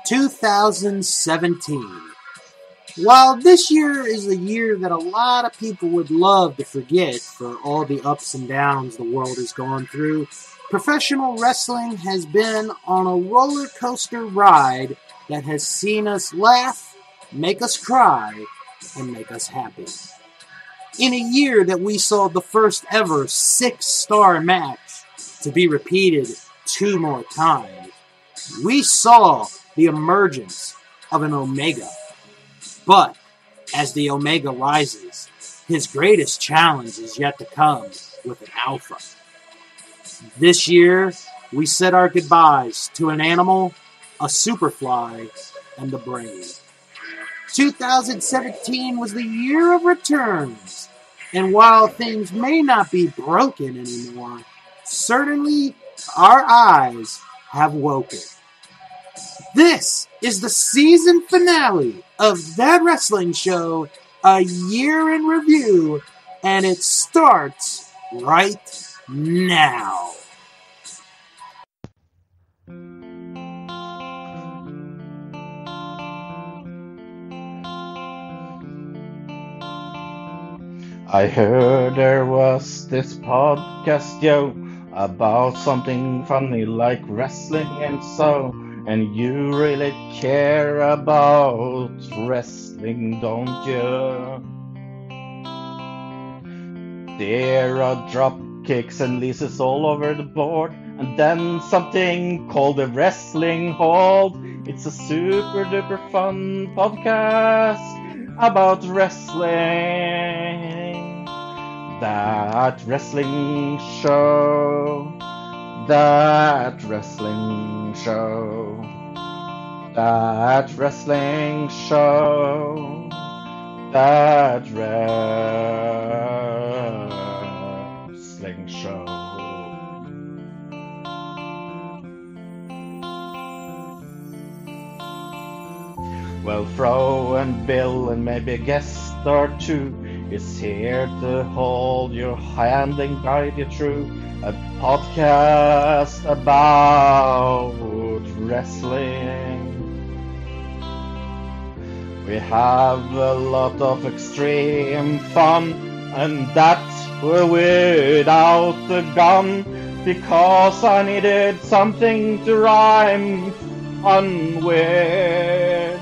2017. While this year is a year that a lot of people would love to forget for all the ups and downs the world has gone through, professional wrestling has been on a roller coaster ride that has seen us laugh, make us cry, and make us happy. In a year that we saw the first ever 6-star match to be repeated 2 more times, we saw the emergence of an Omega. But as the Omega rises, his greatest challenge is yet to come with an Alpha. This year, we said our goodbyes to an animal, a superfly, and the brain. 2017 was the year of returns, and while things may not be broken anymore, certainly our eyes have woken. This is the season finale of That Wrestling Show, a year in review, and it starts right now. I heard there was this podcast, yo, about something funny like wrestling and so. And you really care about wrestling, don't you? There are drop kicks and leases all over the board, and then something called the Wrestling Hold. It's a super duper fun podcast about wrestling. That wrestling show. That wrestling show. That wrestling show. That wrestling show. Well, Fro and Bill and maybe a guest or two is here to hold your hand and guide you through a podcast about wrestling. We have a lot of extreme fun, and that's without the gun, because I needed something to rhyme fun with.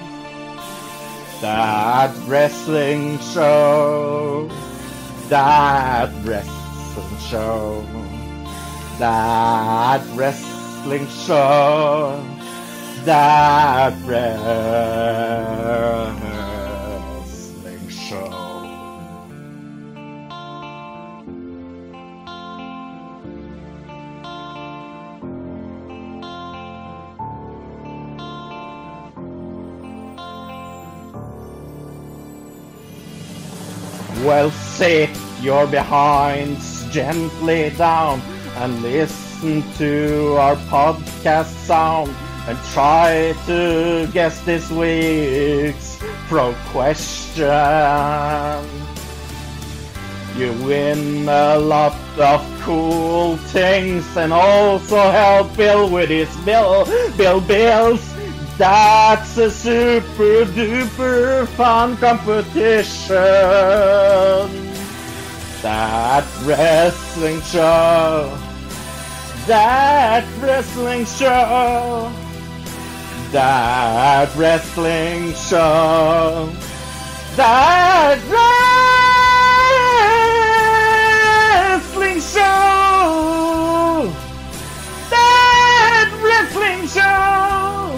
That wrestling show. That wrestling show. That wrestling show. That wrestling show. Well, sit your behinds gently down and listen to our podcast sound, and try to guess this week's pro question. You win a lot of cool things, and also help Bill with his bills. That's a super duper fun competition. That wrestling show. That wrestling show. That wrestling show. That wrestling show. That wrestling show.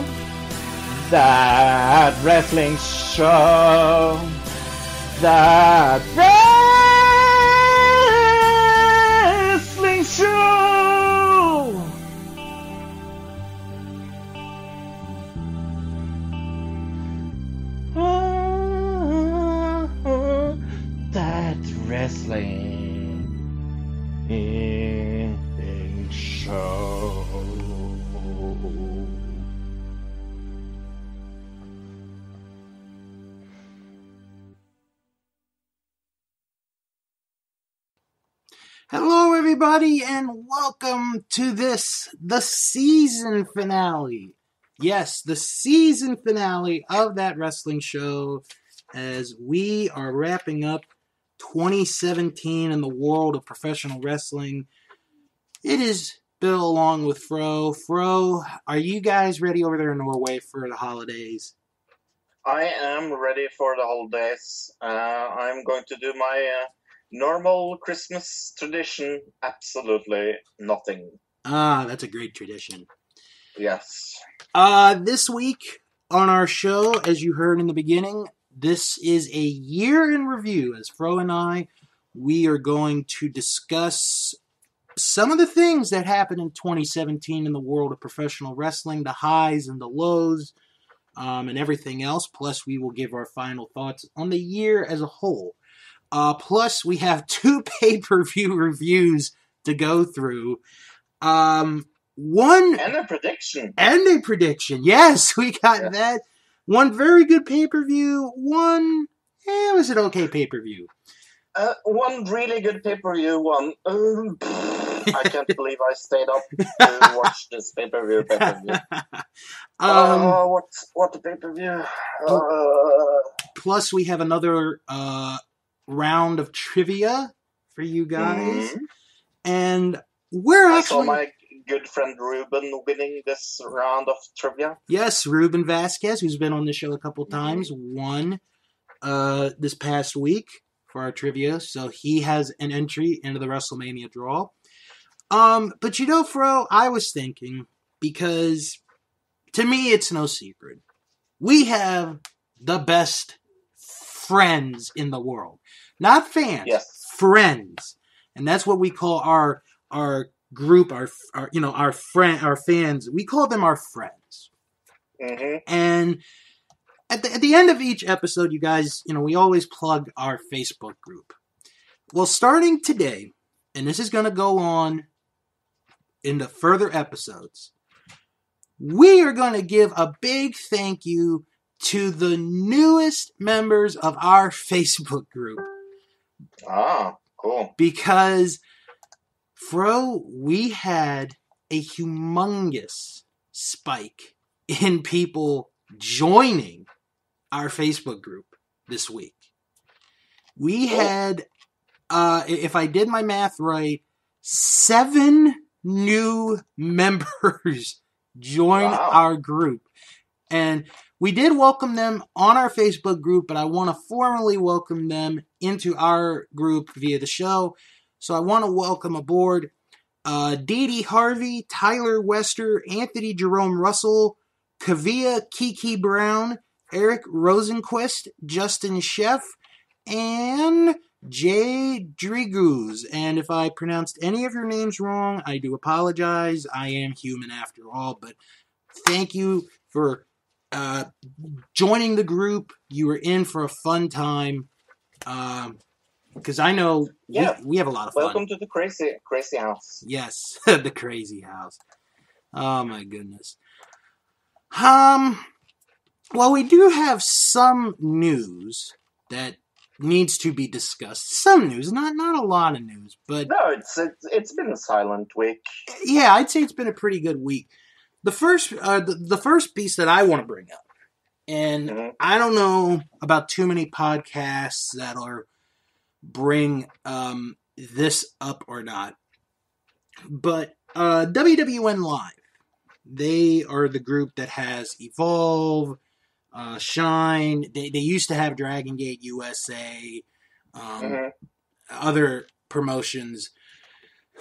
That wrestling show. That wrestling show. That wrestling show. Hello, everybody, and welcome to the season finale. Yes, the season finale of that wrestling show as we are wrapping up 2017 in the world of professional wrestling. It is Bill along with Fro. Fro, are you guys ready over there in Norway for the holidays? I am ready for the holidays. I'm going to do my normal Christmas tradition. Absolutely nothing. Ah, that's a great tradition. Yes. This week on our show, as you heard in the beginning, this is a year in review. As Fro and I, we are going to discuss some of the things that happened in 2017 in the world of professional wrestling, the highs and the lows, and everything else. Plus, we will give our final thoughts on the year as a whole. Plus, we have 2 pay-per-view reviews to go through. One and a prediction. Yes, we got that. One very good pay-per-view. One, it was an okay pay-per-view. One really good pay-per-view. One, I can't believe I stayed up to watch this pay-per-view. What a pay-per-view. Plus, we have another round of trivia for you guys. And I saw my good friend Ruben winning this round of trivia. Yes, Ruben Vasquez, who's been on the show a couple times, won this past week for our trivia. So he has an entry into the WrestleMania draw. But you know, Fro, I was thinking, because to me it's no secret, we have the best friends in the world. Not fans, friends. And that's what we call our group, our fans. We call them our friends. And at the end of each episode, you guys, we always plug our Facebook group. Well, starting today, and this is going to go on in the further episodes, we are going to give a big thank you to the newest members of our Facebook group. Ah, cool. Because, Fro, we had a humongous spike in people joining our Facebook group this week. We had, if I did my math right, 7 new members join our group. And we did welcome them on our Facebook group, but I want to formally welcome them into our group via the show. So I want to welcome aboard Dee Dee Harvey, Tyler Wester, Anthony Jerome Russell, Kavia Kiki Brown, Eric Rosenquist, Justin Sheff, and Jay Driguz. And if I pronounced any of your names wrong, I do apologize. I am human after all. But thank you for joining the group. You were in for a fun time. Because I know we have a lot of fun. Welcome to the crazy house. Yes, the crazy house. Oh my goodness. Well, we do have some news that needs to be discussed. Some news, not a lot of news, but no, it's been a silent week. Yeah, I'd say it's been a pretty good week. The first piece that I want to bring up, and I don't know about too many podcasts that'll bring this up or not, but WWN Live, they are the group that has Evolve, Shine. They used to have Dragon Gate USA, other promotions.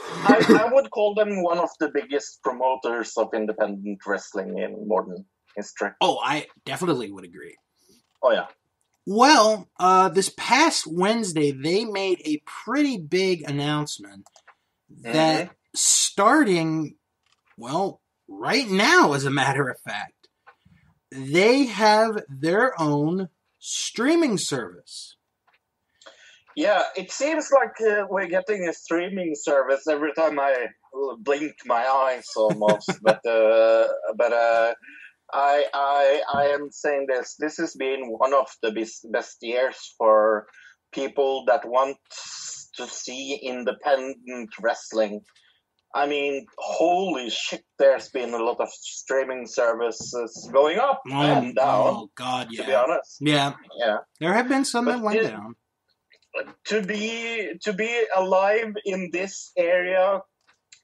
I would call them one of the biggest promoters of independent wrestling in modern history. Oh, I definitely would agree. Oh, yeah. Well, this past Wednesday, they made a pretty big announcement that starting, well, right now, as a matter of fact, they have their own streaming service. Yeah, it seems like we're getting a streaming service every time I blink my eyes almost. but I am saying this. This has been one of the best years for people that want to see independent wrestling. I mean, holy shit, there's been a lot of streaming services going up and down, Oh God, to be yeah. honest. Yeah. Yeah. There have been some that But went down. to be alive in this area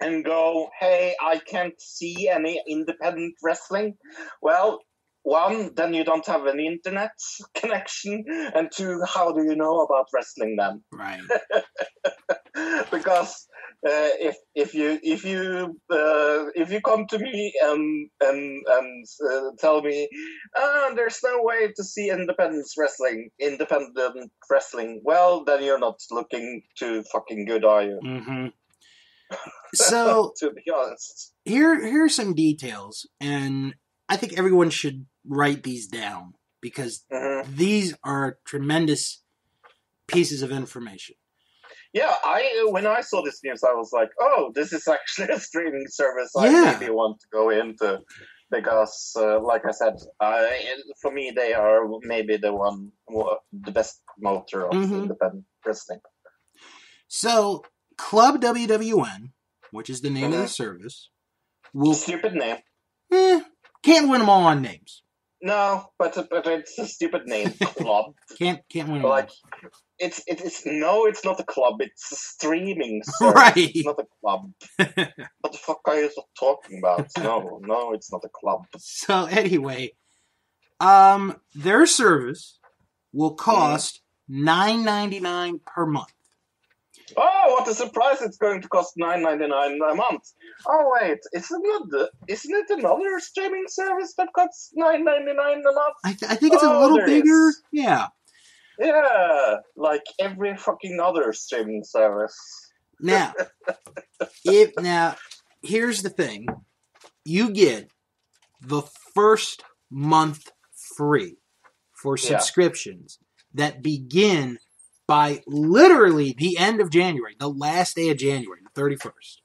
and go, hey, I can't see any independent wrestling. Well, one, then you don't have an internet connection, and two, how do you know about wrestling then? Right. Because if you come to me and tell me there's no way to see independent wrestling, well, then you're not looking too fucking good, are you? Mm-hmm. So, to be honest, here's some details, and I think everyone should write these down because these are tremendous pieces of information. Yeah, when I saw this news, I was like, oh, this is actually a streaming service I maybe want to go into. Because, like I said, for me, they are maybe the best promoter of independent wrestling. So, Club WWN, which is the name of the service, will... Stupid name. Can't win them all on names. No, but it's a stupid name. Club. Can't win them all. It's not a club. It's a streaming service. Right. It's not a club. What the fuck are you talking about? No, it's not a club. So anyway, their service will cost $9.99 per month. Oh, what a surprise! It's going to cost $9.99 a month. Oh wait, isn't it another streaming service that costs $9.99 a month? I think it's a little bigger. Yeah. Yeah, like every fucking other streaming service. Now, here's the thing: you get the first month free for subscriptions that begin by literally the end of January, the last day of January, the 31st.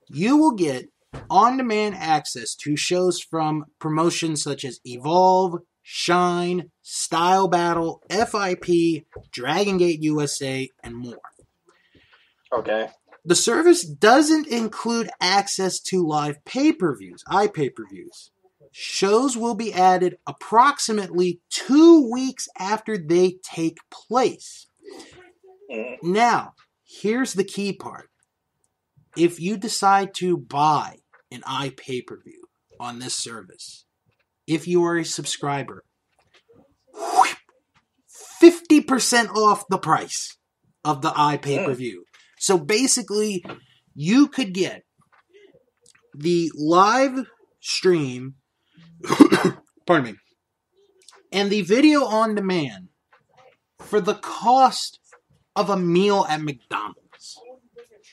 You will get on-demand access to shows from promotions such as Evolve, Shine, Style Battle, FIP, Dragon Gate USA, and more. Okay. The service doesn't include access to live pay-per-views, iPay-per-views. Shows will be added approximately 2 weeks after they take place. Now, here's the key part. If you decide to buy an iPay-per-view on this service, if you are a subscriber, 50% off the price of the iPay-per-view. So basically, you could get the live stream, pardon me, and the video on demand for the cost of a meal at McDonald's.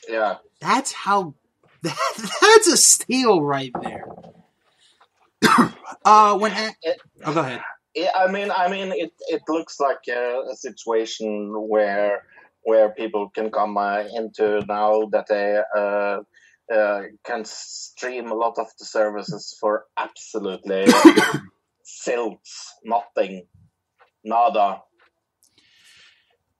Yeah. That's a steal right there. Go ahead. I mean, it looks like a situation where people can come into now that they can stream a lot of the services for absolutely silts, nothing, nada.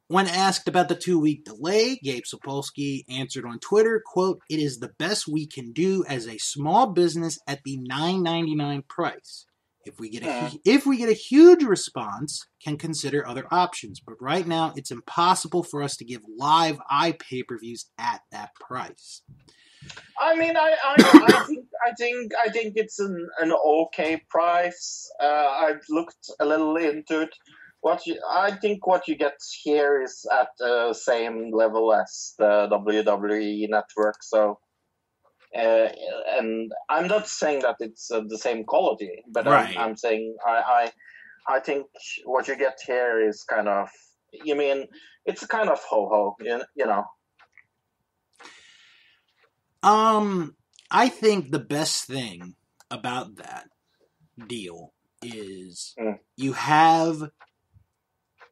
When asked about the 2-week delay, Gabe Sapolsky answered on Twitter, quote, "It is the best we can do as a small business at the $9.99 price. If we get a huge response, can consider other options. But right now, it's impossible for us to give live iPay-per-views at that price." I mean, I think it's an okay price. I've looked a little into it. I think what you get here is at the same level as the WWE network. So, and I'm not saying that it's the same quality, but right. I'm saying I think what you get here is kind of. You mean it's kind of ho-ho, you know. I think the best thing about that deal is you have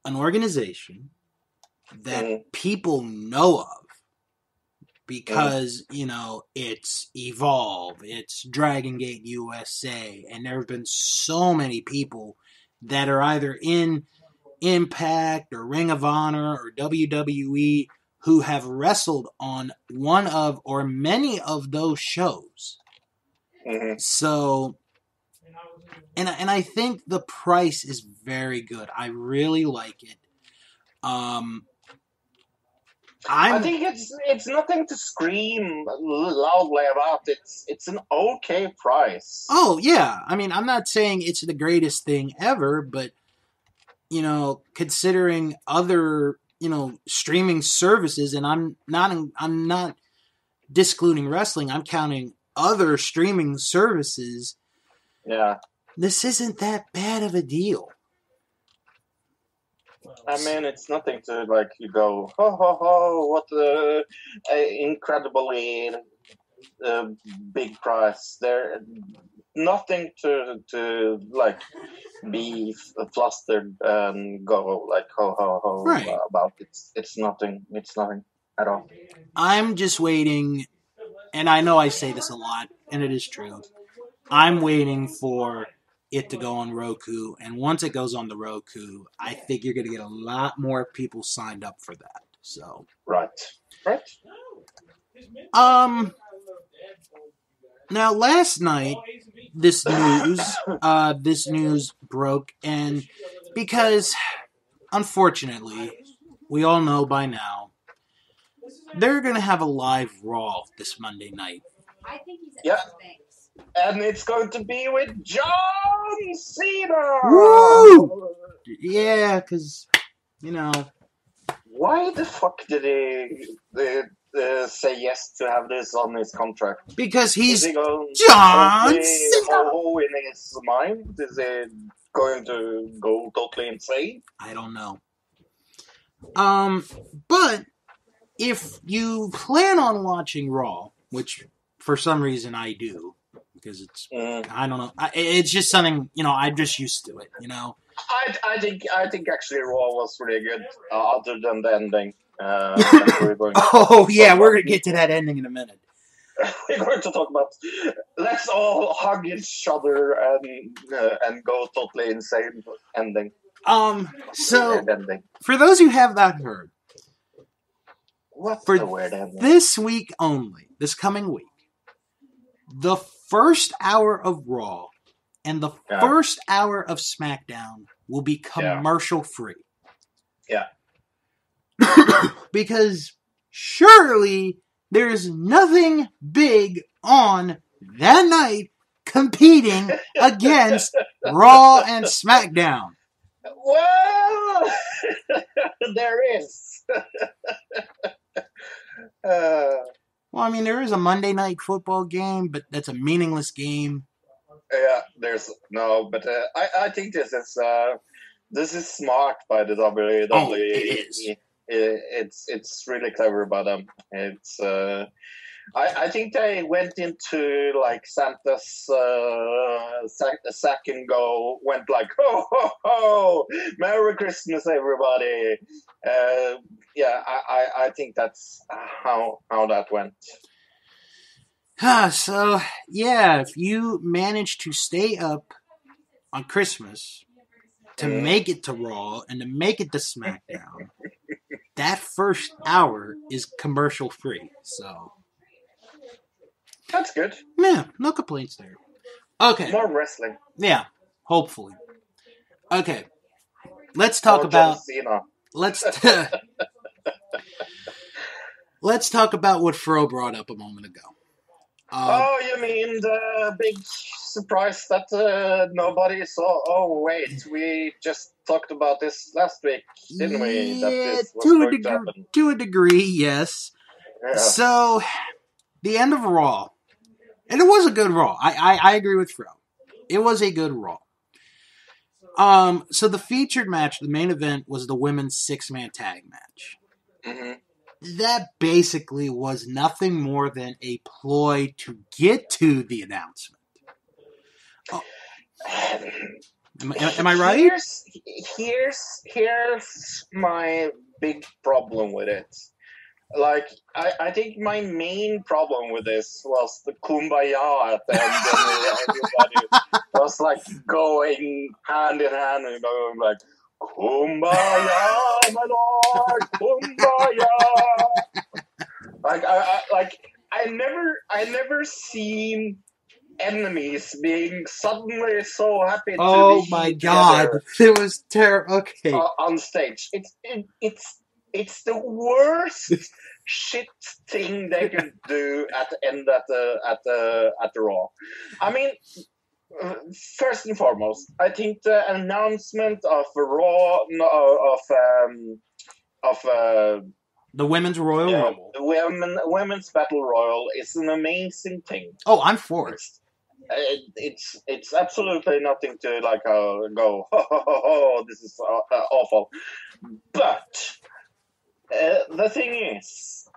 an organization that people know of because, it's Evolve, it's Dragon Gate USA, and there have been so many people that are either in Impact or Ring of Honor or WWE who have wrestled on one of or many of those shows. Mm-hmm. So, and I think the price is very good. I really like it. I think it's nothing to scream loudly about. It's an okay price. Oh, yeah. I mean, I'm not saying it's the greatest thing ever, but, considering other, streaming services, and I'm not discluding wrestling, I'm counting other streaming services. Yeah. This isn't that bad of a deal. I mean, it's nothing to, like, you go, ho, ho, ho, what incredibly big price. There, nothing to like, be flustered and go, like, ho, ho, ho, Right. about it. It's nothing at all. I'm just waiting, and I know I say this a lot, and it is true. I'm waiting for it to go on Roku, and once it goes on the Roku, I think you're going to get a lot more people signed up for that. So Right. Now last night this news broke, and because unfortunately we all know by now they're going to have a live Raw this Monday night. I think he's Yeah. And it's going to be with John Cena! Woo! Yeah, because, Why the fuck did he say yes to have this on his contract? Because he's John Cena! In his mind? Is he going to go totally insane? I don't know. But if you plan on watching Raw, which for some reason I do, because it's, I don't know, it's just something, I'm just used to it, I think actually Raw was really good, other than the ending. We're going to get to that ending in a minute. We're going to talk about, let's all hug each other and go totally insane ending. So, ending. For those who have not heard, what's for the weird ending? This week only, this coming week, the first hour of Raw and the first hour of SmackDown will be commercial free. Yeah. Because surely there's nothing big on that night competing against Raw and SmackDown. Well, there is. Well, I mean, there is a Monday Night Football game, but that's a meaningless game. Yeah, but I think this is smart by the WWE. Oh, it is. It's really clever by them. It's I think they went into like Santa's sack and go, went like, ho ho ho, Merry Christmas everybody. I think that's how that went. So, yeah, if you manage to stay up on Christmas to make it to Raw and to make it to SmackDown, that first hour is commercial free. So that's good. Yeah, no complaints there. Okay. More wrestling. Yeah, hopefully. Okay. Let's talk about let's talk about what Fro brought up a moment ago. You mean the big surprise that nobody saw? Oh, wait, we just talked about this last week, didn't we? Yeah, that this was to a degree, yes. Yeah. So, the end of Raw, and it was a good Raw. I agree with Fro. It was a good Raw. So the featured match, the main event, was the women's 6-man tag match. Mm-hmm. That basically was nothing more than a ploy to get to the announcement. Oh. Am I right? Here's my big problem with it. Like, I think my main problem with this was the kumbaya at the end. Everybody was like going hand in hand and going like, kumbaya, my lord, kumbaya. Like I never seen enemies being suddenly so happy to Oh be my god, together it was terrible. Okay, on stage. It's the worst shit thing they could do at the end at the Raw. I mean, first and foremost, I think the announcement of Raw of the Women's Royal Rumble. Women's Battle Royal is an amazing thing. Oh, I'm for it. It's absolutely nothing to like go ho, this is awful. But the thing is,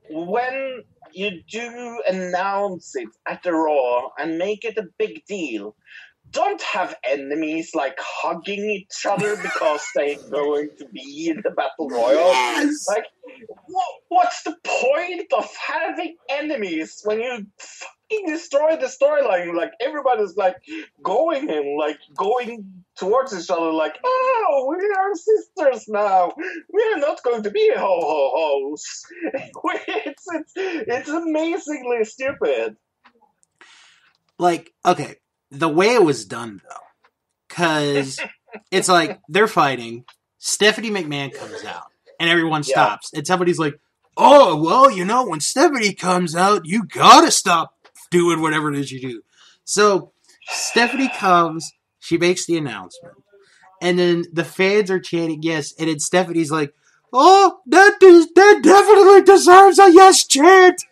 when you do announce it at the Raw and make it a big deal, don't have enemies like hugging each other because they're going to be in the Battle Royal. Yes! Like, what's the point of having enemies when you fucking destroy the storyline? Like, everybody's like going towards each other, like, oh, we are sisters now. We are not going to be ho-ho-hos. It's amazingly stupid. Like, okay, the way it was done, though, because it's like, they're fighting, Stephanie McMahon comes out, and everyone stops, and somebody's like, oh, well, you know, when Stephanie comes out, you gotta stop doing whatever it is you do. So, Stephanie comes, she makes the announcement, and then the fans are chanting yes, and then Stephanie's like, oh, that definitely deserves a yes chant!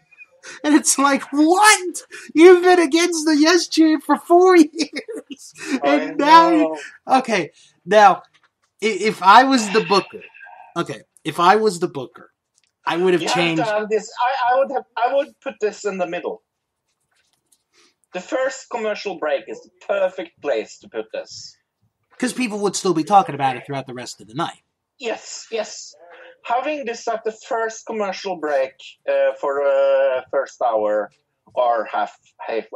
And it's like, what? You've been against the yes chant for 4 years. And now, okay, now, if I was the booker, I would have changed. Have to have this. I would put this in the middle. The first commercial break is the perfect place to put this. Because people would still be talking about it throughout the rest of the night. Yes. Having this at the first commercial break for the first hour or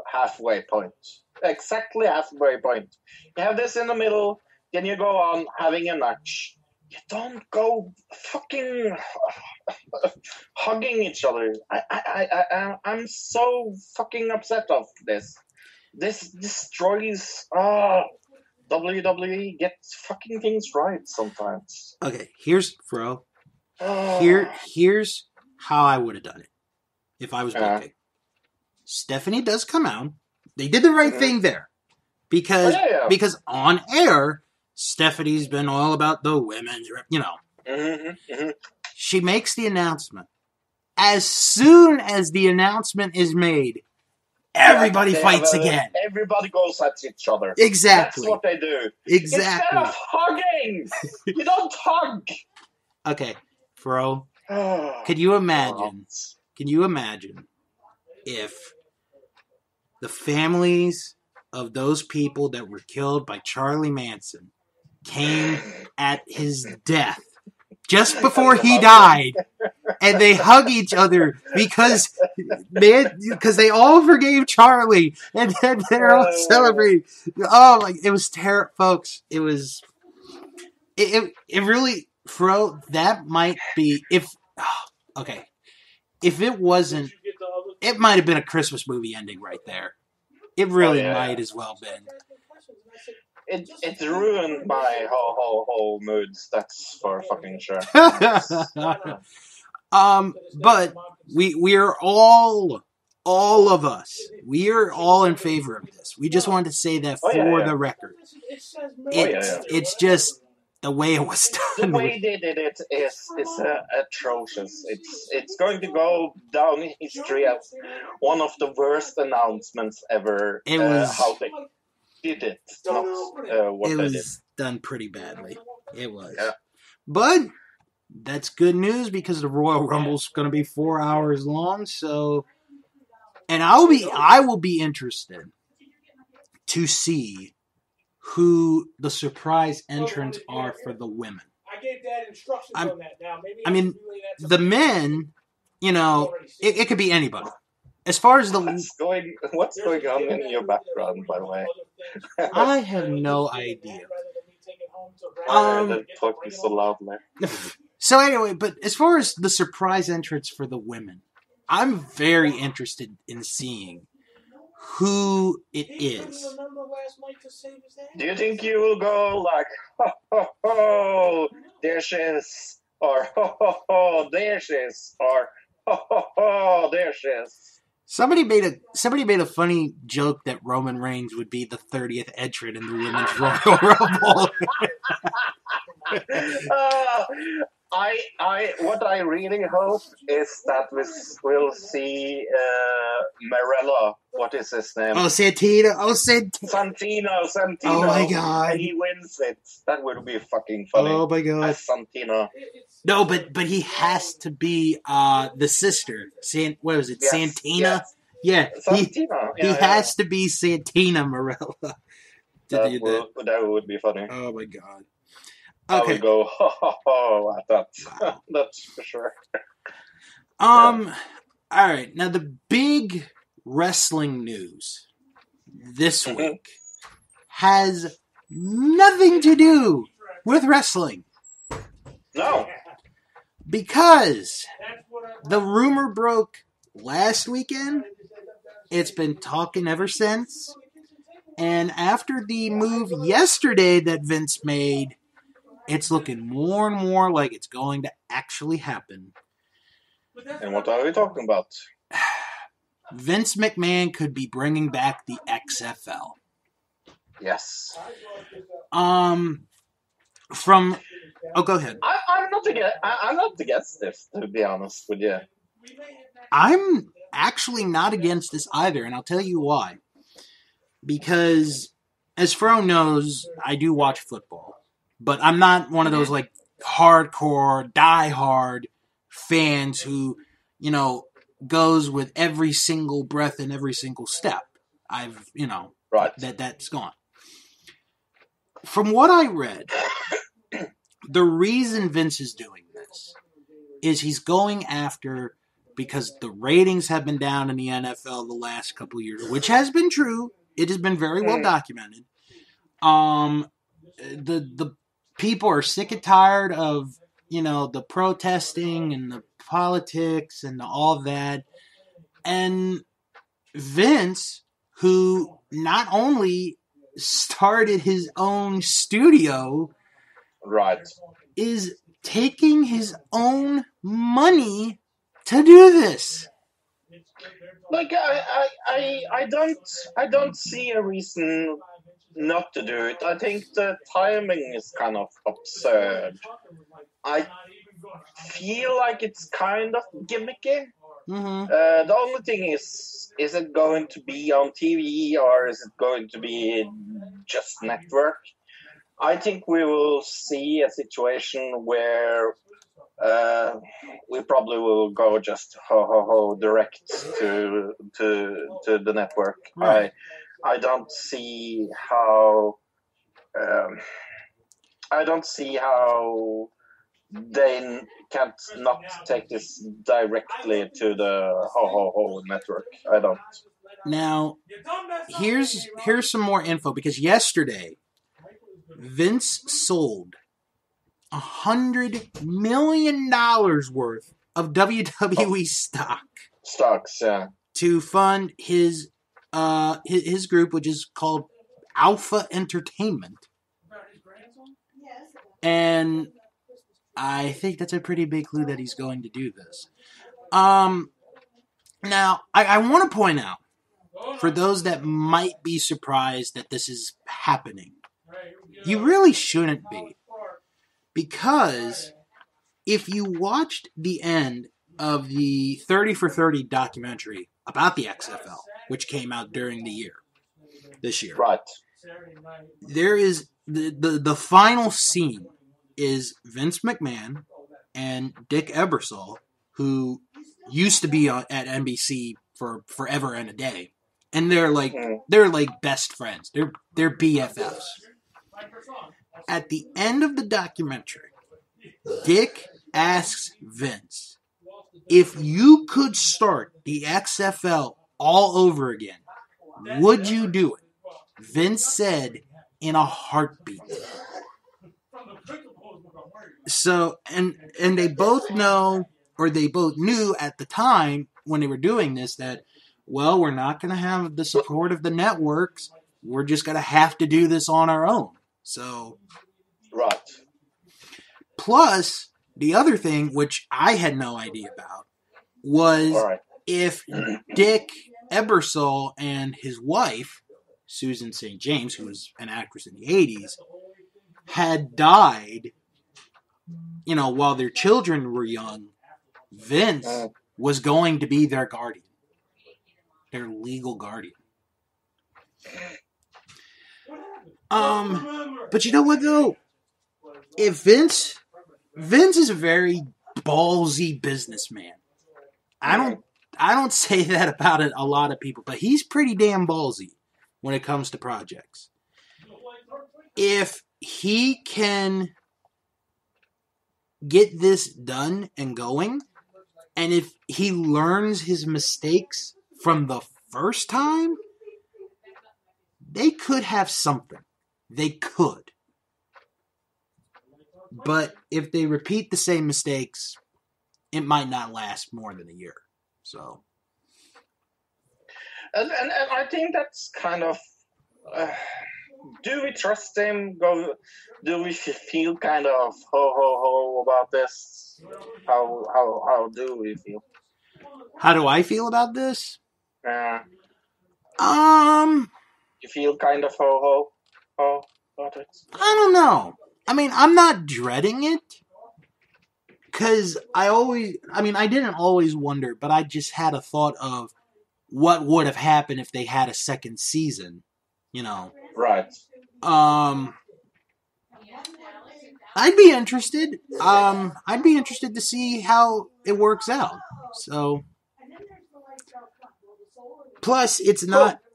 halfway point. Exactly halfway point. You have this in the middle, then you go on having a match. You don't go fucking hugging each other. I'm so fucking upset of this. This destroys... WWE gets fucking things right sometimes. Okay, here's how I would have done it if I was booking. Stephanie does come out. They did the right thing there. Because on air, Stephanie's been all about the women's, you know. She makes the announcement. As soon as the announcement is made, everybody fights again. Everybody goes at each other. Exactly. That's what they do. Exactly. Instead of hugging, you don't hug. Okay, Fro, can you imagine if the families of those people that were killed by Charlie Manson came at his death just before he died, and they hug each other because they all forgave Charlie, and then they're all celebrating. Oh, like, it was terrible, folks. It was, it really, Fro, that might be, if it wasn't, it might have been a Christmas movie ending right there. It really might as well been. It's ruined my whole moods. That's for fucking sure. But we're all of us. We are all in favor of this. We just wanted to say that for the record. It's just the way it was done. The way they did it is atrocious. It's going to go down in history as one of the worst announcements ever. It was how they did it, not what it they was did. done pretty badly. It was, but that's good news because the Royal Rumble's going to be 4 hours long. So, and I will be interested to see who the surprise entrants are for the women. I gave Dad instructions on that. Now, maybe I mean, the men, you know, it could be anybody. As far as what's going on in your background, by the way? I have no idea. They're talking so loudly. So anyway, but as far as the surprise entrance for the women, I'm very interested in seeing who it is. Do you think you will go like, ho, ho, ho, there she is, or ho, ho, ho, there she is, or ho, ho, ho, there she is? Somebody made a funny joke that Roman Reigns would be the 30th entrant in the Women's Royal Rumble. What I really hope is that we'll see Marella. What is his name? Oh, Santino. Oh, Santino. Oh, my God. And he wins it. That would be fucking funny. Oh, my God. As Santino. No, but he has to be the sister. What was it? Yes, Santina? yes. Yeah. Santino. He has to be Santina Marella. That would be funny. Oh, my God. I Okay. would go, ho, ho, ho, at that. Wow. That's for sure. All right. Now, the big wrestling news this week has nothing to do with wrestling. No. Because the rumor broke last weekend. It's been talking ever since. And after the move yesterday that Vince made, it's looking more and more like it's going to actually happen. And what are we talking about? Vince McMahon could be bringing back the XFL. Yes. Go ahead. I'm not against this, to be honest with you. I'm actually not against this either, and I'll tell you why. Because, as Fro knows, I do watch football. But I'm not one of those, like, hardcore, die-hard fans who, goes with every single breath and every single step. Right. That's gone. From what I read, the reason Vince is doing this is he's going after, because the ratings have been down in the NFL the last couple of years, which has been true. It has been very well documented. The people are sick and tired of, the protesting and the politics and all that. And Vince, who not only started his own studio, Right. is taking his own money to do this. Like I don't see a reason not to do it. I think the timing is kind of absurd. I feel like it's kind of gimmicky. Mm-hmm. The only thing is it going to be on TV or is it going to be just network? I think we will see a situation where we probably will go just direct to the network. Right. I don't see how they can't not take this directly to the network. I don't. Now, here's some more info, because yesterday Vince sold $100 million worth of WWE stocks, yeah, to fund his group, which is called Alpha Entertainment. And I think that's a pretty big clue that he's going to do this. Now, I want to point out, for those that might be surprised that this is happening, you really shouldn't be. Because if you watched the end of the 30 for 30 documentary about the XFL, which came out during this year. Right. There is the final scene is Vince McMahon and Dick Ebersol, who used to be at NBC for forever and a day, and they're like best friends. They're BFFs. At the end of the documentary, Dick asks Vince, if you could start the XFL all over again, would you do it? Vince said, in a heartbeat. So, and they both know, or they both knew at the time when they were doing this that, well, we're not going to have the support of the networks. We're just going to have to do this on our own. So, Right. plus, the other thing, which I had no idea about, was Right. if Dick Ebersol and his wife, Susan St. James, who was an actress in the 80s, had died, while their children were young, Vince was going to be their guardian, their legal guardian. But you know what though? If Vince is a very ballsy businessman. I don't say that about a lot of people, but he's pretty damn ballsy when it comes to projects. If he can get this done and going, and if he learns his mistakes from the first time, they could have something. They could. But if they repeat the same mistakes, it might not last more than a year. So, and I think that's kind of. Do we trust him? Do we feel kind of ho about this? How do we feel? How do I feel about this? You feel kind of ho about it? I don't know. I mean, I'm not dreading it. Because I didn't always wonder, but I just had a thought of what would have happened if they had a second season, Right. I'd be interested. I'd be interested to see how it works out. So, plus,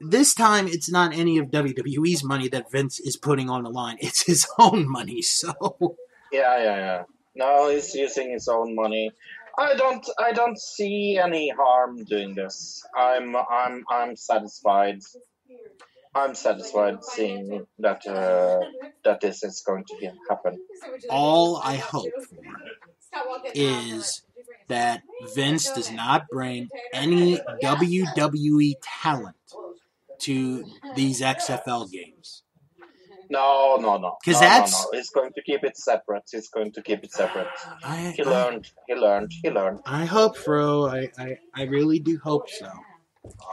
this time it's not any of WWE's money that Vince is putting on the line. It's his own money, so. Yeah. No, he's using his own money. I don't see any harm doing this. I'm satisfied. I'm satisfied seeing that this is going to happen. All I hope for is that Vince does not bring any WWE talent to these XFL games. No. Because He's going to keep it separate. He learned. I hope, Fro. I really do hope so.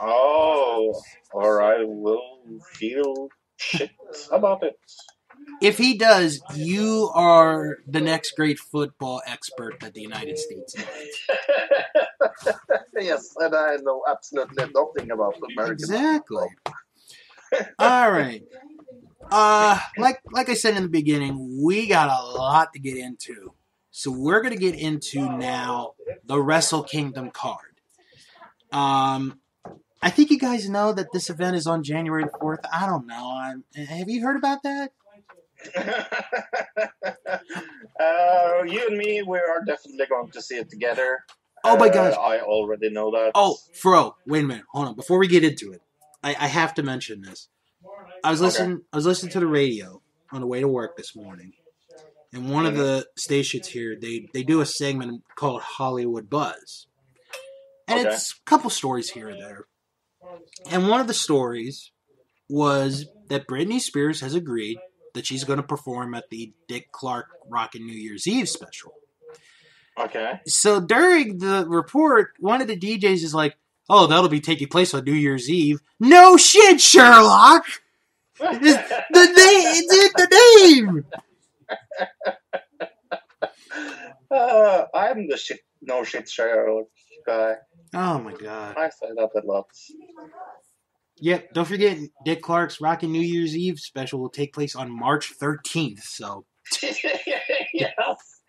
Oh, or I will feel shit about it. If he does, you are the next great football expert that the United States needs. Yes, and I know absolutely nothing about American Exactly. football. All right. Like I said in the beginning, we got a lot to get into. So we're going to get into now the Wrestle Kingdom card. I think you guys know that this event is on January 4th. I don't know. Have you heard about that? You and me, we are definitely going to see it together. Oh my gosh. I already know that. Oh, Fro, wait a minute. Hold on. Before we get into it, I have to mention this. I was listening to the radio on the way to work this morning. And one of the stations here, they do a segment called Hollywood Buzz. And it's a couple stories here and there. And one of the stories was that Britney Spears has agreed that she's going to perform at the Dick Clark Rockin' New Year's Eve special. Okay. So during the report, one of the DJs is like, oh, that'll be taking place on New Year's Eve. No shit, Sherlock! It's the name! I'm the no shit Sherlock guy. Oh my god. I say that a lot. Yep, don't forget, Dick Clark's Rockin' New Year's Eve special will take place on March 13th, so... Yes.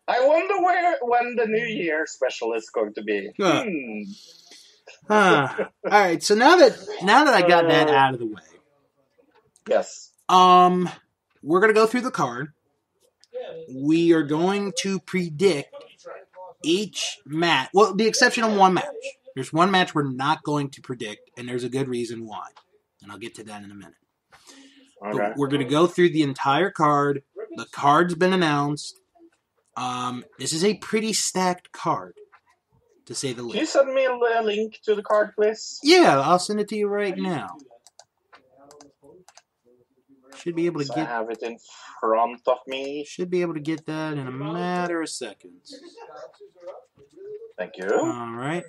I wonder when the New Year special is going to be. Alright, so now that I got that out of the way... Yes. We're going to go through the card. We are going to predict each match. Well, the exception of one match. There's one match we're not going to predict, and there's a good reason why. And I'll get to that in a minute. Okay. But we're going to go through the entire card. The card's been announced. This is a pretty stacked card, to say the Can you least. send me a link to the card, please? Yeah, I'll send it to you right now. Should be able to So I get. have it in front of me. Should be able to get that in a matter of seconds. Thank you. All right.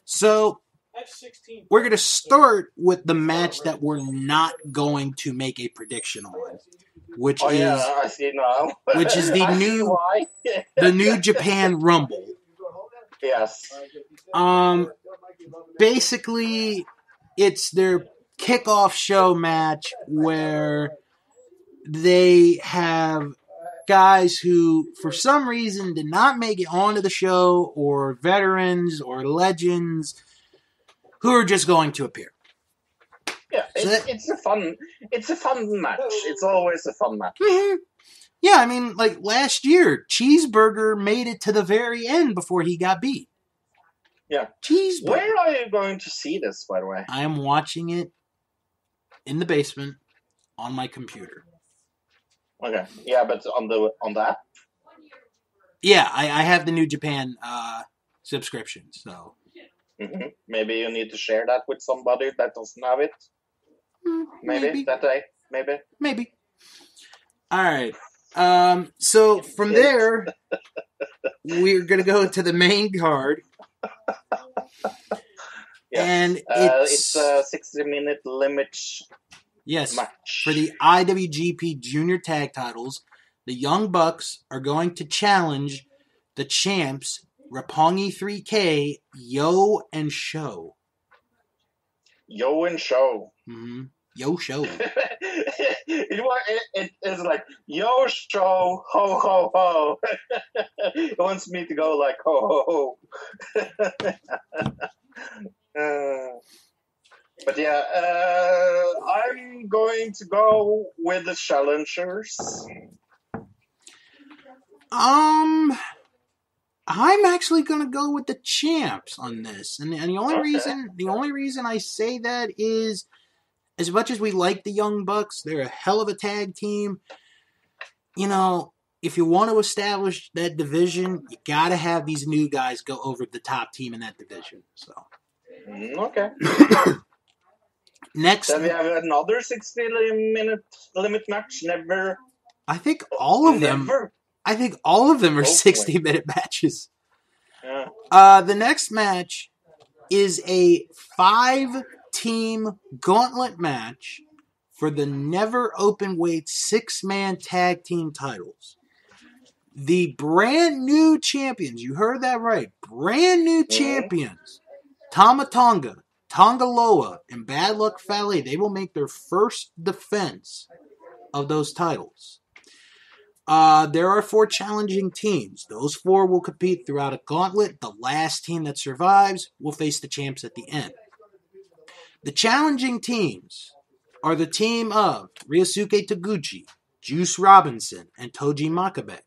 So we're going to start with the match that we're not going to make a prediction on, which is I see now. which is the I see new why. the New Japan Rumble. Yes. Basically, it's their kickoff show match where they have guys who, for some reason, did not make it onto the show, or veterans or legends who are just going to appear. Yeah, it's a fun match. It's always a fun match. Mm-hmm. Yeah, I mean, like last year, Cheeseburger made it to the very end before he got beat. Yeah. Cheeseburger. Where are you going to see this, by the way? I am watching it in the basement on my computer. Okay. Yeah, but on the app? Yeah, I have the New Japan subscription, so. Mm-hmm. Maybe you need to share that with somebody that doesn't have it. Maybe that day. Maybe. All right. So from there, we're gonna go to the main card. Yes. And it's a 60-minute limit match. For the IWGP Junior Tag Titles, the Young Bucks are going to challenge the champs, Roppongi 3K, Yo and Show. Yo and Show. Mm-hmm. Yo Show. It's like, Yo Show, ho ho ho. It wants me to go like, ho ho ho. But yeah, I'm going to go with the challengers. I'm actually gonna go with the champs on this, and the only reason I say that is, as much as we like the Young Bucks, they're a hell of a tag team. You know, if you want to establish that division, you gotta have these new guys go over the top team in that division. So. Okay. Next, then we have another 60-minute limit match. I think all of them are 60-minute matches. Yeah. The next match is a 5-team gauntlet match for the never open weight 6-man tag team titles. The brand new champions, you heard that right, brand new champions, Tama Tonga, Tonga Loa, and Bad Luck Fale, they will make their first defense of those titles. There are 4 challenging teams. Those 4 will compete throughout a gauntlet. The last team that survives will face the champs at the end. The challenging teams are the team of Ryosuke Taguchi, Juice Robinson, and Toji Makabe,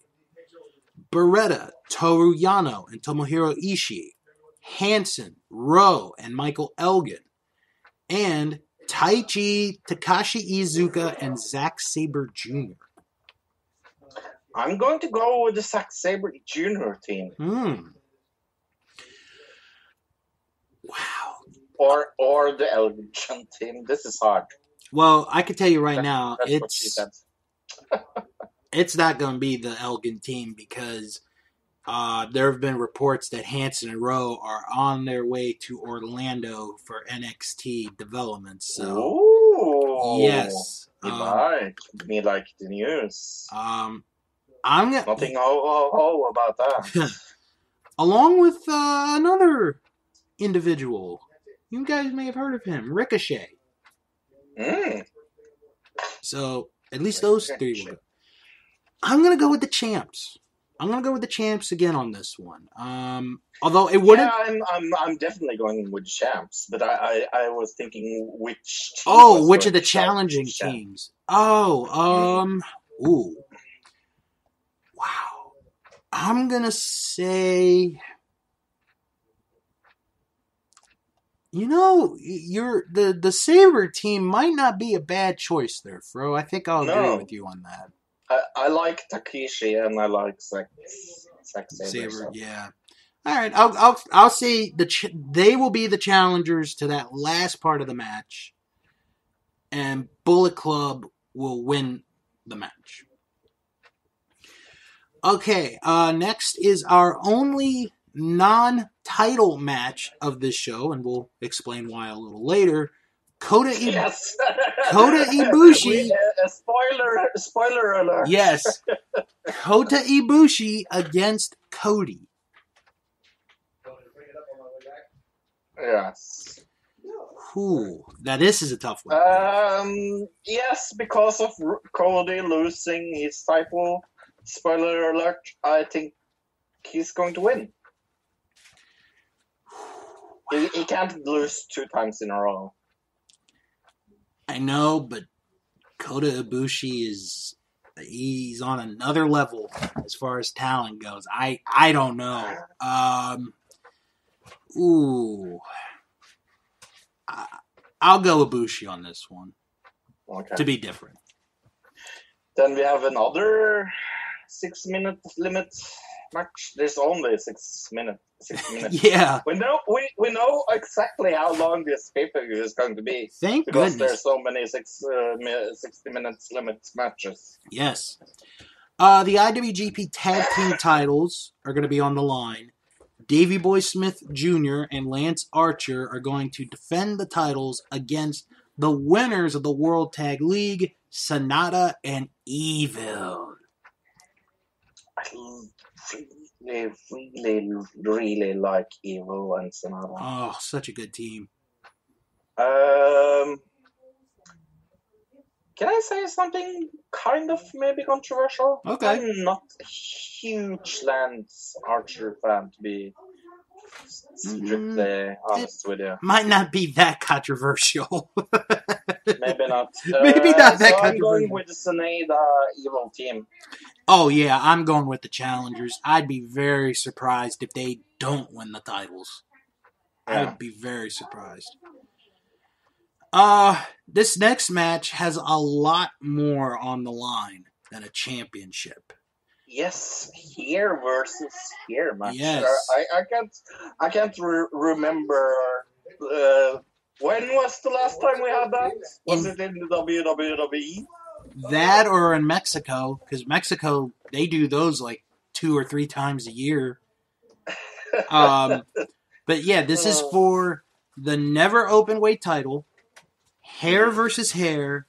Beretta, Toru Yano, and Tomohiro Ishii, Hansen, Rowe, and Michael Elgin, and Taichi, Takashi Iizuka, and Zack Sabre Jr. I'm going to go with the Zack Sabre Jr. team. Wow. Or the Elgin team. This is hard. Well, I can tell you right now, that's what she said. It's not going to be the Elgin team, because there have been reports that Hanson and Rowe are on their way to Orlando for NXT development. So, ooh, yes, you might. Me like the news. I'm gonna nothing oh about that. Along with another individual, you guys may have heard of him, Ricochet. So at least those 3 will go. I'm gonna go with the champs. I'm gonna go with the champs again on this one. Although it wouldn't. Yeah, I'm definitely going with the champs, but I was thinking which. Which of the challenging teams? Ooh. Wow. I'm gonna say. You know, the Sabre team might not be a bad choice there, Fro. I think I'll agree with you on that. I like Takeshi and I like Zack Sabre. So. Yeah. All right, I'll say they will be the challengers to that last part of the match, and Bullet Club will win the match. Okay, next is our only non-title match of this show, and we'll explain why a little later. Yes. Kota Ibushi. Spoiler alert. Yes. Kota Ibushi against Cody. Yes. Ooh, now this is a tough one. Yes, because of Cody losing his title. Spoiler alert, I think he's going to win. He can't lose 2 times in a row. I know, but Kota Ibushi he's on another level as far as talent goes. I don't know. I'll go Ibushi on this one. Okay. To be different. Then we have another 6-minute limit match. There's only 6 minutes. 6 minutes. Yeah. We know exactly how long this pay-per-view is going to be. Thank because goodness. There's so many 60 minutes limit matches. Yes. The IWGP Tag Team titles are going to be on the line. Davey Boy Smith Jr. and Lance Archer are going to defend the titles against the winners of the World Tag League, Sonata and Evil. I really like Evil and Sonata. Oh, such a good team. Can I say something kind of maybe controversial? Okay. I'm not a huge Lance Archer fan, to be strictly honest with you. Might not be that controversial. Maybe not. Maybe not that controversial. I'm going with the Sonata Evil team. Oh, yeah, I'm going with the challengers. I'd be very surprised if they don't win the titles. Yeah. I'd be very surprised. This next match has a lot more on the line than a championship. Yes, here versus here match. Yes. I can't remember. When was the last time we had that? Was it in the WWE? That or in Mexico, because Mexico, they do those like 2 or 3 times a year. But yeah, this is for the never open weight title. Hair versus hair.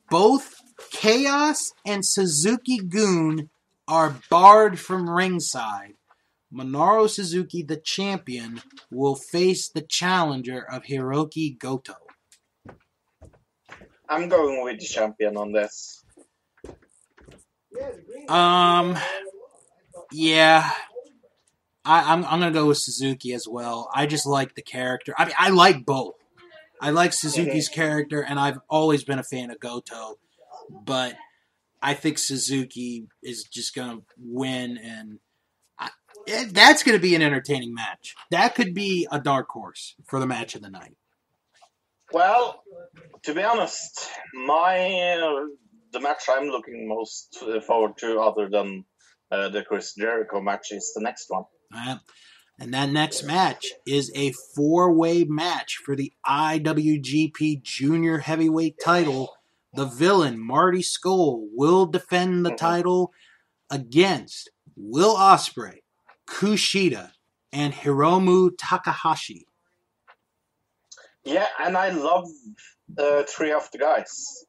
Both Chaos and Suzuki Gun are barred from ringside. Minoru Suzuki, the champion, will face the challenger of Hiroki Goto. I'm going with the champion on this. Yeah. I'm gonna go with Suzuki as well. I just like the character. I mean, I like both. I like Suzuki's character, and I've always been a fan of Goto. But I think Suzuki is just going to win, and that's going to be an entertaining match. That could be a dark horse for the match of the night. Well, to be honest, the match I'm looking most forward to, other than the Chris Jericho match, is the next one. And that next match is a 4-way match for the IWGP Junior Heavyweight title. The villain, Marty Scurll, will defend the title against Will Ospreay, Kushida, and Hiromu Takahashi. Yeah, and I love 3 of the guys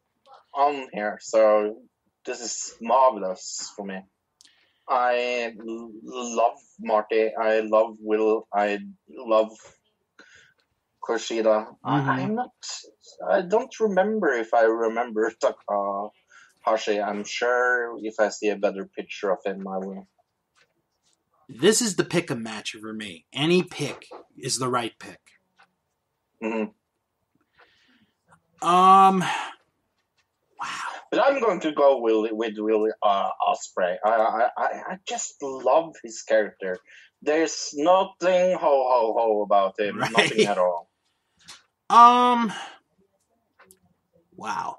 on here, so this is marvelous for me. I love Marty. I love Will. I love Kushida. I don't remember if I remember Takahashi. I'm sure if I see a better picture of him, I will. This is the pick-em match for me. Any pick is the right pick. Mm-hmm. Wow. But I'm going to go with Will Ospreay. I just love his character. There's nothing ho about him. Right. Nothing at all. Wow.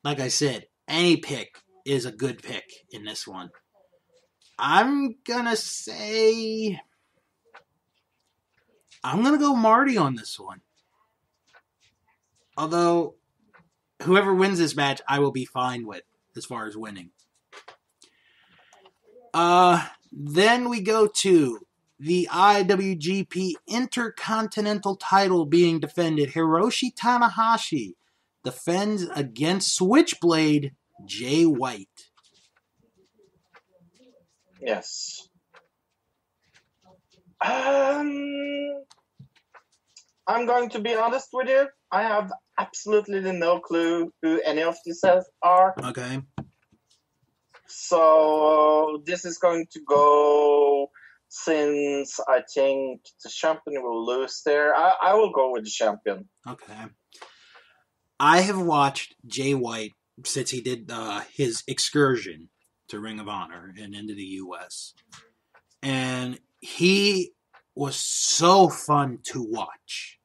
Like I said, any pick is a good pick in this one. I'm going to go Marty on this one. Although, whoever wins this match, I will be fine with as far as winning. Then we go to the IWGP Intercontinental title being defended. Hiroshi Tanahashi defends against Switchblade Jay White. Yes. I'm going to be honest with you. I have absolutely no clue who any of these are. Okay. So this is going to go, since I think the champion will lose there, I will go with the champion. Okay. I have watched Jay White since he did his excursion to Ring of Honor and into the U.S. And he was so fun to watch.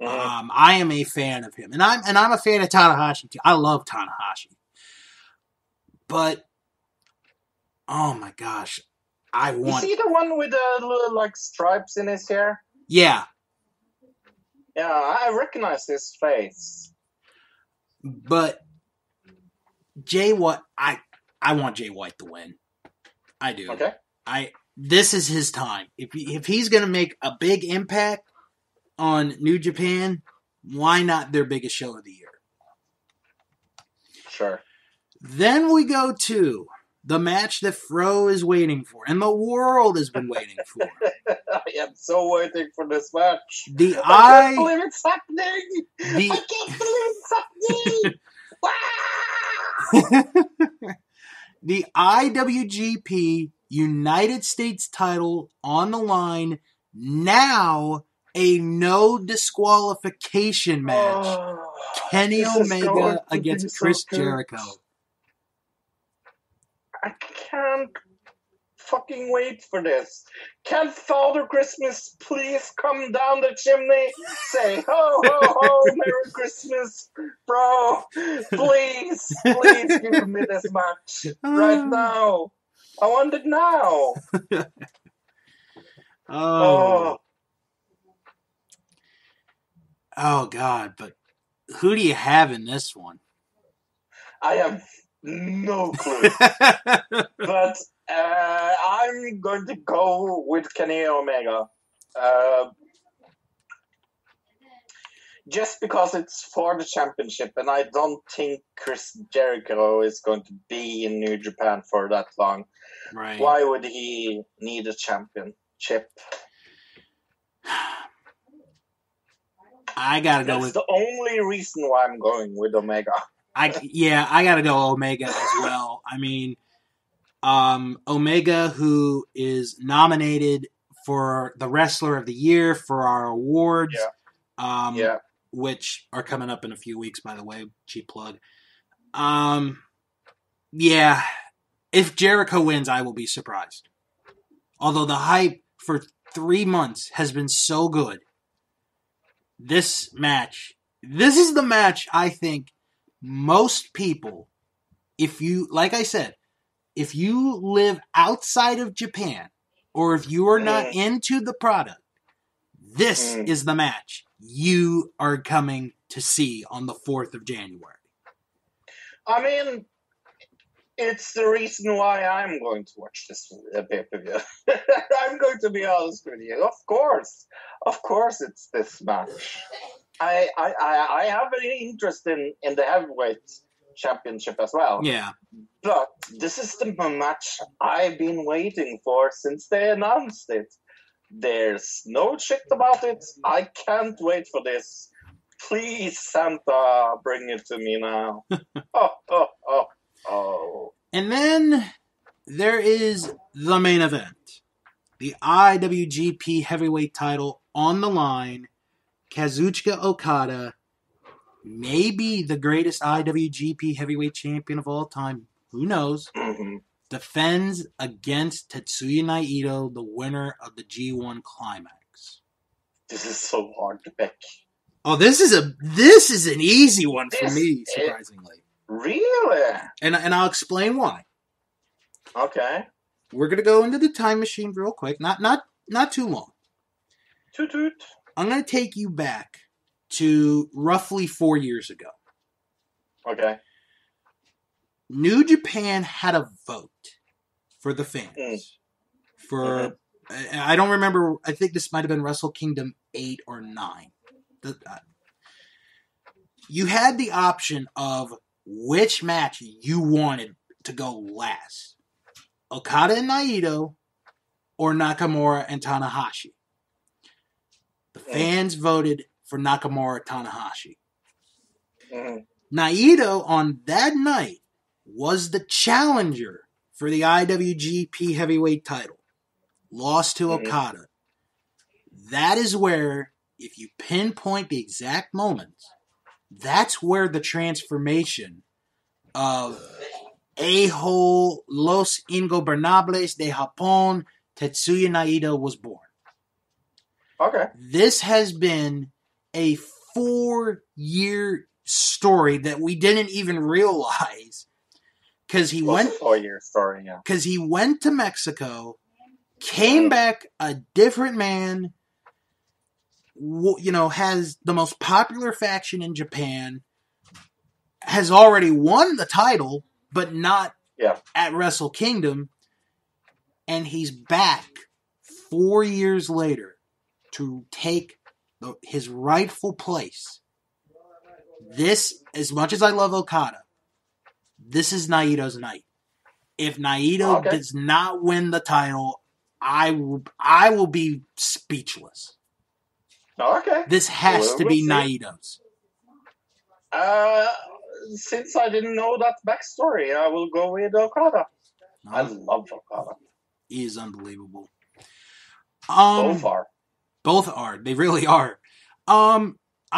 Mm-hmm. I am a fan of him. And I'm a fan of Tanahashi too. I love Tanahashi. But, oh my gosh, Is he the one with the little stripes in his hair? Yeah. Yeah, I recognize his face. But Jay White, I want Jay White to win. I do. Okay. This is his time. If he's going to make a big impact on New Japan, why not their biggest show of the year? Sure. Then we go to the match that Fro is waiting for, and the world has been waiting for. I am so waiting for this match. I can't believe it's happening! I can't believe it's happening! Wow! The IWGP United States title on the line, now a no disqualification match. Kenny Omega against Chris Jericho. I can't fucking wait for this. Can Father Christmas please come down the chimney? Say, ho, ho, ho, Merry Christmas, bro. Please give me this match right now. I want it now. Oh, God, but who do you have in this one? I have no clue. But I'm going to go with Kenny Omega. Just because it's for the championship, and I don't think Chris Jericho is going to be in New Japan for that long. Right. Why would he need a championship? I gotta go with... That's the only reason why I'm going with Omega. I gotta go Omega as well. I mean, Omega, who is nominated for the Wrestler of the Year for our awards, which are coming up in a few weeks, by the way. Cheap plug. If Jericho wins, I will be surprised. Although the hype for 3 months has been so good. This is the match I think most people, if you live outside of Japan, or if you are not into the product, this is the match you are coming to see on the 4th of January. I mean, it's the reason why I'm going to watch this pay-per-view. I'm going to be honest with you. Of course it's this match. I have an interest in the heavyweight championship as well. Yeah. But this is the match I've been waiting for since they announced it. There's no shit about it. I can't wait for this. Please, Santa, bring it to me now. Oh. And then there is the main event. The IWGP Heavyweight title on the line. Kazuchika Okada, maybe the greatest IWGP Heavyweight Champion of all time, who knows, defends against Tetsuya Naito, the winner of the G1 Climax. This is so hard to pick. Oh, this is an easy one for me, surprisingly. Really? And I'll explain why. Okay. We're gonna go into the time machine real quick. Not too long. Toot toot. I'm gonna take you back to roughly 4 years ago. Okay. New Japan had a vote for the fans. For I don't remember. I think this might have been Wrestle Kingdom 8 or 9. You had the option of which match you wanted to go last. Okada and Naito or Nakamura and Tanahashi. The fans voted for Nakamura Tanahashi. Naito on that night was the challenger for the IWGP Heavyweight title. Lost to Okada. That is where, if you pinpoint the exact moments, that's where the transformation of A-hole Los Ingobernables de Japón Tetsuya Naito was born. Okay. This has been a 4-year story that we didn't even realize because he went. 4-year story, yeah. Because he went to Mexico, came back a different man. You know, has the most popular faction in Japan. Has already won the title, but not at Wrestle Kingdom. And he's back 4 years later to take his rightful place. This, as much as I love Okada, this is Naito's night. If Naito does not win the title, I will be speechless. Okay. This has to be Naito's. Since I didn't know that backstory, I will go with Okada. I love Okada. He is unbelievable. Both are. Both are. They really are. I'm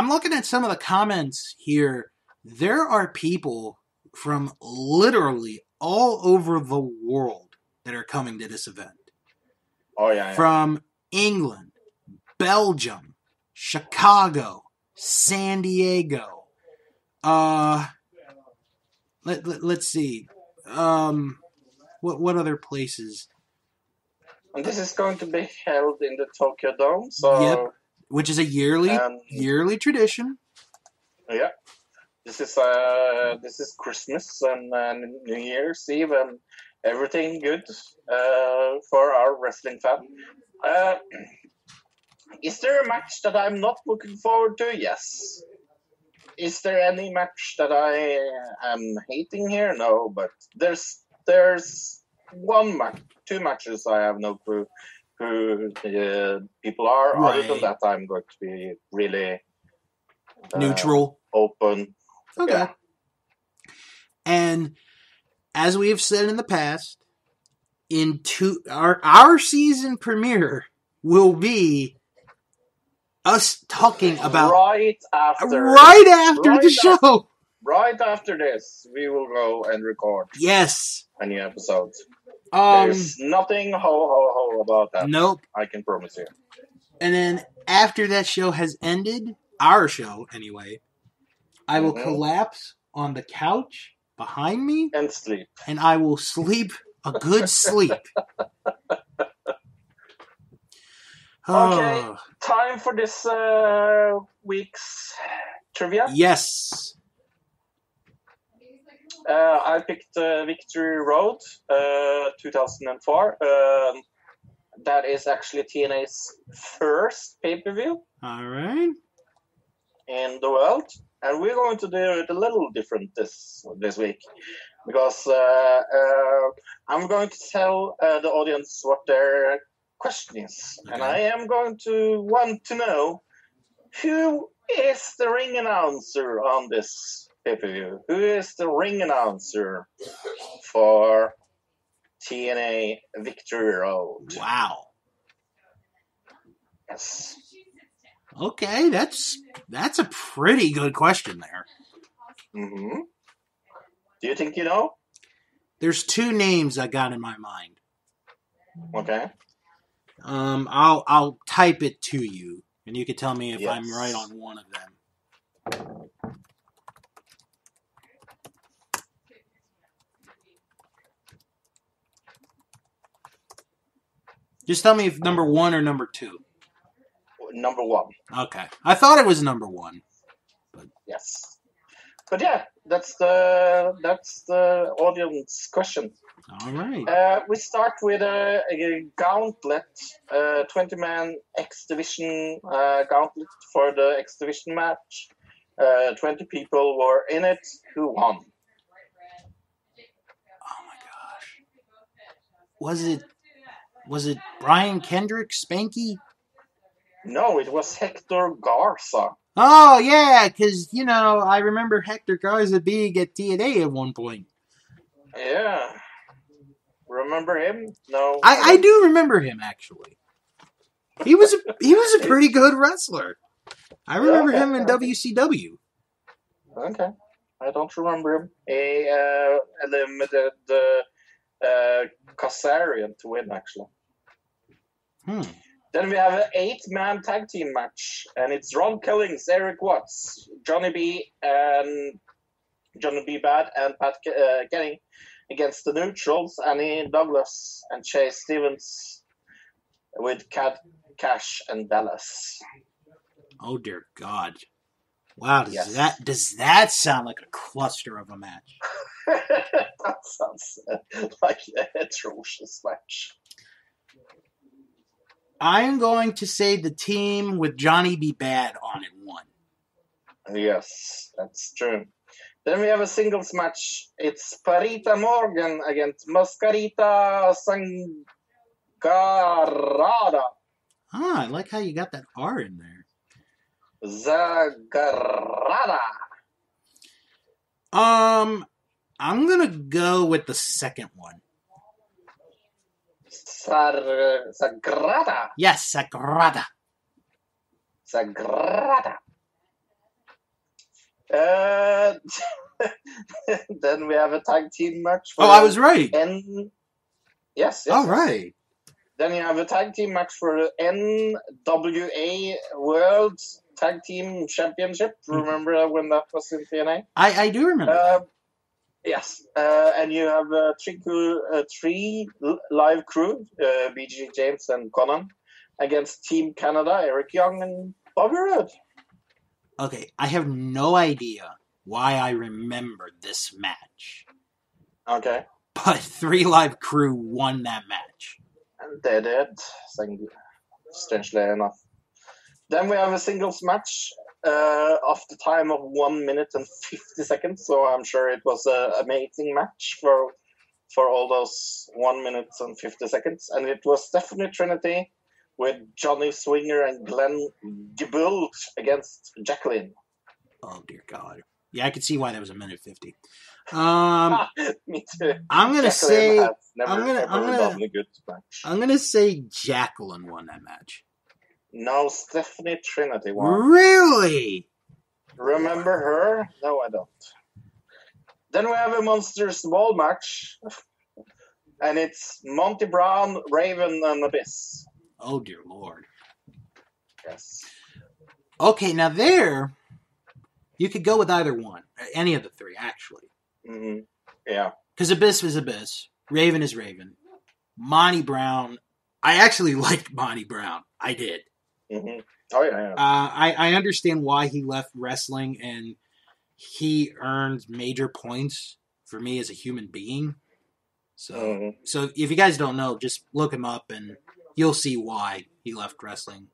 looking at some of the comments here. There are people from literally all over the world that are coming to this event. Oh, yeah. From England, Belgium, Chicago, San Diego. Let's see. What other places? And this is going to be held in the Tokyo Dome, so... Yep, which is a yearly tradition. Yeah. This is Christmas and New Year's Eve and everything good for our wrestling fan. Is there a match that I'm not looking forward to? Yes. Is there any match that I am hating here? No, but there's one match, 2 matches I have no clue who people are. Right. Other than that, I'm going to be really neutral, open. Okay. Yeah. And as we have said in the past, our season premiere will be us talking about right after the show. Right after this, we will go and record. Yes. A new episode. There's nothing ho about that. Nope. I can promise you. And then after that show has ended, our show anyway, I will collapse on the couch behind me and sleep. And I will sleep a good sleep. Okay, time for this week's trivia. Yes. I picked Victory Road 2004. That is actually TNA's first pay-per-view. All right. In the world. And we're going to do it a little different this week. Because I'm going to tell the audience what their question is. Okay. And I am going to want to know who is the ring announcer on this pay-per-view? Who is the ring announcer for TNA Victory Road? Wow. Yes. Okay, that's a pretty good question there. Mm-hmm. Do you think you know? There's 2 names I got in my mind. Okay. I'll type it to you, and you can tell me if I'm right on one of them. Just tell me if number 1 or number 2. Number 1. Okay. I thought it was number 1. Yes. But yeah, that's the audience question. All right. We start with a gauntlet, 20-man X Division gauntlet for the X Division match. 20 people were in it. Who won? Oh my gosh. Was it Brian Kendrick, Spanky? No, it was Hector Garza. Oh, yeah, because, I remember Hector Garza being at TNA at one point. Yeah. Remember him? No. I do remember him, actually. He was a pretty good wrestler. I remember him in WCW. Okay. I don't remember him. He eliminated Kazarian to win, actually. Then we have an 8-man tag team match, and it's Ron Killings, Eric Watts, Johnny B. Bad, and Pat Kenny against the Neutrals, Annie Douglas and Chase Stevens, with Cash and Dallas. Oh dear God! Wow, does that sound like a cluster of a match? That sounds like an atrocious match. I'm going to say the team with Johnny B. Bad on it won. Yes, that's true. Then we have a singles match. It's Parita Morgan against Mascarita Sangarada. I like how you got that R in there. Zagarada. I'm gonna go with the second one. Sagrada. Yes, Sagrada. Sagrada. Then we have a tag team match. For I was right. Yes. All right. Then you have a tag team match for the NWA World Tag Team Championship. Remember when that was in TNA? I do remember that. Yes. And you have three live crew, BG James and Conan, against Team Canada, Eric Young and Bobby Roode. Okay, I have no idea why I remember this match. Okay. But 3 Live Crew won that match. And they did, strangely enough. Then we have a singles match of the time of 1 minute and 50 seconds, so I'm sure it was an amazing match for all those 1 minute and 50 seconds. And it was Stephanie Trinity with Johnny Swinger and Glenn Gibbult against Jacqueline. Oh, dear God. Yeah, I could see why that was 1 minute 50. Me too. I'm gonna say I'm gonna say Jacqueline won that match. No, Stephanie Trinity won. Really? Remember her? No, I don't. Then we have a Monsters Ball match, and it's Monty Brown, Raven, and Abyss. Oh dear Lord. Yes. Okay, now there, you could go with either one, any of the 3 actually. Mm-hmm. Yeah. Because Abyss is Abyss, Raven is Raven. Monty Brown, I actually liked Monty Brown. I did. Mm-hmm. Oh yeah. I understand why he left wrestling, and he earned major points for me as a human being. So, so if you guys don't know, just look him up, and you'll see why he left wrestling.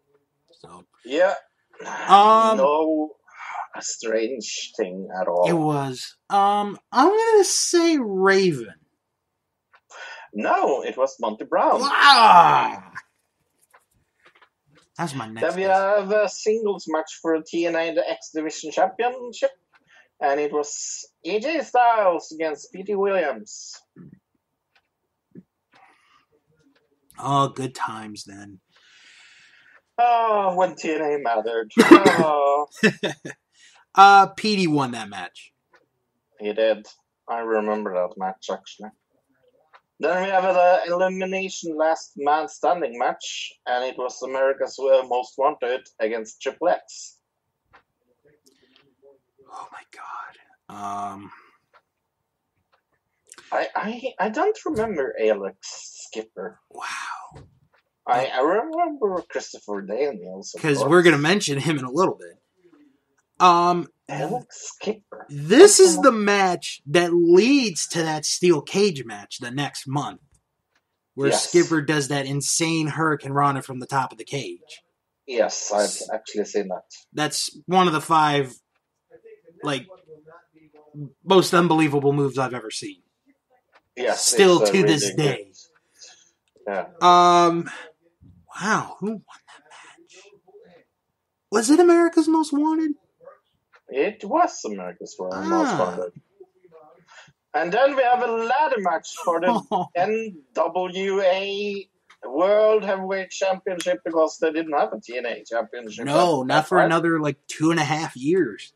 So yeah. No strange thing at all. It was. I'm gonna say Raven. No, it was Monty Brown. Ah! That's my next. Then we have a singles match for TNA the X Division Championship, and it was AJ Styles against P.T. Williams. Oh, good times then. Oh, when TNA mattered. Oh. Petey won that match. He did. I remember that match, actually. Then we have an elimination last man standing match, and it was America's Most Wanted against Triple X. Oh my God. I don't remember Alex Skipper. Wow. I remember Christopher Daniels. Because we're going to mention him in a little bit. Alex Skipper. This is the match that leads to that steel cage match the next month. Where Skipper does that insane Hurricane Rana from the top of the cage. Yes, I've actually seen that. That's one of the 5, most unbelievable moves I've ever seen. Yes, still to really this day. Yeah. Wow, who won that match? Was it America's Most Wanted? It was America's Most Wanted. And then we have a ladder match for the NWA World Heavyweight Championship because they didn't have a TNA Championship. No, not for another 2.5 years.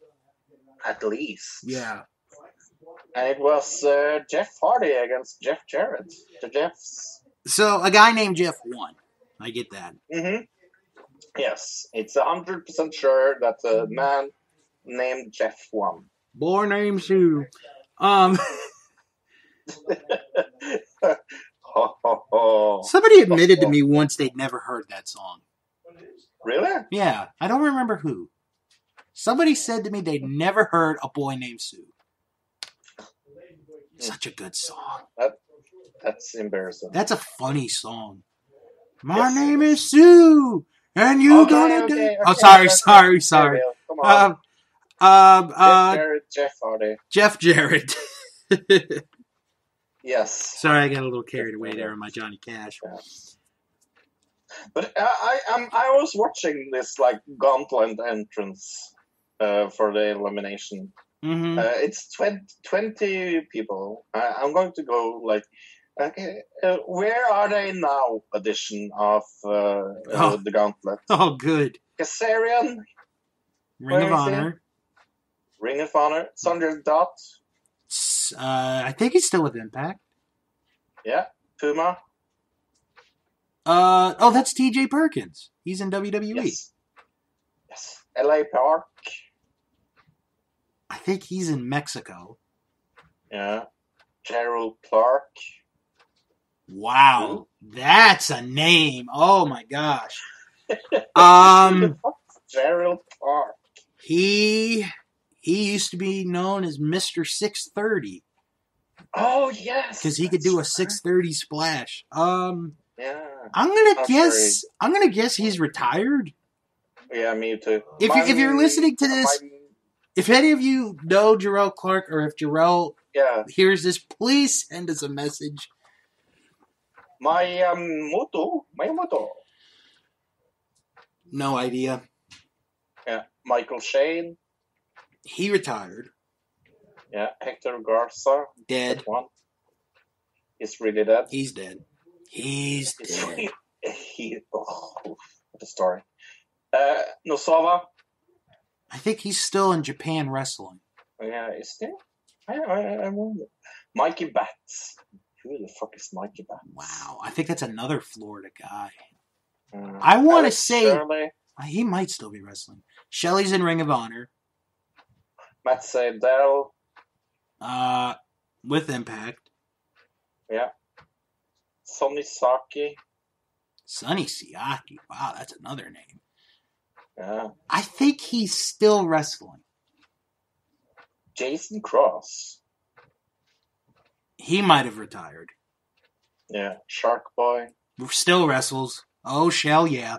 At least. Yeah. And it was Jeff Hardy against Jeff Jarrett. The Jeffs. So a guy named Jeff won. I get that. Mm-hmm. Yes, it's 100% sure that a man named Jeff won. Boy named Sue. Somebody admitted to me once they'd never heard that song. Really? Yeah, I don't remember who. Somebody said to me they'd never heard A Boy Named Sue. Such a good song. That's embarrassing. That's a funny song. My name is Sue, and you gonna die. Okay, oh, sorry. Come on. Jeff Hardy. Jeff Jarrett. Yes. Sorry, I got a little carried away there on my Johnny Cash. Yeah. But I was watching this gauntlet entrance for the elimination. Mm-hmm. It's 20 people. I'm going to go okay, where are they now? Edition of the gauntlet. Oh, good. Kazarian. Ring of Honor. Ring of Honor. Sandra Dot. I think he's still with Impact. Yeah. Puma. That's T.J. Perkins. He's in WWE. Yes. L.A. Park. I think he's in Mexico. Yeah. Gerald Clark. Wow. That's a name. Oh my gosh. Gerald Clark. He used to be known as Mr. 630. Oh yes. Because he could do a 630 splash. Yeah. I'm gonna guess he's retired. Yeah, me too. If you're listening to this, if any of you know Jarrell Clark, or if Jarrell hears this, please send us a message. Miyamoto. No idea. Yeah. Michael Shane. He retired. Yeah. Hector Garza. Dead. One. He's really dead. He's dead. He's dead. What a story. Nosawa. I think he's still in Japan wrestling. Yeah, is he? I wonder. Mikey Batts. Who the fuck is Mikey Batts? Wow. I think that's another Florida guy. I want to say Shirley. He might still be wrestling. Shelley's in Ring of Honor. Matt Sydal. With Impact. Yeah. Sonny Saki. Sonny Siaki. Wow, that's another name. Yeah. I think he's still wrestling. Jason Cross. He might have retired. Yeah. Shark Boy. Still wrestles. Oh, Shell, yeah.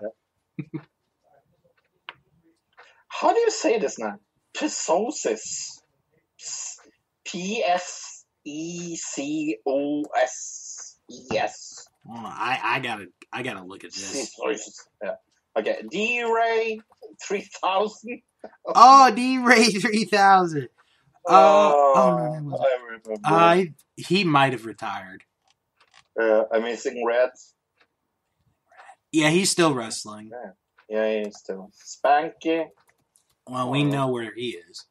How do you say this now? Psosis. P-S-E-C-O-S-E-S. I gotta look at this. Yeah. Okay. D-Ray 3000. Oh, D-Ray 3000. No, I remember. He might have retired. Amazing Red. Yeah, he's still wrestling. Yeah, he's still. Spanky. Well, we know where he is.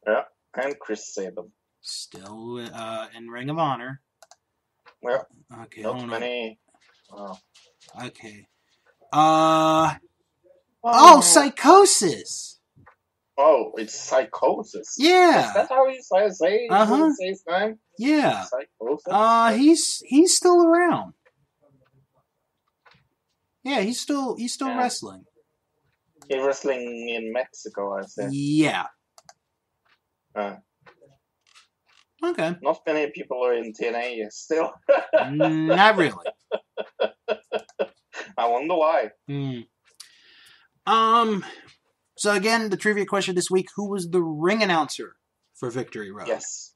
Yeah, and Chris Sabin. Still in Ring of Honor. Yeah. Okay, not many. Wow. Okay. Oh, Psychosis. Oh, it's Psychosis. Yeah. Is that how you say his name? Yeah. Psychosis. He's still around. Yeah, he's still Yeah. wrestling. He's wrestling in Mexico, I say. Yeah. Okay. Not many people are in TNA still. Not really. I wonder why. So again, the trivia question this week: who was the ring announcer for Victory Road? Yes.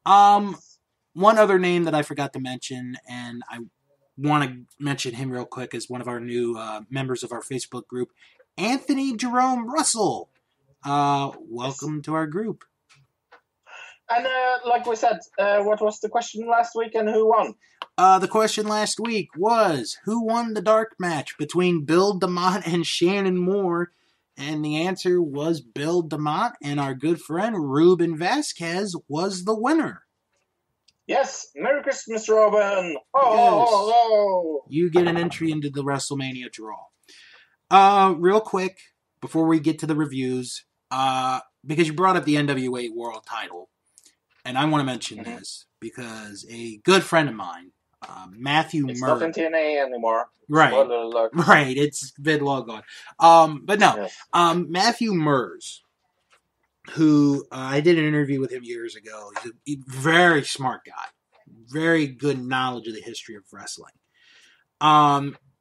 One other name that I forgot to mention, and I want to mention him real quick as one of our new members of our Facebook group, Anthony Jerome Russell. Welcome to our group. And like we said, what was the question last week and who won? The question last week was, who won the dark match between Bill DeMott and Shannon Moore? And the answer was Bill DeMott, and our good friend Ruben Vasquez was the winner. Yes, Merry Christmas, Robin! Oh, Yes. oh. You get an entry into the WrestleMania draw. Real quick, before we get to the reviews, because you brought up the NWA World Title, and I want to mention this because a good friend of mine, Matthew It's Murr. not in TNA anymore. Right. Spoiler alert. Right, it's been long gone. But no, Yes. Matthew Murs, who I did an interview with him years ago. He's a very smart guy, very good knowledge of the history of wrestling.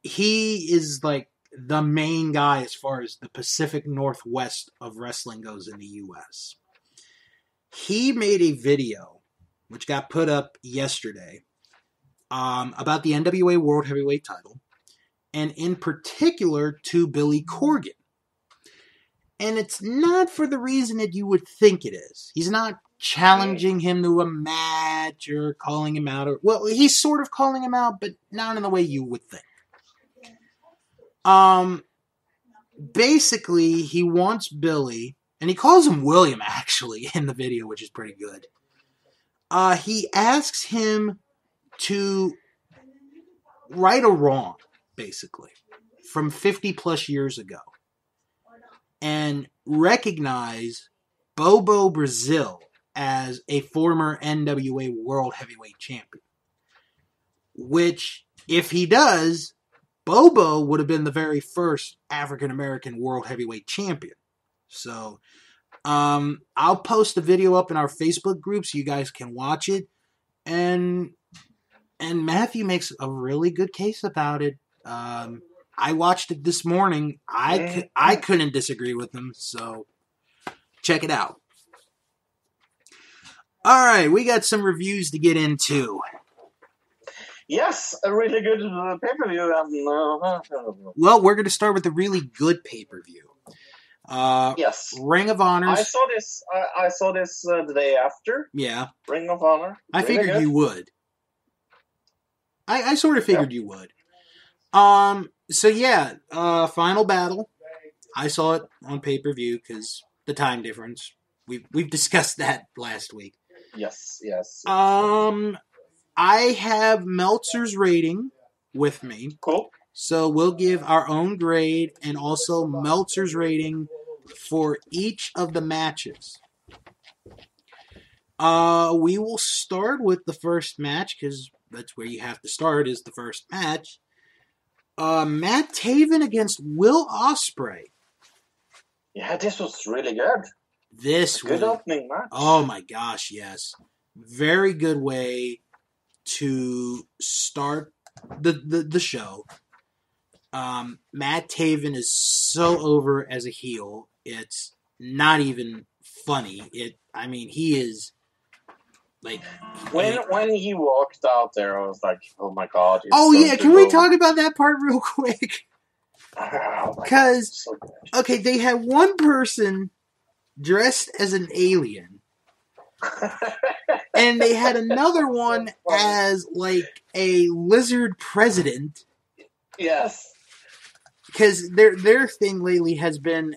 He is like the main guy as far as the Pacific Northwest of wrestling goes in the U.S. He made a video, which got put up yesterday, about the NWA World Heavyweight title, and in particular to Billy Corgan. And it's not for the reason that you would think it is. He's not challenging him to a match or calling him out. Well, he's sort of calling him out, but not in the way you would think. Basically, he wants Billy, and he calls him William, actually, in the video, which is pretty good. He asks him to right a wrong, basically, from 50 plus years ago, and recognize Bobo Brazil as a former NWA World Heavyweight Champion. Which, if he does, Bobo would have been the very first African-American World Heavyweight Champion. So, I'll post the video up in our Facebook group so you guys can watch it. And Matthew makes a really good case about it. I watched it this morning. I couldn't disagree with him, so check it out. All right, we got some reviews to get into. Yes, a really good pay-per-view. Well, we're going to start with the really good pay-per-view. Yes. Ring of Honor. I saw this the day after. Yeah. Ring of Honor. I Really figured good. you would. I sort of figured you would. So yeah, Final Battle. I saw it on pay-per-view because the time difference. We've discussed that last week. Yes. I have Meltzer's rating with me. Cool. So we'll give our own grade and also Meltzer's rating for each of the matches. We will start with the first match because that's where you have to start is the first match. Matt Taven against Will Ospreay. Yeah, this was really good. Good opening match. Oh my gosh, yes. Very good way to start the show. Matt Taven is so over as a heel. It's not even funny. He is like when he walked out there, I was like, "Oh my god!" Oh yeah, can we talk about that part real quick? Because okay, they had one person dressed as an alien, and they had another one as like a lizard president. Yes. Because their thing lately has been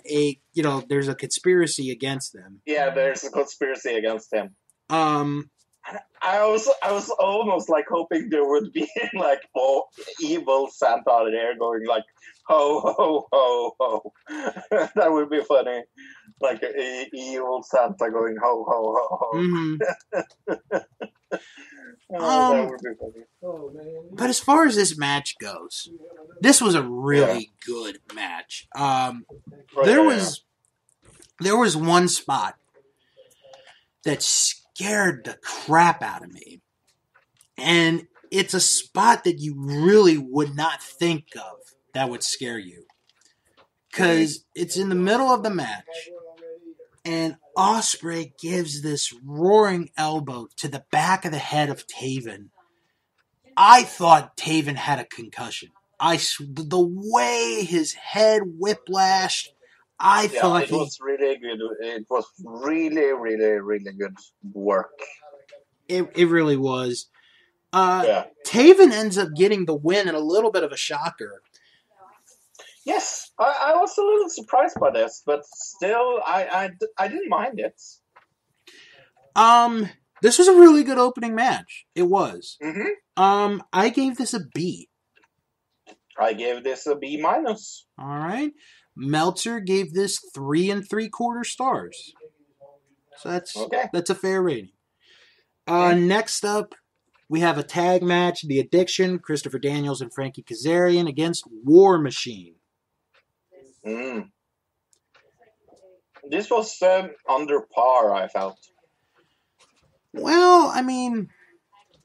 there's a conspiracy against them. Yeah, there's a conspiracy against him. I was almost like hoping there would be like evil Santa out there going like ho ho ho ho. That would be funny. Like a evil Santa going ho ho ho ho. Mm-hmm. That would be funny. Oh man. But as far as this match goes, This was a really good match. There was one spot that scared the crap out of me. And it's a spot that you really would not think of that would scare you. Because it's in the middle of the match, and Ospreay gives this roaring elbow to the back of the head of Taven. I thought Taven had a concussion. The way his head whiplashed, I thought it was really good. It was really, really, really good work. It really was. Taven ends up getting the win in a little bit of a shocker. Yes, I was a little surprised by this, but still, I didn't mind it. This was a really good opening match. It was. Mm-hmm. I gave this a B. I gave this a B-. All right. Meltzer gave this 3 3/4 stars. So that's a fair rating. Next up, we have a tag match: The Addiction, Christopher Daniels and Frankie Kazarian against War Machine. This was under par, I felt. Well, I mean,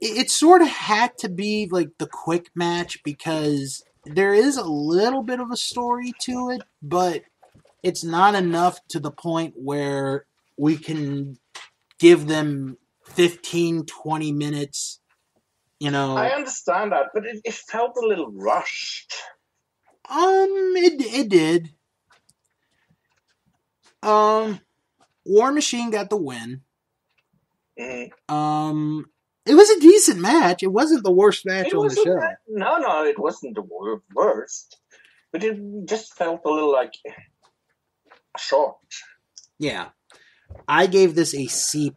it sort of had to be like the quick match because there is a little bit of a story to it, but it's not enough to the point where we can give them 15, 20 minutes, you know. I understand that, but it felt a little rushed. It did. War Machine got the win. Mm-hmm. It was a decent match. It wasn't the worst match on the show. No, it wasn't the worst. But it just felt a little like short. Yeah. I gave this a C+.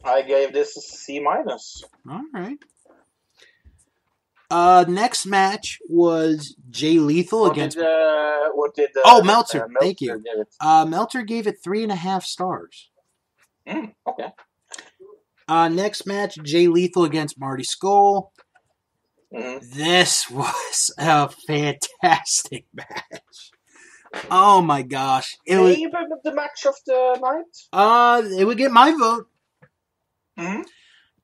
I gave this a C-. All right. Next match was Jay Lethal against... Meltzer. Thank you. Meltzer gave it 3.5 stars. Okay. Next match, Jay Lethal against Marty Scurll. Mm-hmm. This was a fantastic match. Oh my gosh! Maybe the match of the night. It would get my vote. Mm-hmm.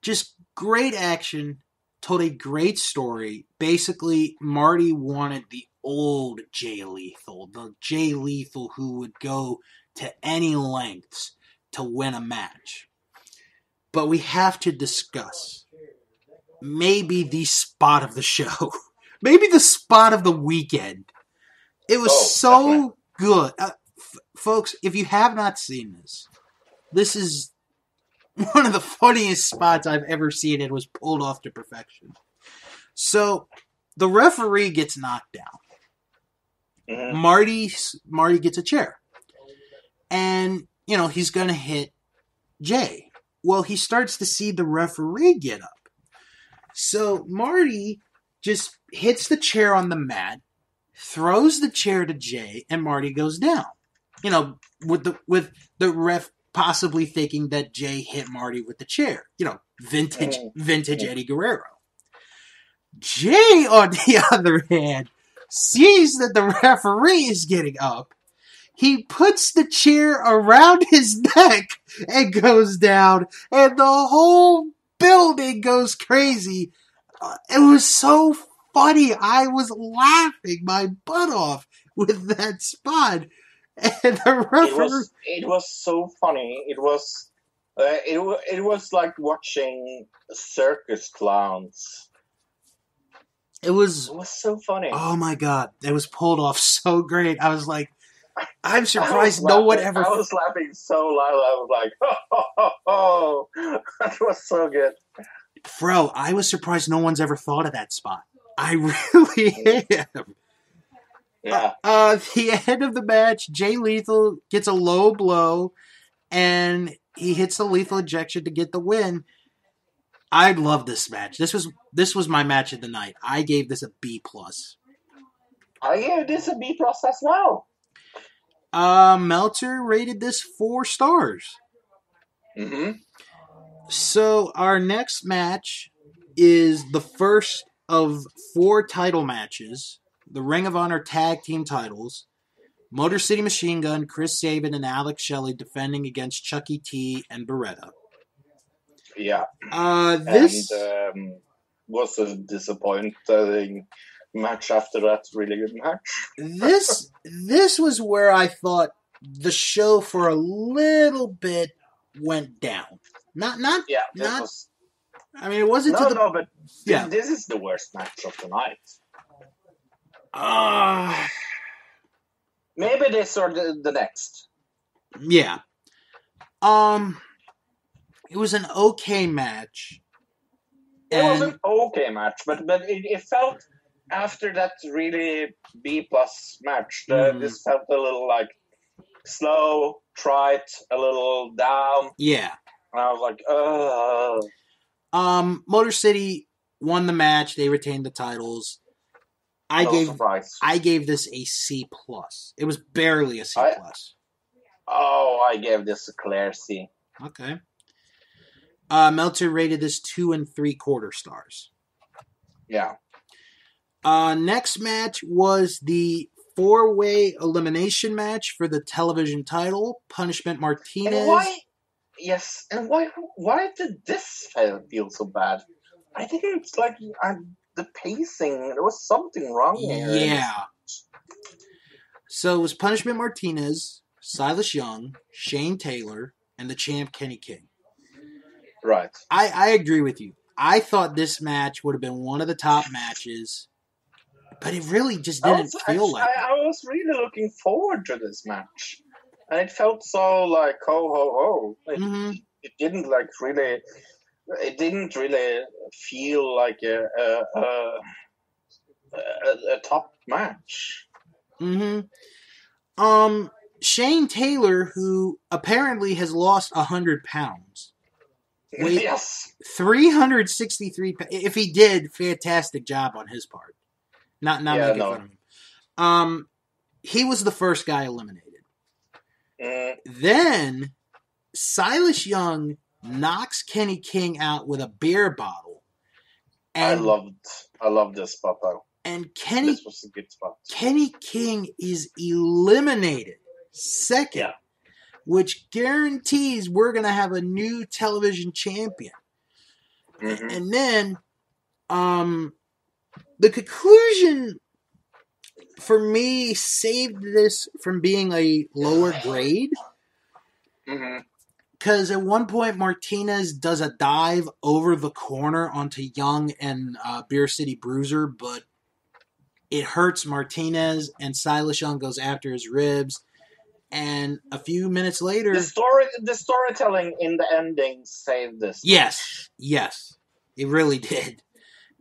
Just great action. Told a great story. Basically, Marty wanted the old Jay Lethal, the Jay Lethal who would go to any lengths to win a match. But we have to discuss maybe the spot of the show. Maybe the spot of the weekend. It was so good. Folks, if you have not seen this is one of the funniest spots I've ever seen. It was pulled off to perfection. So, the referee gets knocked down. Mm-hmm. Marty gets a chair. And, he's going to hit Jay. Well, he starts to see the referee get up. So Marty just hits the chair on the mat, throws the chair to Jay, and Marty goes down. With the ref possibly thinking that Jay hit Marty with the chair. Vintage Eddie Guerrero. Jay, on the other hand, sees that the referee is getting up. He puts the chair around his neck and goes down, and the whole building goes crazy. It was so funny. I was laughing my butt off with that spot. And the referee... It was so funny. It was like watching circus clowns. It was so funny. Oh my god. It was pulled off so great. I was like, I'm surprised no one ever... I was laughing so loud. I was like, oh. That was so good. Bro, I was surprised no one's ever thought of that spot. I really am. Yeah. The end of the match, Jay Lethal gets a low blow, and he hits the lethal injection to get the win. I love this match. This was my match of the night. I gave this a B+. I gave this a B+ as well. Meltzer rated this 4 stars. Mm-hmm. So our next match is the first of 4 title matches, the Ring of Honor Tag Team titles, Motor City Machine Gun, Chris Sabin, and Alex Shelley defending against Chucky T and Beretta. Yeah. This was a disappointing match after that really good match. this was where I thought the show for a little bit went down. Not. Was, I mean, it wasn't but this is the worst match of the night. Maybe this or the next. Yeah. It was an okay match. It was an okay match, but it felt after that really B+ match. This felt a little like slow, trite, a little down. Yeah. And I was like, Motor City won the match. They retained the titles. I gave this a C+. It was barely a C+. I gave this a clear C. Okay. Meltzer rated this 2 3/4 stars. Yeah. Next match was the 4-way elimination match for the television title. Punishment Martinez. And why did this feel so bad? I think it's like the pacing. There was something wrong here. Yeah. So it was Punishment Martinez, Silas Young, Shane Taylor, and the champ Kenny King. Right. I agree with you. I thought this match would have been one of the top matches, but it really just didn't feel like it. I was really looking forward to this match. And it felt so like ho. It didn't like really. It didn't really feel like a top match. Shane Taylor, who apparently has lost 100 pounds. Yes. 363 pounds. If he did, fantastic job on his part. Not making fun of him. He was the first guy eliminated. Then Silas Young knocks Kenny King out with a beer bottle. And I loved this spot though. And this was a good spot. Kenny King is eliminated second, which guarantees we're going to have a new television champion. And then the conclusion for me saved this from being a lower grade. Because at one point, Martinez does a dive over the corner onto Young and Beer City Bruiser, but it hurts Martinez, and Silas Young goes after his ribs. And a few minutes later... The storytelling in the ending saved this. Yes. It really did.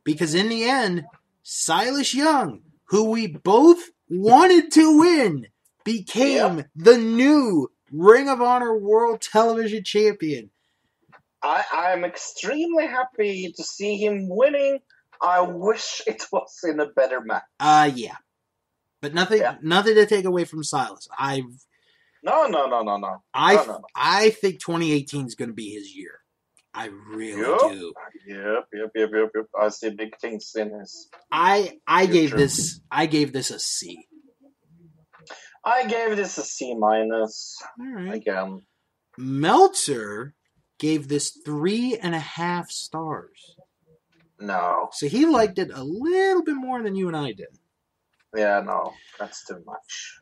Because in the end, Silas Young, who we both wanted to win, became the new Ring of Honor World Television Champion. I'm extremely happy to see him winning. I wish it was in a better match. Yeah. But nothing to take away from Silas. No. I think 2018 is going to be his year. I really do. Yep. I see big things in his. I gave this a C. I gave this a C-. All right. Again. Meltzer gave this 3.5 stars. No. So he liked it a little bit more than you and I did. Yeah, no. That's too much.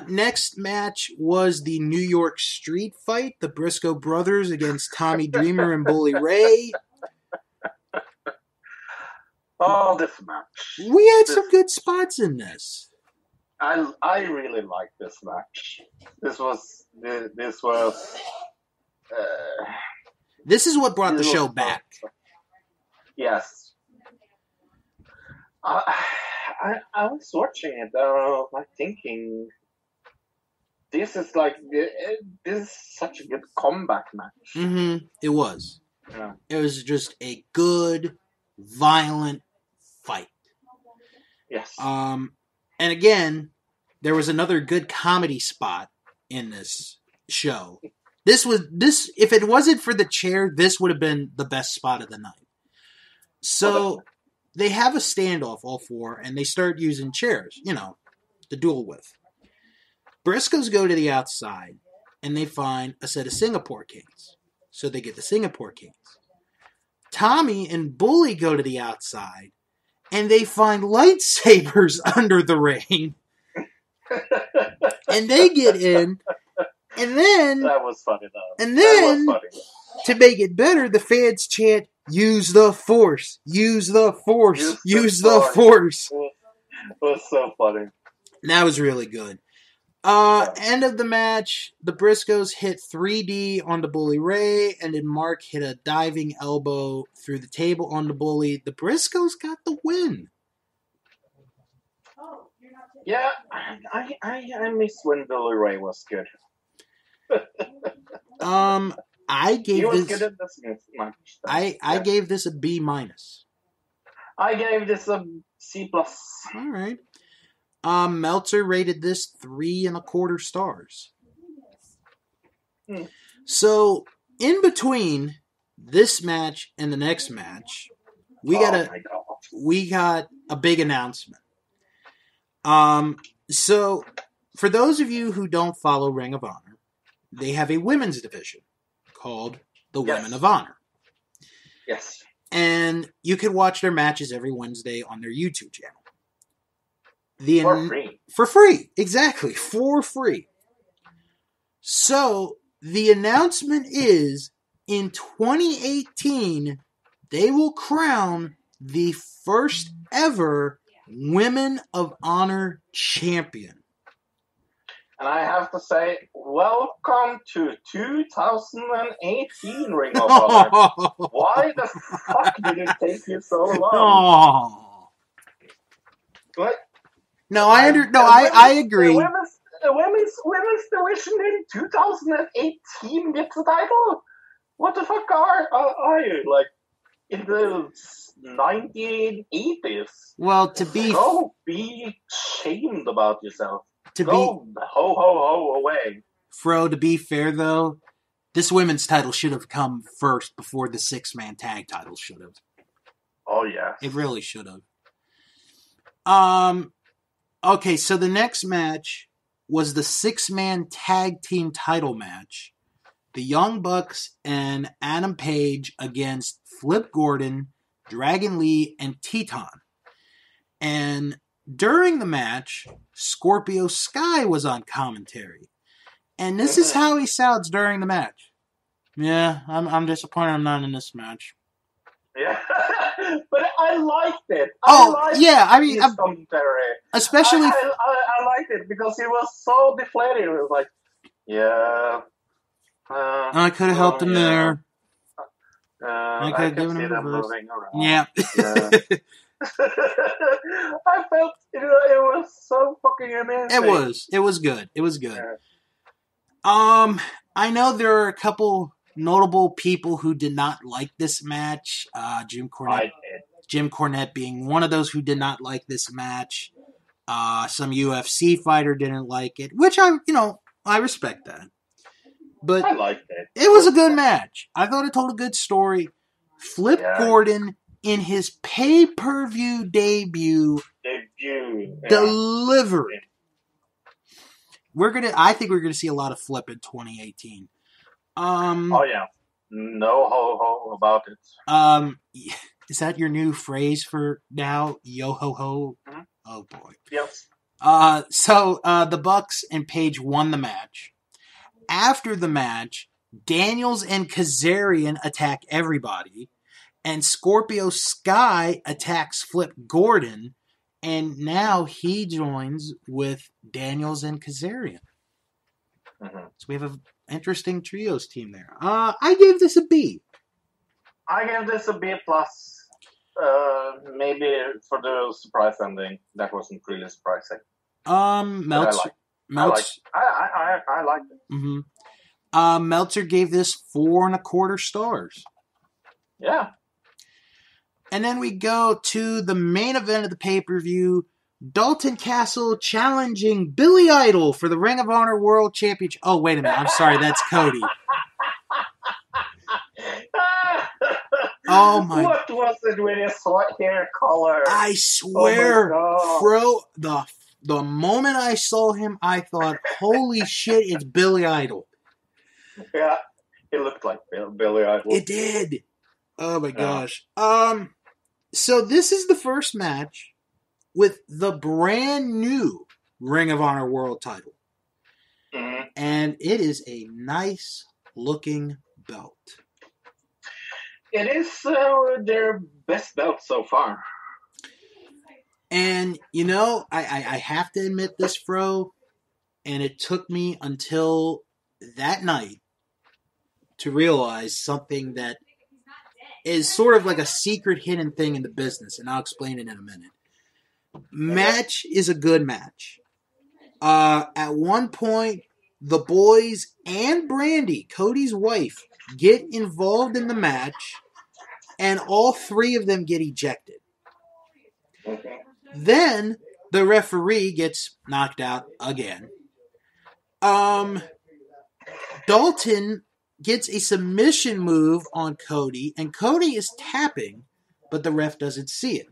Next match was the New York Street Fight, the Briscoe brothers against Tommy Dreamer and Bully Ray. Oh, this match. We had some good spots in this. I really like this match. This is what brought the show back. Yes. I was watching it, like thinking, this is such a good comeback match. It was. Yeah. It was just a good, violent fight. Yes. And again, there was another good comedy spot in this show. If it wasn't for the chair, this would have been the best spot of the night. So they have a standoff, all four, and they start using chairs, to duel with. Briscoes go to the outside, and they find a set of Singapore Kings. So they get the Singapore Kings. Tommy and Bully go to the outside, and they find lightsabers under the ring. And they get in, and then... That was funny, though. And then, to make it better, the fans chant, "Use the Force! Use the Force! Use the Force!" It was so funny. That was really good. End of the match, the Briscoes hit 3D on the Bully Ray, and then Mark hit a diving elbow through the table on the Bully. The Briscoes got the win. Yeah, I miss when Bully Ray was good. I gave he was this. Good at this match. I gave this a B-. I gave this a C+. All right. Meltzer rated this 3.25 stars. So, in between this match and the next match, we got a big announcement. So, for those of you who don't follow Ring of Honor, they have a women's division called the Women of Honor. Yes. And you can watch their matches every Wednesday on their YouTube channel. For free. For free, exactly. For free. So, the announcement is, in 2018, they will crown the first ever Women of Honor champion. And I have to say, welcome to 2018 Ring of Honor. Why the fuck did it take you so long? What? No, I agree. The women's division in 2018 gets the title. What the fuck are you like in the 1980s? Well, go be shamed about yourself. Ho away. Fro, to be fair though, this women's title should have come first before the 6-man tag title should have. Oh yeah, it really should have. Okay, so the next match was the 6-man tag team title match. The Young Bucks and Adam Page against Flip Gordon, Dragon Lee, and Teton. And during the match, Scorpio Sky was on commentary. And this is how he sounds during the match. Yeah, I'm disappointed I'm not in this match. Yeah, but I liked it. Commentary. Especially... I liked it because he was so deflated. It was like, yeah... I could have helped him there. I could have given him a reverse. Yeah. I felt it was so fucking amazing. It was good. Yeah. I know there are a couple notable people who did not like this match. Jim Cornette being one of those who did not like this match. Some UFC fighter didn't like it, which I respect that. But I liked it. It was a good match. I thought it told a good story. Flip Gordon, in his pay-per-view debut delivered. I think we're gonna see a lot of Flip in 2018. Oh yeah, no ho about it. Is that your new phrase for now? Yo ho ho. Mm-hmm. Oh boy. Yes. So the Bucks and Page won the match. After the match, Daniels and Kazarian attack everybody, and Scorpio Sky attacks Flip Gordon, and now he joins with Daniels and Kazarian. Mm-hmm. So we have an interesting trios team there. I gave this a B. I gave this a B+. Maybe for the surprise ending, that wasn't really surprising. Meltzer. I liked it. Mm-hmm. Meltzer gave this 4.25 stars. Yeah. And then we go to the main event of the pay-per-view. Dalton Castle challenging Billy Idol for the Ring of Honor World Championship. Oh, wait a minute. I'm sorry. That's Cody. Oh my! What was it with his hair color? I swear, God. Fro, the moment I saw him, I thought, "Holy shit, it's Billy Idol." Yeah, he looked like Billy Idol. It did. Oh my Yeah. gosh. So this is the first match with the brand new Ring of Honor World Title, Mhm. and it is a nice looking belt. It is their best belt so far. And, you know, I have to admit this, Fro, and it took me until that night to realize something that is sort of like a secret hidden thing in the business, and I'll explain it in a minute. Match is a good match. At one point, the boys and Brandy, Cody's wife, get involved in the match, and all three of them get ejected. Okay. Then the referee gets knocked out again. Dalton gets a submission move on Cody, and Cody is tapping, but the ref doesn't see it.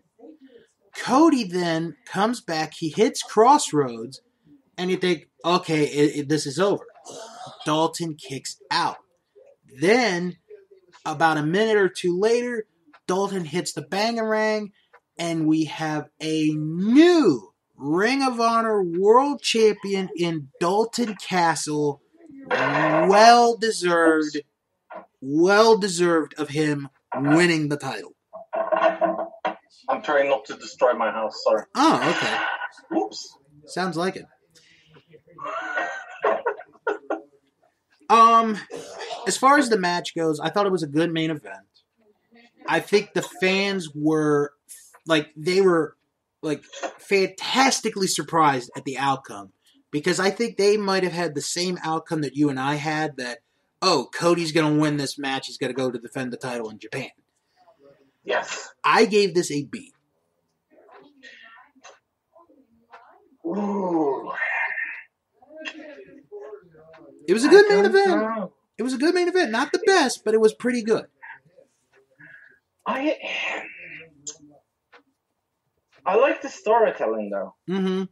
Cody then comes back, he hits Crossroads, and you think, okay, this is over. Dalton kicks out. Then, about a minute or two later, Dalton hits the Bangarang, and we have a new Ring of Honor World Champion in Dalton Castle. Well deserved of him winning the title. I'm trying not to destroy my house, sorry. Oh, okay. Whoops. Sounds like it. As far as the match goes, I thought it was a good main event. I think the fans were fantastically surprised at the outcome, because I think they might have had the same outcome that you and I had, that, oh, Cody's going to win this match, he's going to go to defend the title in Japan. Yes. I gave this a B. Ooh. It was a good main event. It was a good main event. Not the best, but it was pretty good. I like the storytelling, though. Mm-hmm.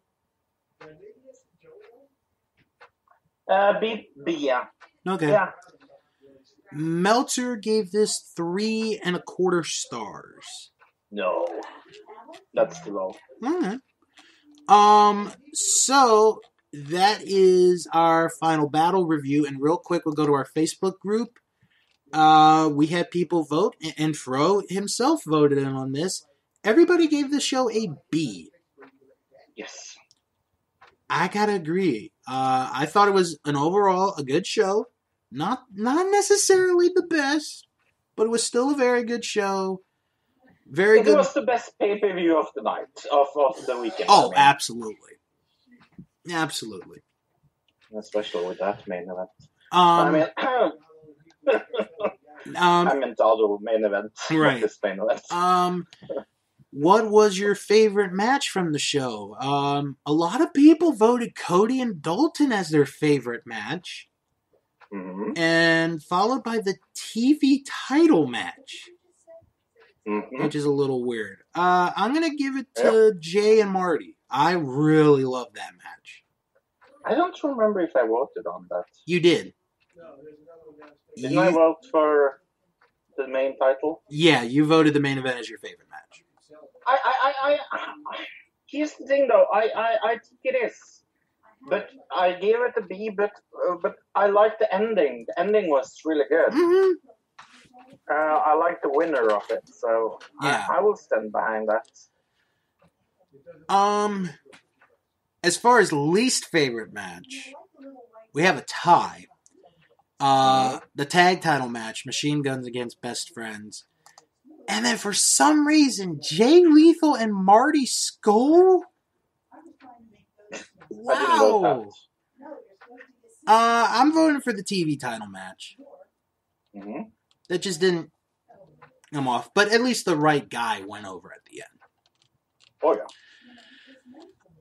B, yeah. Okay. Yeah. Meltzer gave this 3.25 stars. No. That's too low. Alright. So that is our final battle review, and real quick, we'll go to our Facebook group. We had people vote, and Fro himself voted in on this. Everybody gave the show a B. Yes. I gotta agree. I thought it was an overall a good show. Not necessarily the best, but it was still a very good show. Very good. It was the best pay-per-view of the night, of the weekend. Oh, absolutely. Absolutely. Especially with that main event. I meant the other main event, right. Not this main event. What was your favorite match from the show? A lot of people voted Cody and Dalton as their favorite match. Mm-hmm. And followed by the TV title match. Mm-hmm. Which is a little weird. I'm going to give it to Jay and Marty. I really love that match. I don't remember if I voted on that. You did. Didn't I vote for the main title? Yeah, you voted the main event as your favorite match. Here's the thing, though. I think it is. But I gave it a B, but I like the ending. The ending was really good. Mm-hmm. I like the winner of it, so yeah. I will stand behind that. As far as least favorite match, we have a tie. The tag title match, Machine Guns against Best Friends. And then for some reason, Jay Lethal and Marty Scurll? Wow. I'm voting for the TV title match. Mm-hmm. That just didn't come off. But at least the right guy went over at the end. Oh, yeah.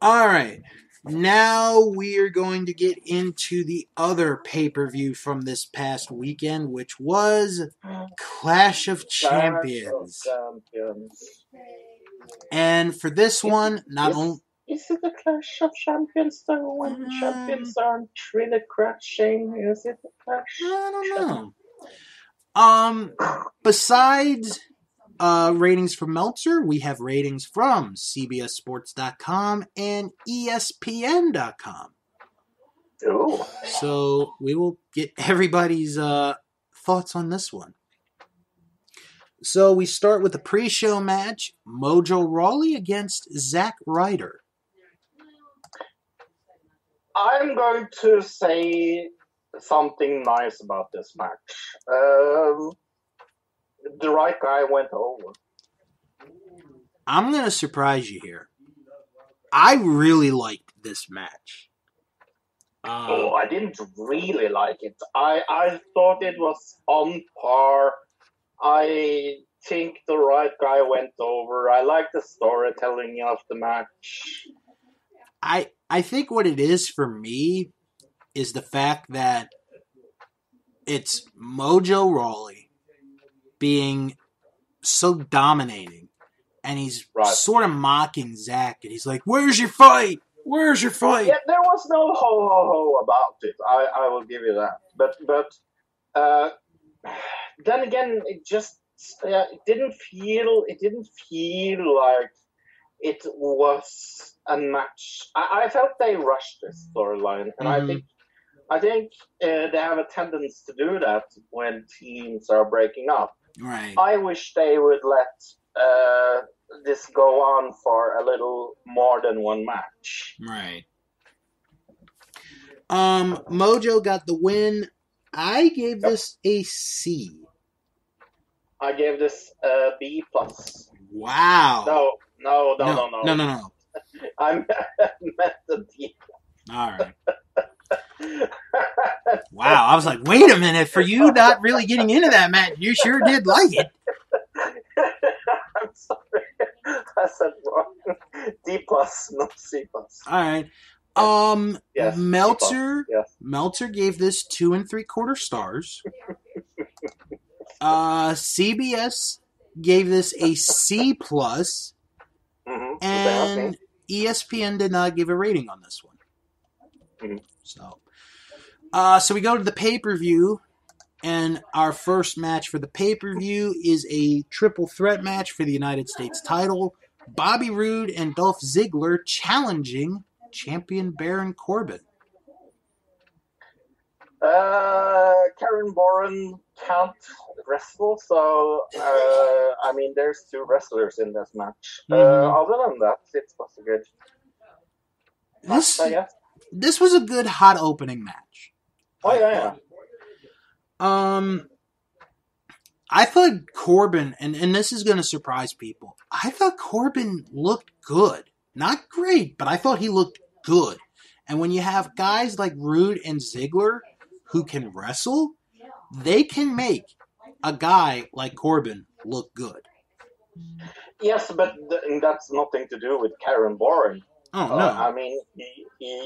All right. Now we are going to get into the other pay-per-view from this past weekend, which was Clash of Champions. Clash of Champions. And for this one, not only... Is it the Clash of Champions though? When champions aren't really crashing, is it the Clash? I don't know. Besides ratings from Meltzer, we have ratings from CBSSports.com and ESPN.com. Ooh. So we will get everybody's thoughts on this one. So we start with the pre-show match, Mojo Rawley against Zack Ryder. I'm going to say something nice about this match. The right guy went over. I'm going to surprise you here. I really liked this match. I didn't really like it. I thought it was on par. I think the right guy went over. I like the storytelling of the match. I think what it is for me is the fact that it's Mojo Rawley being so dominating, and he's sort of mocking Zack, and he's like, "Where's your fight? Where's your fight?" Yeah, there was no ho ho ho about it. I will give you that. But then again, it just it didn't feel like it was a match. I felt they rushed this storyline, and I think they have a tendency to do that when teams are breaking up. Right. I wish they would let this go on for a little more than one match. Right. Mojo got the win. I gave this a C. I gave this a B plus. Wow. No. No. I meant the D. All right. Wow, I was like, wait a minute. For you not really getting into that match, you sure did like it. I'm sorry. I said wrong. D plus, not C plus. All right. Yes, Meltzer. yes. Meltzer gave this 2 3/4 stars. CBS gave this a C plus, and ESPN did not give a rating on this one. So we go to the pay-per-view, and our first match for the pay-per-view is a triple threat match for the United States title. Bobby Roode and Dolph Ziggler challenging champion Baron Corbin. Karen Boren can't wrestle, so I mean, there's 2 wrestlers in this match. Other than that, it was a good match, I guess. This was a good hot opening match. Oh yeah. I thought Corbin, and this is going to surprise people, I thought Corbin looked good. Not great, but I thought he looked good. And when you have guys like Roode and Ziggler who can wrestle, they can make a guy like Corbin look good. Yes, but that's nothing to do with Karen Boren. Oh, no. I mean, he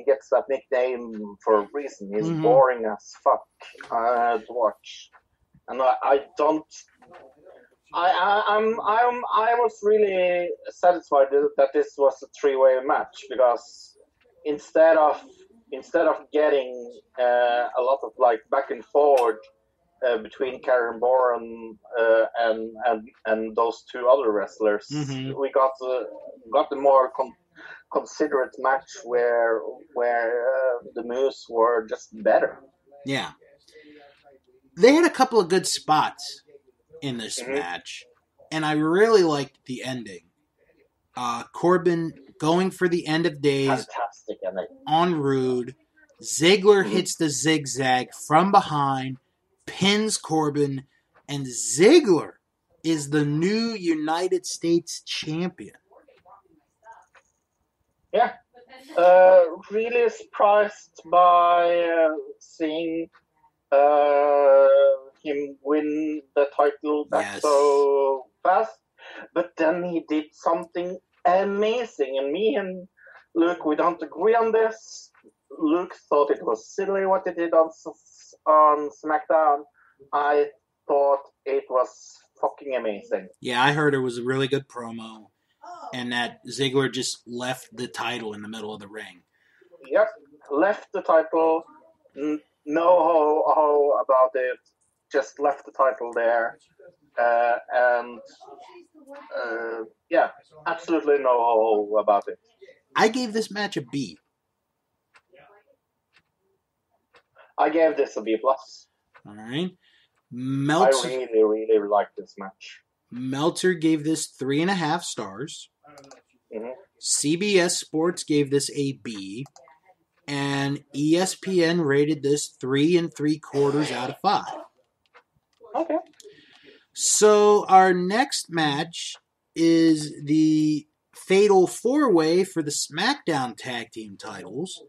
gets that nickname for a reason. He's boring as fuck to watch, and I was really satisfied that this was a 3-way match, because instead of getting a lot of like back and forward between Karen Boren and those 2 other wrestlers, we got the more considerate match where the moves were just better. Yeah, they had a couple of good spots in this match, and I really liked the ending. Corbin going for the end of days. Fantastic ending. On Roode. Ziggler hits the zigzag from behind, pins Corbin, and Ziggler is the new United States champion. Yeah. Really surprised by seeing him win the title back so fast. But then he did something amazing. And me and Luke, we don't agree on this. Luke thought it was silly what they did on SmackDown. I thought it was fucking amazing. Yeah, I heard it was a really good promo, and that Ziggler just left the title in the middle of the ring. Yep, left the title. No ho about it. Just left the title there. And yeah, absolutely no ho about it. I gave this match a B. I gave this a B+. All right. I really, really like this match. Meltzer gave this 3.5 stars. Mm-hmm. CBS Sports gave this a B. And ESPN rated this 3 3/4 out of 5. Okay. So our next match is the Fatal 4-Way for the SmackDown Tag Team titles.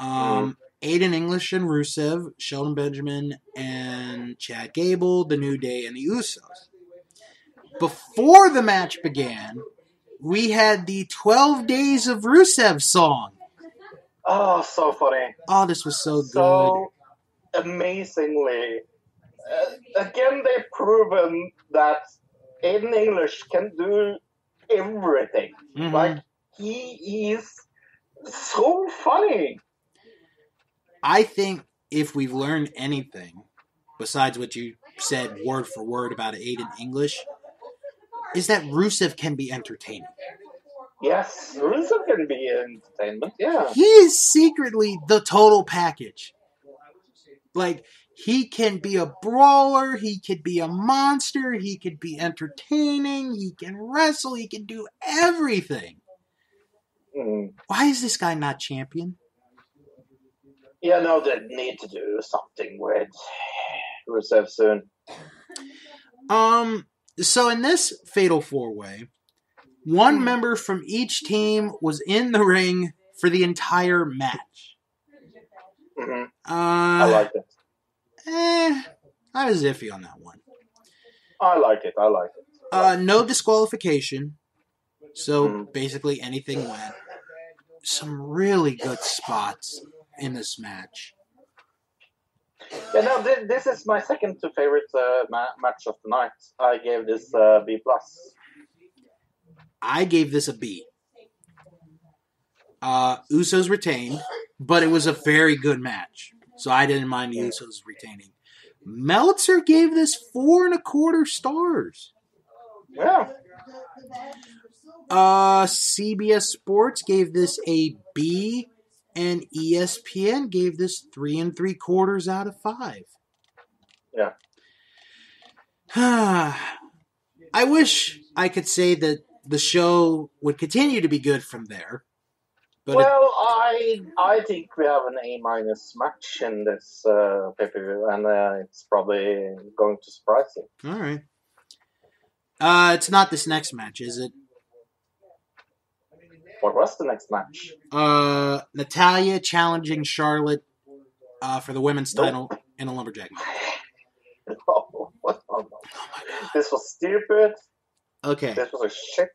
Aiden English and Rusev, Shelton Benjamin and Chad Gable, The New Day, and the Usos. Before the match began, we had the 12 Days of Rusev song. Oh, so funny. Oh, this was so good. So amazingly. Again, they've proven that Aiden English can do everything. Mm-hmm. Like, he is so funny. I think if we've learned anything, besides what you said word for word about Aiden English, is that Rusev can be entertaining. Yes, Rusev can be entertainment, yeah. He is secretly the total package. Like, he can be a brawler, he could be a monster, he could be entertaining, he can wrestle, he can do everything. Why is this guy not champion? Yeah, no, they need to do something with Rusev soon. So in this Fatal 4-Way, one member from each team was in the ring for the entire match. Mm-hmm. I like it. I was iffy on that one. I like it. No disqualification. So basically anything went. Some really good spots in this match. Yeah, no, this is my second to favorite match of the night. I gave this B+. I gave this a B. Usos retained, but it was a very good match. So I didn't mind the Usos retaining. Meltzer gave this 4.25 stars. Yeah. CBS Sports gave this a B, and ESPN gave this 3 3/4 out of 5. Yeah. I wish I could say that the show would continue to be good from there. But I think we have an A- match in this pay-per-view, and it's probably going to surprise you. All right. It's not this next match, is it? What was the next match? Natalya challenging Charlotte for the women's title in a lumberjack match. Oh my God. This was stupid. Okay. This was a shit.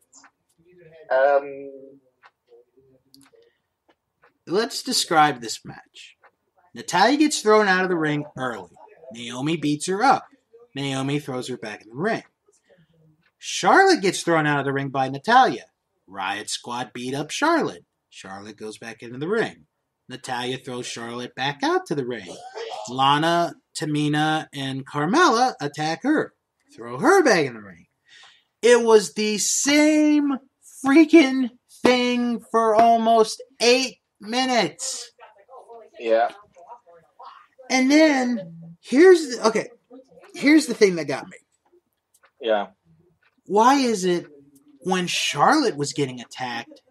Let's describe this match. Natalya gets thrown out of the ring early. Naomi beats her up. Naomi throws her back in the ring. Charlotte gets thrown out of the ring by Natalya. Riot Squad beat up Charlotte. Charlotte goes back into the ring. Natalya throws Charlotte back out to the ring. Lana, Tamina, and Carmella attack her. Throw her back in the ring. It was the same freaking thing for almost 8 minutes. Yeah. And then, here's the thing that got me. Yeah. Why is it when Charlotte was getting attacked,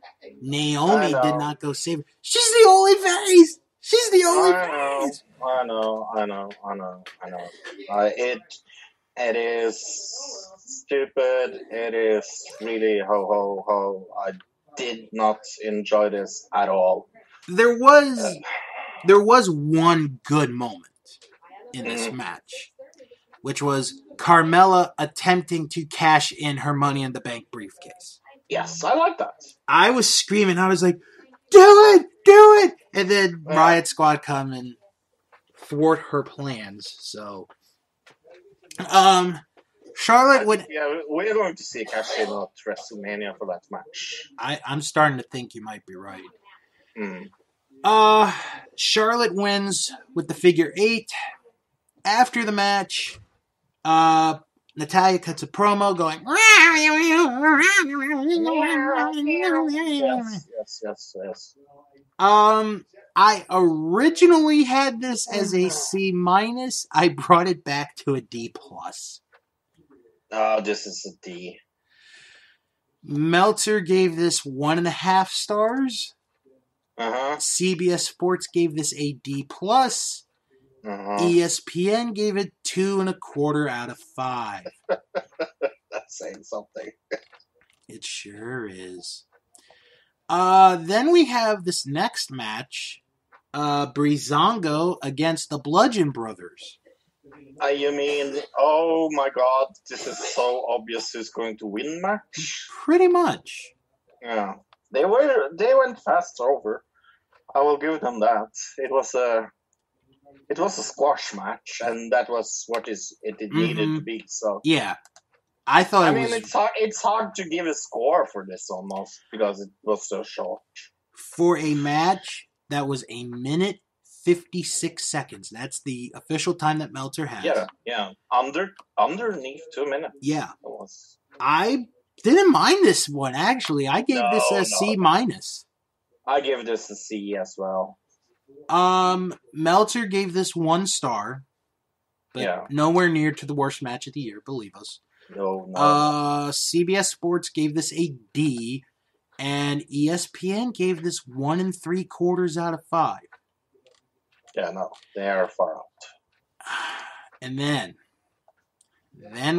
Naomi did not go save her? She's the only face! She's the only face! I know. It is stupid. It is really ho. I did not enjoy this at all. There was one good moment in this match, which was Carmella attempting to cash in her Money in the Bank briefcase. Yes, I like that. I was screaming. I was like, do it! And then Riot Squad come and thwart her plans. So, Charlotte would. Yeah, we're going to see Cash-in at WrestleMania for that match. I'm starting to think you might be right. Mm. Charlotte wins with the figure 8. After the match, Natalya cuts a promo going. Yes. I originally had this as a C-. I brought it back to a D+. Oh, this is a D. Meltzer gave this 1.5 stars. CBS Sports gave this a D+. ESPN gave it 2.25 out of 5. That's saying something. It sure is. Then we have this next match. Breezango against the Bludgeon Brothers. You mean, oh my god, this is so obvious who's going to win match? Pretty much. Yeah. They went fast over. I will give them that. It was a squash match, and that was what it needed to be. So yeah, I thought. It's hard to give a score for this almost because it was so short. For a match that was 1 minute 56 seconds. That's the official time that Meltzer has. Yeah. Underneath 2 minutes. Yeah. I didn't mind this one actually. I gave this a C-. I give this a C as well. Meltzer gave this 1 star, but nowhere near to the worst match of the year, believe us. No. CBS Sports gave this a D, and ESPN gave this 1 3/4 out of 5. Yeah, no, they are far out. And then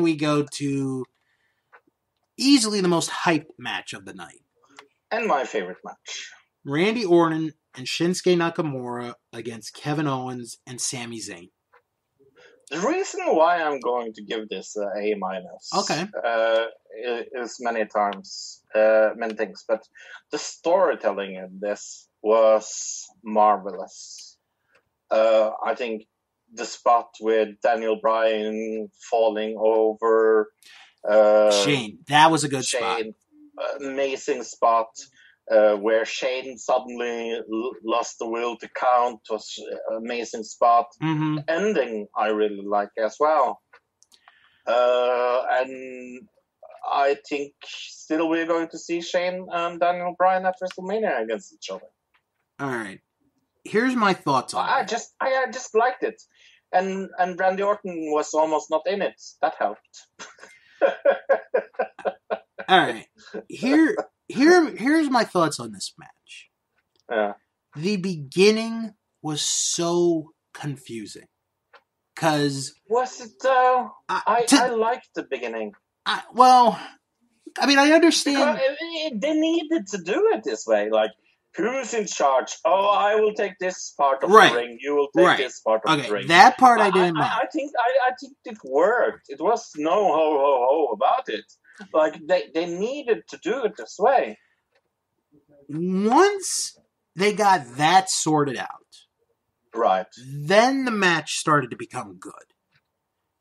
we go to easily the most hyped match of the night. And my favorite match. Randy Orton and Shinsuke Nakamura against Kevin Owens and Sami Zayn. The reason why I'm going to give this A-, okay, is many things, but the storytelling in this was marvelous. I think the spot with Daniel Bryan falling over Shane, that was a good spot. Amazing spot. Where Shane suddenly lost the will to count was an amazing spot. Mm-hmm. Ending I really like as well. And I think still we're going to see Shane and Daniel Bryan at WrestleMania against each other. All right. Here's my thoughts on it. I just liked it. And Randy Orton was almost not in it. That helped. All right. Here's my thoughts on this match. Yeah. The beginning was so confusing. Was it though? I liked the beginning. I understand. Because they needed to do it this way. Like, who's in charge? Oh, I will take this part of the ring. You will take this part of the ring. That part I didn't mind. I think it worked. It was no ho ho ho about it. Like, they needed to do it this way. Once they got that sorted out, right, then the match started to become good.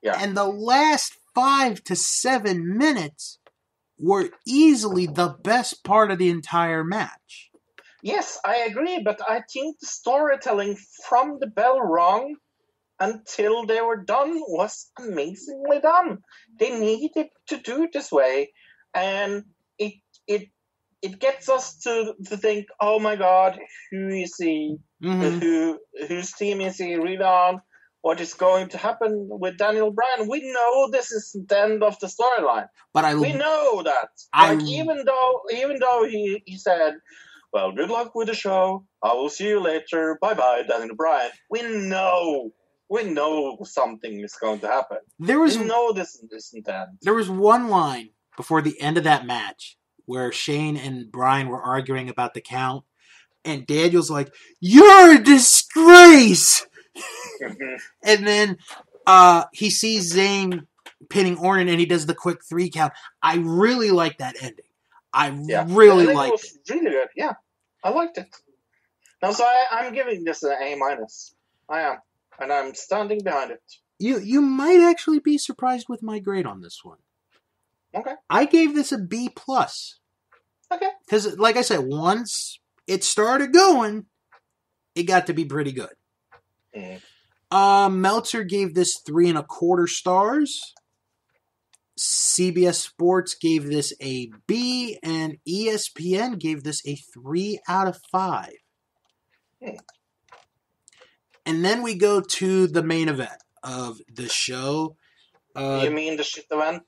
Yeah. And the last 5 to 7 minutes were easily the best part of the entire match. Yes, I agree, but I think the storytelling from the bell rung until they were done was amazingly done. They needed to do it this way, and it gets us to think, oh my god, who is he? Mm-hmm. Whose team is he really on? What is going to happen with Daniel Bryan? We know this is the end of the storyline. We know that. Even though he said, well, good luck with the show. I will see you later. Bye-bye, Daniel Bryan. We know something is going to happen. We know this isn't the end. There was one line before the end of that match where Shane and Bryan were arguing about the count, and Daniel's like, "You're a disgrace!" And then he sees Zayn pinning Orton, and he does the quick 3 count. I really like that ending. I Yeah. really I think liked it. Was really good. Yeah, I liked it. No, so I'm giving this an A-. I am, and I'm standing behind it. You might actually be surprised with my grade on this one. Okay. I gave this a B+. Okay. Because, like I said, once it started going, it got to be pretty good. Meltzer gave this 3.25 stars. CBS Sports gave this a B, and ESPN gave this a 3 out of 5. And then we go to the main event of the show. You mean the shit event?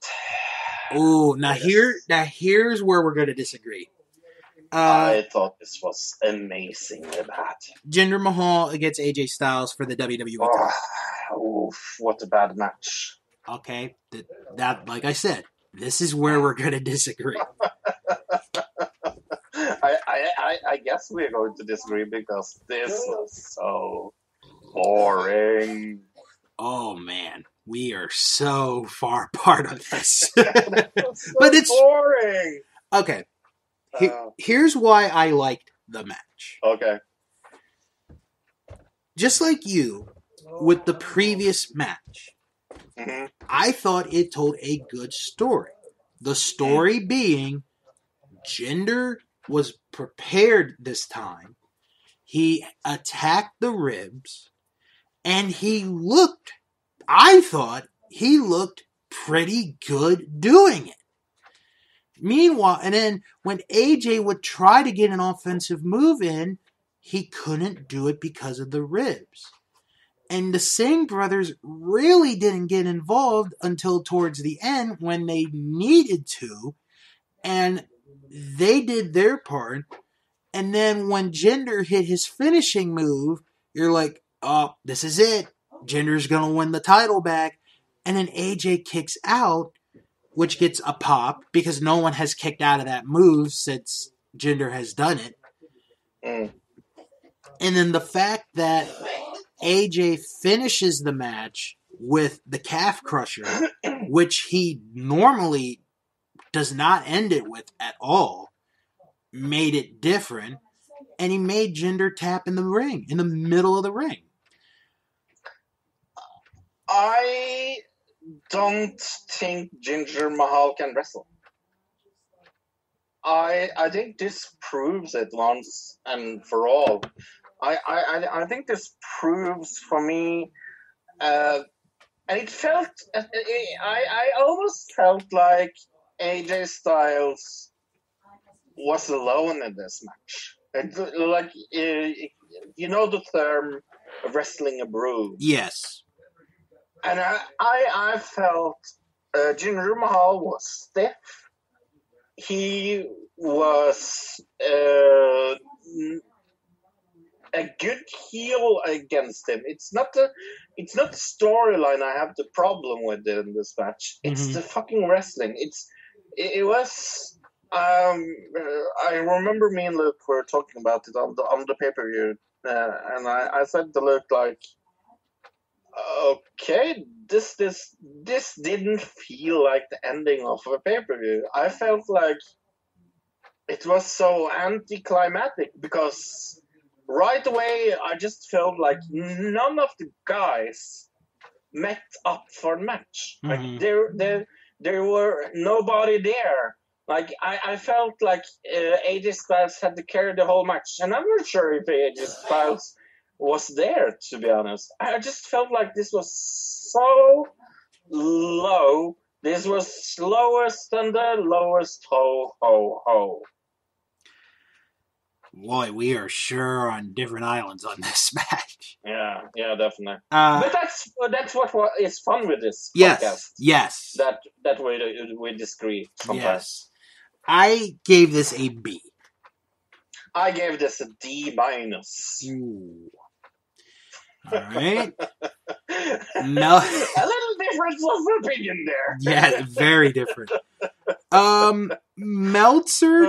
Oh, here's where we're going to disagree. I thought this was amazingly bad. Jinder Mahal against AJ Styles for the WWE title. Oof, what a bad match. Okay, that like I said, this is where we're going to disagree. I guess we're going to disagree because this was so boring. Oh man, we are so far apart on this. So but it's boring. Okay. Here's why I liked the match. Okay. Just like you, with the previous match, I thought it told a good story. The story being, Jinder was prepared this time. He attacked the ribs, and I thought he looked pretty good doing it. Meanwhile, and then when AJ would try to get an offensive move in, he couldn't do it because of the ribs. And the Singh brothers really didn't get involved until towards the end when they needed to. And they did their part. And then when Jinder hit his finishing move, you're like, oh, this is it. Jinder's going to win the title back. And then AJ kicks out, which gets a pop because no one has kicked out of that move since Jinder has done it. And then the fact that AJ finishes the match with the calf crusher, which he normally does not end it with at all, made it different. And he made Jinder tap in the ring, in the middle of the ring. I don't think Jinder Mahal can wrestle. I think this proves it once and for all. I think this proves for me, and it felt. I almost felt like AJ Styles was alone in this match. Like you know the term wrestling a broom. Yes. And I felt Jinder Mahal was stiff. He was a good heel against him. It's not the storyline I have the problem with in this match. It's the fucking wrestling. It was. I remember me and Luke were talking about it on the pay-per-view, and I said to Luke like, okay, this didn't feel like the ending of a pay-per-view. I felt like it was so anticlimactic because right away I just felt like none of the guys met up for the match. Like there were nobody there. Like I felt like AJ Styles had to carry the whole match, and I'm not sure if AJ Styles was there, to be honest. I just felt like this was so low. This was lowest than the lowest ho, ho, ho. Boy, we are sure on different islands on this match. Yeah, definitely. But that's what is fun with this podcast. Yes. That we disagree sometimes. Yes. I gave this a B. I gave this a D-. Ooh. All right. No. A little difference of opinion there. Yeah, very different. Meltzer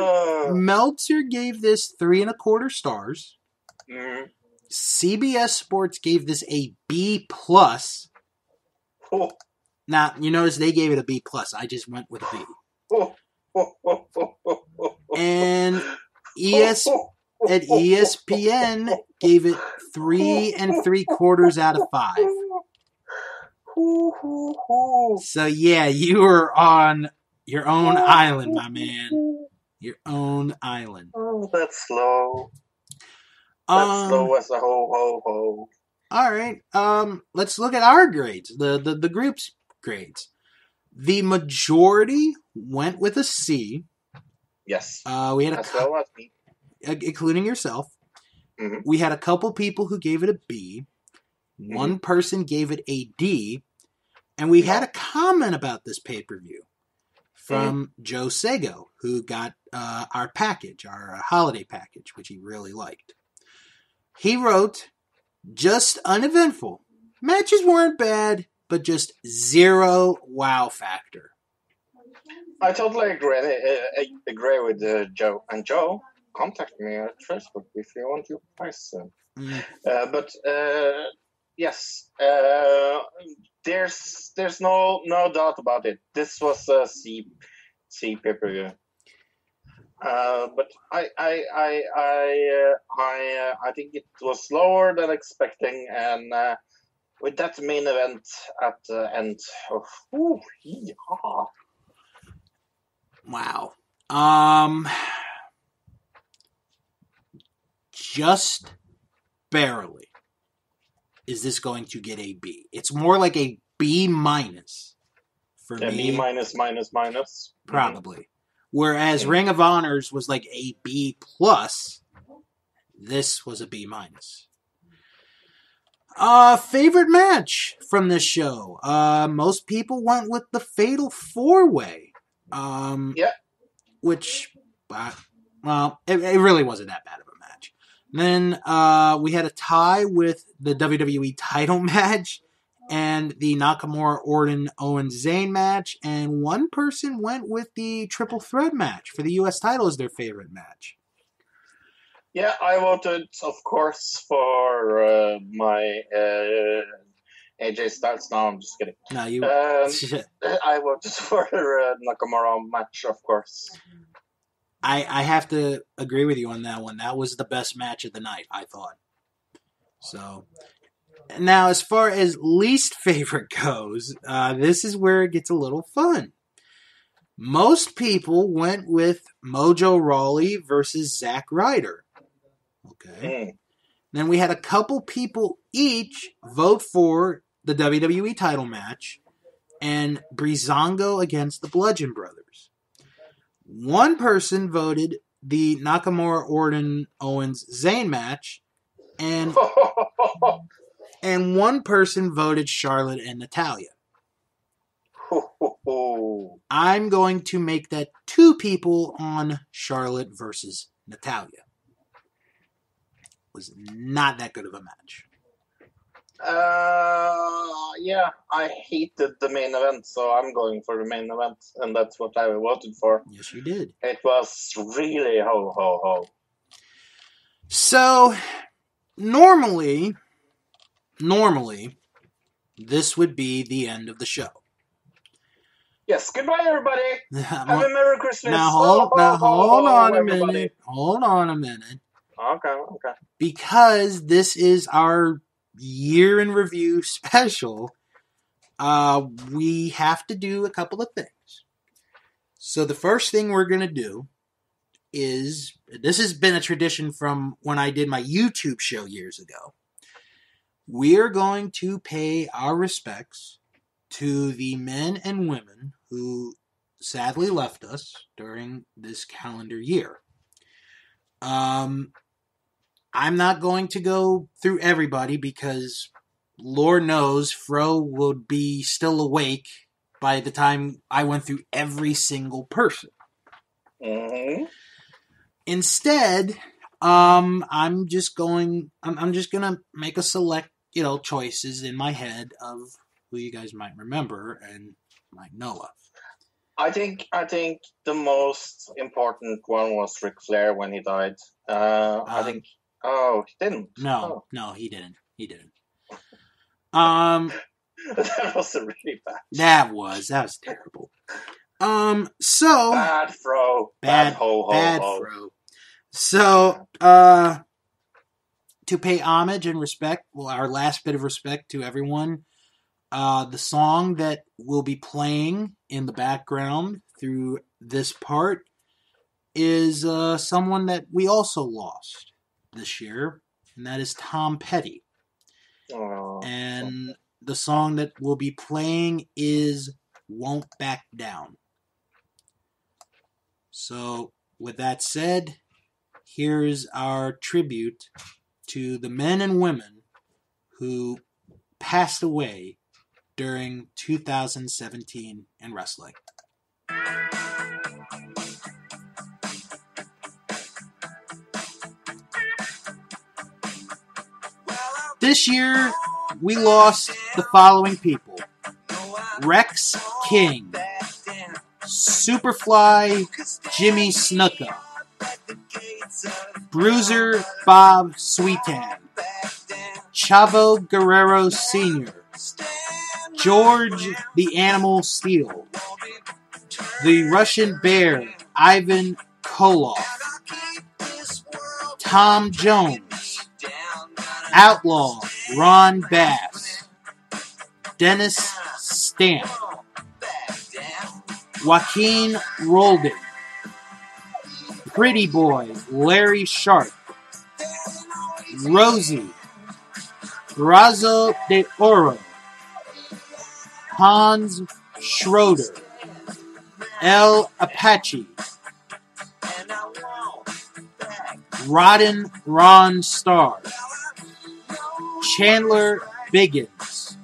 gave this 3.25 stars. CBS Sports gave this a B+. Now, you notice they gave it a B+. I just went with a B. And at ESPN gave it 3 3/4 out of 5. So yeah, you were on your own island, my man. Your own island. That's slow. That's slow as a ho. All right. Let's look at our grades. The group's grades. The majority went with a C. Yes. We had as well as me, including yourself. Mm-hmm. We had a couple people who gave it a B. One person gave it a D. And we had a comment about this pay-per-view from Joe Sego, who got our package, our holiday package, which he really liked. He wrote, just uneventful. Matches weren't bad, but just zero wow factor. I totally agree with Joe. And Joe, contact me at Facebook if you want your price. But yes, there's no doubt about it. This was a C pay-per-view. But I think it was slower than expecting, and with that main event at the end, wow. Just barely is this going to get a B. It's more like a B minus for me. B minus. Probably. Whereas Ring of Honors was like a B plus, this was a B minus. Favorite match from this show? Most people went with the Fatal 4-Way. Which, well, it really wasn't that bad of a match. Then we had a tie with the WWE title match and the Nakamura, Orton, Owens, Zayn match, and one person went with the triple threat match for the U.S. title as their favorite match. Yeah, I voted, of course, for my AJ Styles. No, I'm just kidding. No, you. I voted for Nakamura match, of course. I have to agree with you on that one. That was the best match of the night, I thought. So, now as far as least favorite goes, this is where it gets a little fun. Most people went with Mojo Rawley versus Zack Ryder. Okay. Then we had a couple people each vote for the WWE title match and Breezango against the Bludgeon Brothers. One person voted the Nakamura, Orton, Owens, Zayn match, and one person voted Charlotte and Natalya. I'm going to make that 2 people on Charlotte versus Natalya. Was not that good of a match. Yeah, I hated the main event, so I'm going for the main event, and that's what I voted for. Yes, you did. It was really ho. So, normally, this would be the end of the show. Yes, goodbye, everybody. Have a Merry Christmas. Now, hold on a minute. Hold on a minute. Okay. Because this is our year in review special, we have to do a couple of things. So the first thing we're going to do is, this has been a tradition from when I did my YouTube show years ago. We're going to pay our respects to the men and women who sadly left us during this calendar year. I'm not going to go through everybody because Lord knows Fro would be still awake by the time I went through every single person. Mm-hmm. Instead, I'm just gonna make a select, choices in my head of who you guys might remember and might know of. I think the most important one was Ric Flair when he died. I think. Oh, he didn't. No, he didn't. That was really bad. That was terrible. So Bad Fro. bad Ho ho bad ho. Fro. So to pay homage and respect, well, our last bit of respect to everyone, the song that will be playing in the background through this part is someone that we also lost this year, and that is Tom Petty. Oh. And the song that will be playing is Won't Back Down. So, with that said, here's our tribute to the men and women who passed away during 2017 in wrestling. This year, we lost the following people: Rex King, Superfly Jimmy Snuka, Bruiser Bob Sweetan, Chavo Guerrero Sr., George the Animal Steel, the Russian Bear Ivan Koloff, Tom Jones, Outlaw Ron Bass, Dennis Stamp, Joaquin Roldan, Pretty Boy Larry Sharp, Rosie, Brazo de Oro, Hans Schroeder, El Apache, Rodden Ron Starr, Chandler Biggins,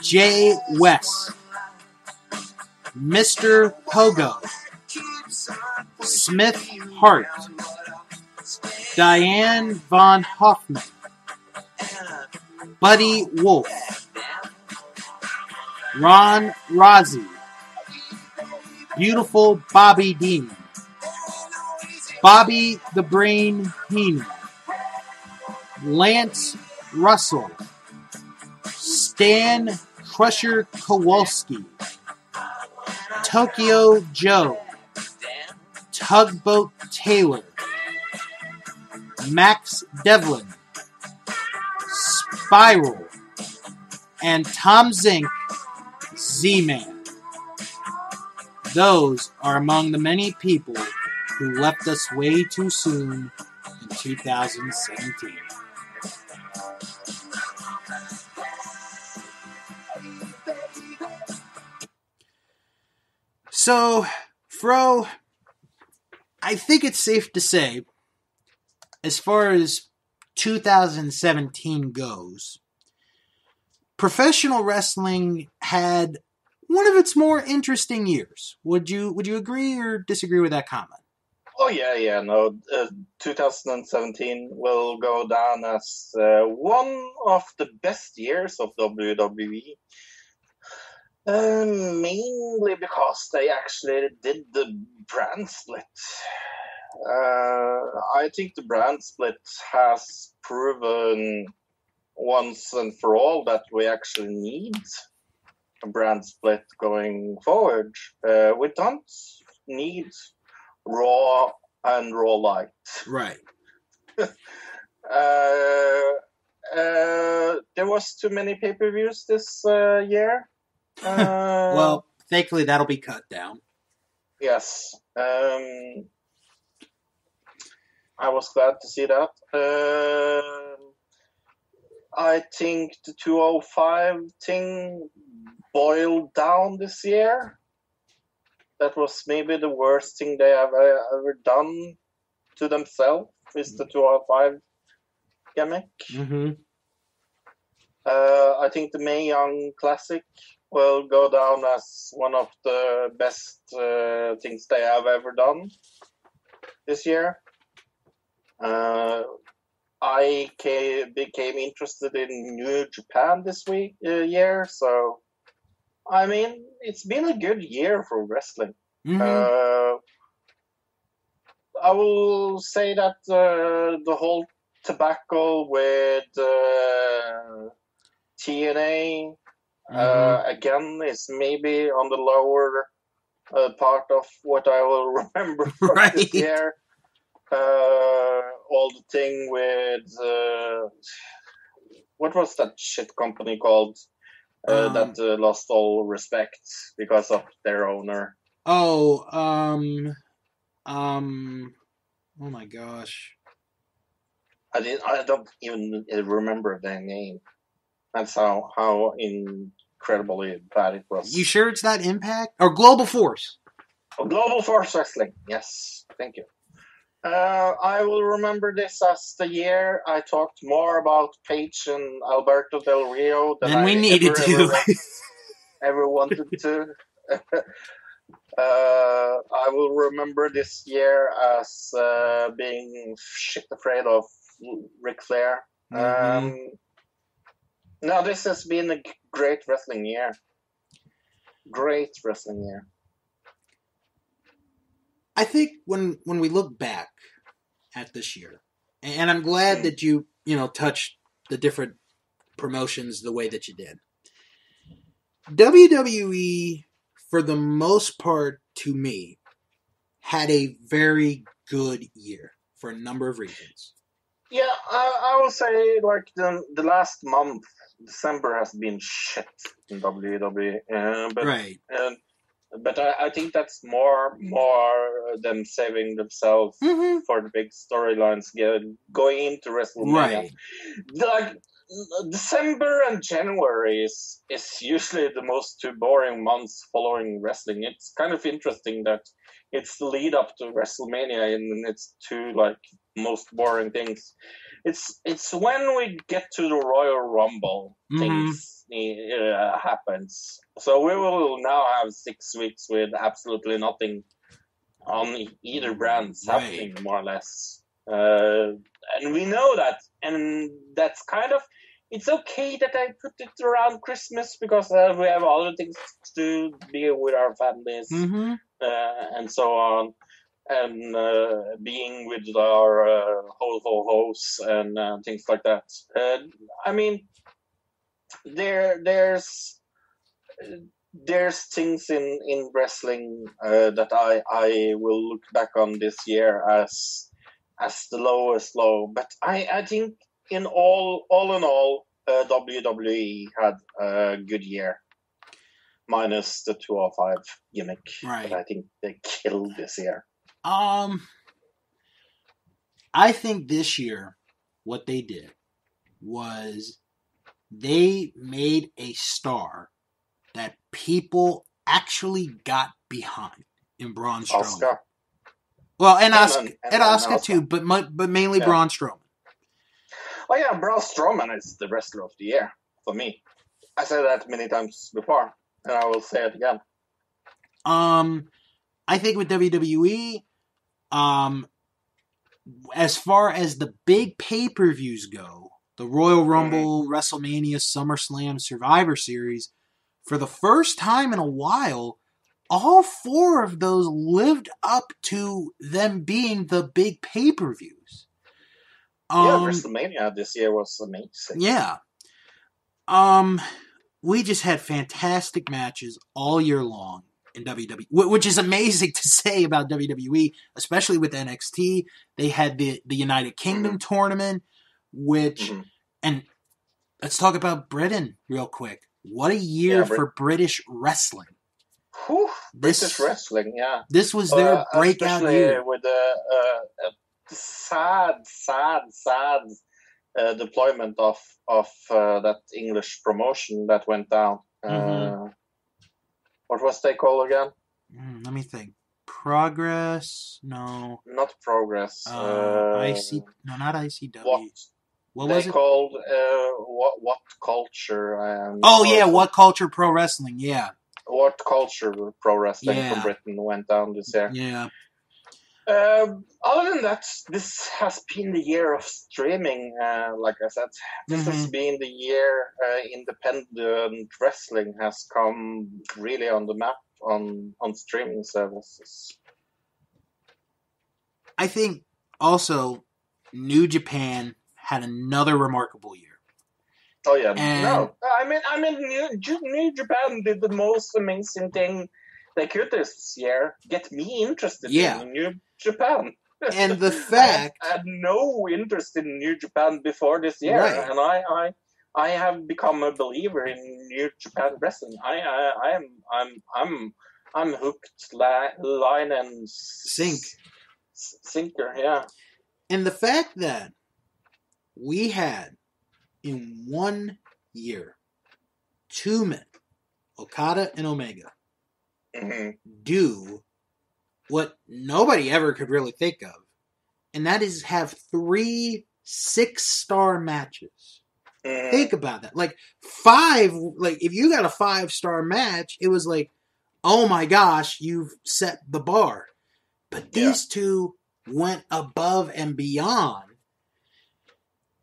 Jay West, Mr. Pogo, Smith Hart, Diane Von Hoffman, Buddy Wolf, Ron Rozzi, Beautiful Bobby Dean, Bobby the Brain Heenan, Lance Russell, Stan Crusher Kowalski, Tokyo Joe, Tugboat Taylor, Max Devlin, Spiral, and Tom Zink, Z-Man. Those are among the many people who left us way too soon in 2017. So, Fro, I think it's safe to say, as far as 2017 goes, professional wrestling had one of its more interesting years. Would you agree or disagree with that comment? Oh yeah, no. 2017 will go down as one of the best years of WWE. Mainly because they actually did the brand split. I think the brand split has proven once and for all that we actually need a brand split going forward. We don't need Raw and Raw Light. Right. There was too many pay-per-views this year. Well, thankfully that'll be cut down. Yes. I was glad to see that. I think the 205 thing boiled down this year. That was maybe the worst thing they have ever done to themselves, is the 205 gimmick. Mm-hmm. I think the Mae Young Classic will go down as one of the best things they have ever done this year. I became interested in New Japan this year, so I mean, it's been a good year for wrestling. Mm-hmm. I will say that the whole tobacco with TNA again is maybe on the lower part of what I will remember from this year. All the thing with what was that shit company called that lost all respect because of their owner? Oh my gosh. I don't even remember their name. That's how incredibly bad it was. You sure it's not Impact or Global Force? Oh, Global Force Wrestling. Yes, thank you. I will remember this as the year I talked more about Paige and Alberto Del Rio than we needed ever wanted to. I will remember this year as being shit afraid of Ric Flair. No, this has been a great wrestling year. Great wrestling year. I think when we look back at this year, and I'm glad that you touched the different promotions the way that you did. WWE, for the most part, to me, had a very good year for a number of reasons. Yeah, I will say like the last month, December has been shit in WWE. Right. But I think that's more them saving themselves for the big storylines going into WrestleMania. Right. Like December and January is usually the most two boring months following wrestling. It's kind of interesting that it's the lead up to WrestleMania and it's two like most boring things. It's when we get to the Royal Rumble things happens. So we will now have 6 weeks with absolutely nothing on either brands happening, more or less. And we know that, and that's kind of, it's okay that I put it around Christmas because we have other things to be with our families and so on, and being with our ho-ho-hos and things like that. I mean, there's things in wrestling that I will look back on this year as the lowest low. But I think in all in all, WWE had a good year, minus the 205 gimmick. Right. But I think they killed this year. I think this year what they did was they made a star that people actually got behind in Braun Strowman. Oscar. Well, and Oscar too, but mainly Braun Strowman. Oh yeah, Braun Strowman is the wrestler of the year for me. I said that many times before, and I will say it again. I think with WWE, as far as the big pay-per-views go, the Royal Rumble, WrestleMania, SummerSlam, Survivor Series, for the first time in a while, all four of those lived up to them being the big pay-per-views. WrestleMania this year was amazing. Yeah. We just had fantastic matches all year long in WWE, which is amazing to say about WWE, especially with NXT. They had the United Kingdom tournament, which, and let's talk about Britain real quick. What a year for British wrestling. Whew, British wrestling, yeah. This was their breakout year. With a sad deployment of that English promotion that went down. What was they called again? Let me think. Progress? No. Not Progress. IC? No, not ICW. What was it called? What Culture? What Culture Pro Wrestling? Yeah. What Culture Pro Wrestling from Britain went down this year? Yeah. Other than that, this has been the year of streaming. Like I said, this has been the year independent wrestling has come really on the map on streaming services. I think also New Japan had another remarkable year. Oh yeah, I mean, New Japan did the most amazing thing they could this year get me interested Yeah. in New Japan. And the fact I had no interest in New Japan before this year, Right. and I have become a believer in New Japan wrestling. I'm hooked, line and sinker. Yeah. And the fact that we had in 1 year 2 men, Okada and Omega, do what nobody ever could really think of, and that is have 3 6-star matches. Think about that. Like 5, like if you got a 5-star match, it was like, oh my gosh, you've set the bar. But these two went above and beyond.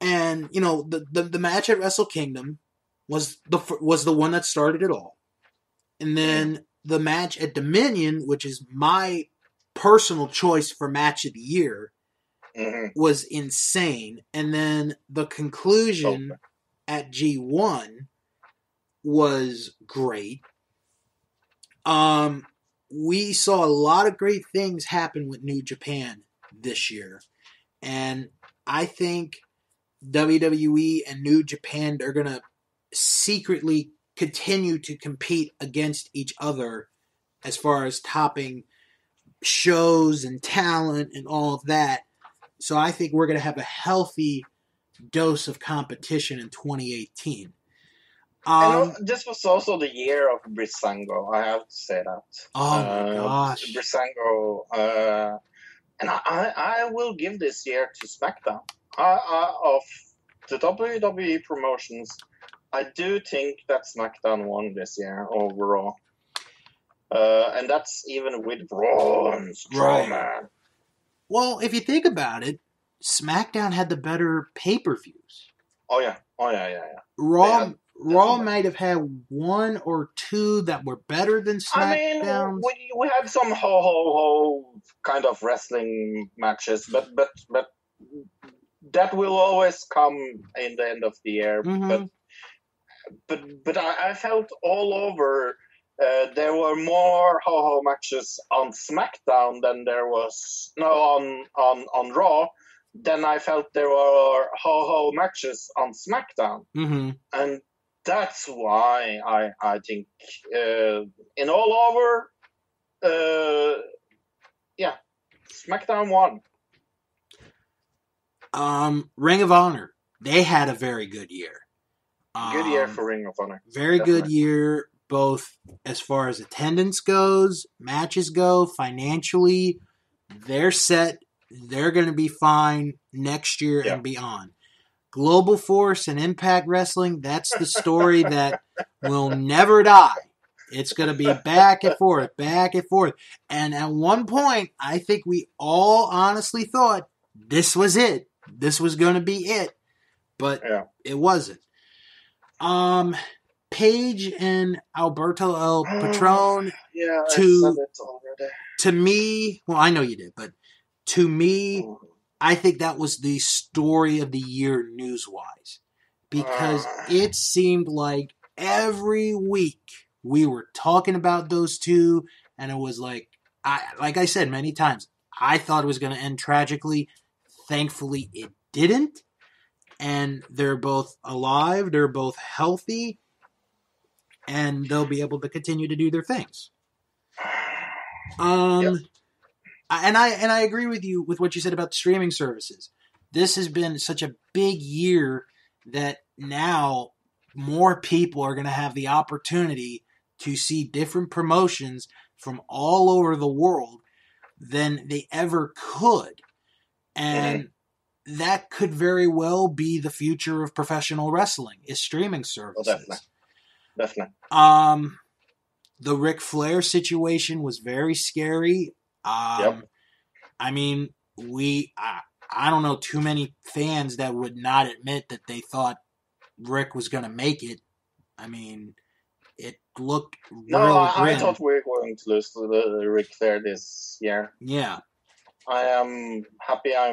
And, you know, the match at Wrestle Kingdom was the one that started it all. And then the match at Dominion, which is my personal choice for match of the year, was insane. And then the conclusion at G1 was great. We saw a lot of great things happen with New Japan this year. And I think WWE and New Japan are going to secretly continue to compete against each other as far as topping shows and talent and all of that. So I think we're going to have a healthy dose of competition in 2018. This was also the year of Brisango, I have to say that. Oh my gosh. Brisango, and I will give this year to SmackDown. Of the WWE promotions, I do think that SmackDown won this year overall. And that's even with Braun Strowman. Right. Well, if you think about it, SmackDown had the better pay-per-views. Oh yeah. Raw might have had 1 or 2 that were better than SmackDown. I mean, we had some ho kind of wrestling matches, but that will always come in the end of the year. But I felt all over there were more ho matches on SmackDown than there was on Raw. Then I felt there were ho matches on SmackDown, and that's why I think in all over, SmackDown won. Ring of Honor, they had a very good year. Good year for Ring of Honor. Very Definitely. Good year, both as far as attendance goes, matches go, financially. They're set. They're going to be fine next year and beyond. Global Force and Impact Wrestling, that's the story that will never die. It's going to be back and forth, back and forth. And at one point, I think we all honestly thought this was it. This was going to be it. But it wasn't. Paige and Alberto El Patron, to me, well, I know you did, but to me, I think that was the story of the year news-wise. Because it seemed like every week we were talking about those two, and it was like I said many times, I thought it was going to end tragically. Thankfully, it didn't. And they're both alive, they're both healthy, and they'll be able to continue to do their things. And I agree with you with what you said about the streaming services. This has been such a big year that now more people are going to have the opportunity to see different promotions from all over the world than they ever could. And that could very well be the future of professional wrestling, is streaming services. Oh, definitely. The Ric Flair situation was very scary. I mean, I don't know too many fans that would not admit that they thought Rick was going to make it. I mean, it looked real grim. I thought we were going to lose to the Ric Flair this year. Yeah. I am happy I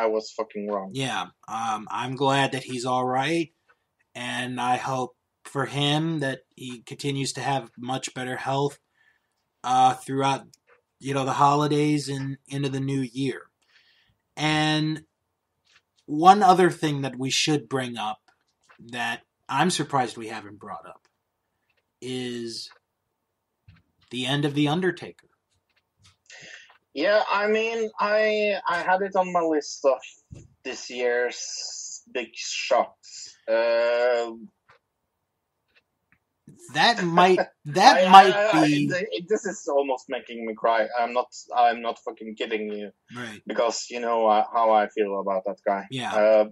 was fucking wrong. Yeah. I'm glad that he's all right, and I hope for him that he continues to have much better health. throughout, the holidays and into the new year. And one other thing that we should bring up that I'm surprised we haven't brought up is the end of The Undertaker. Yeah, I mean, I had it on my list of this year's big shocks. That might be. This is almost making me cry. I'm not fucking kidding you. Right. Because you know how I feel about that guy. Yeah.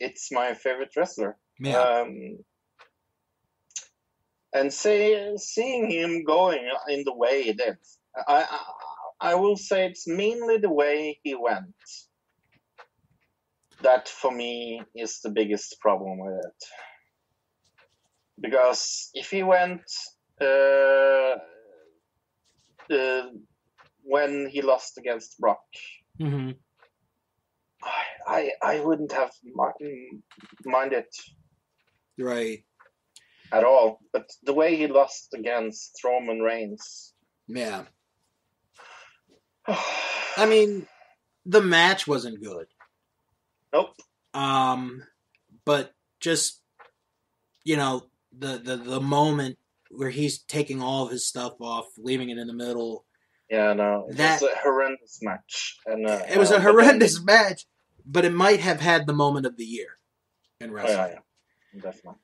It's my favorite wrestler. Yeah. And seeing him going in the way he did, I will say it's mainly the way he went. That for me is the biggest problem with it. Because if he went when he lost against Brock, Mm-hmm. I wouldn't have minded Right. at all. But the way he lost against Roman Reigns, Yeah. I mean, the match wasn't good. Nope. But just the moment where he's taking all of his stuff off, leaving it in the middle. Yeah, no, it was a horrendous match, and it was a horrendous match, but it might have had the moment of the year in wrestling. Yeah, definitely.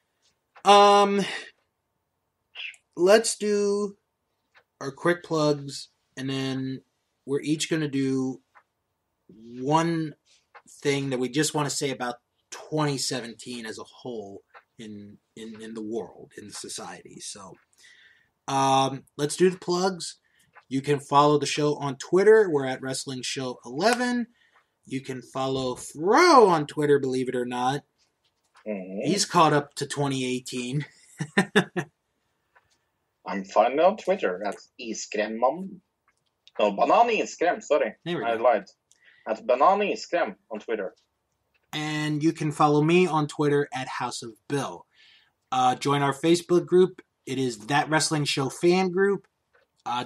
Let's do our quick plugs, and then we're each going to do one thing that we just want to say about 2017 as a whole in the world, in society. So let's do the plugs. You can follow the show on Twitter. We're at Wrestling Show 11. You can follow Fro on Twitter, believe it or not. Mm-hmm. He's caught up to 2018. I'm finally on Twitter. That's Iskremman. No, Banan Iskrem, sorry. I lied. That's Banan Iskrem on Twitter. And you can follow me on Twitter at House of Bill. Join our Facebook group. It is That Wrestling Show Fan Group.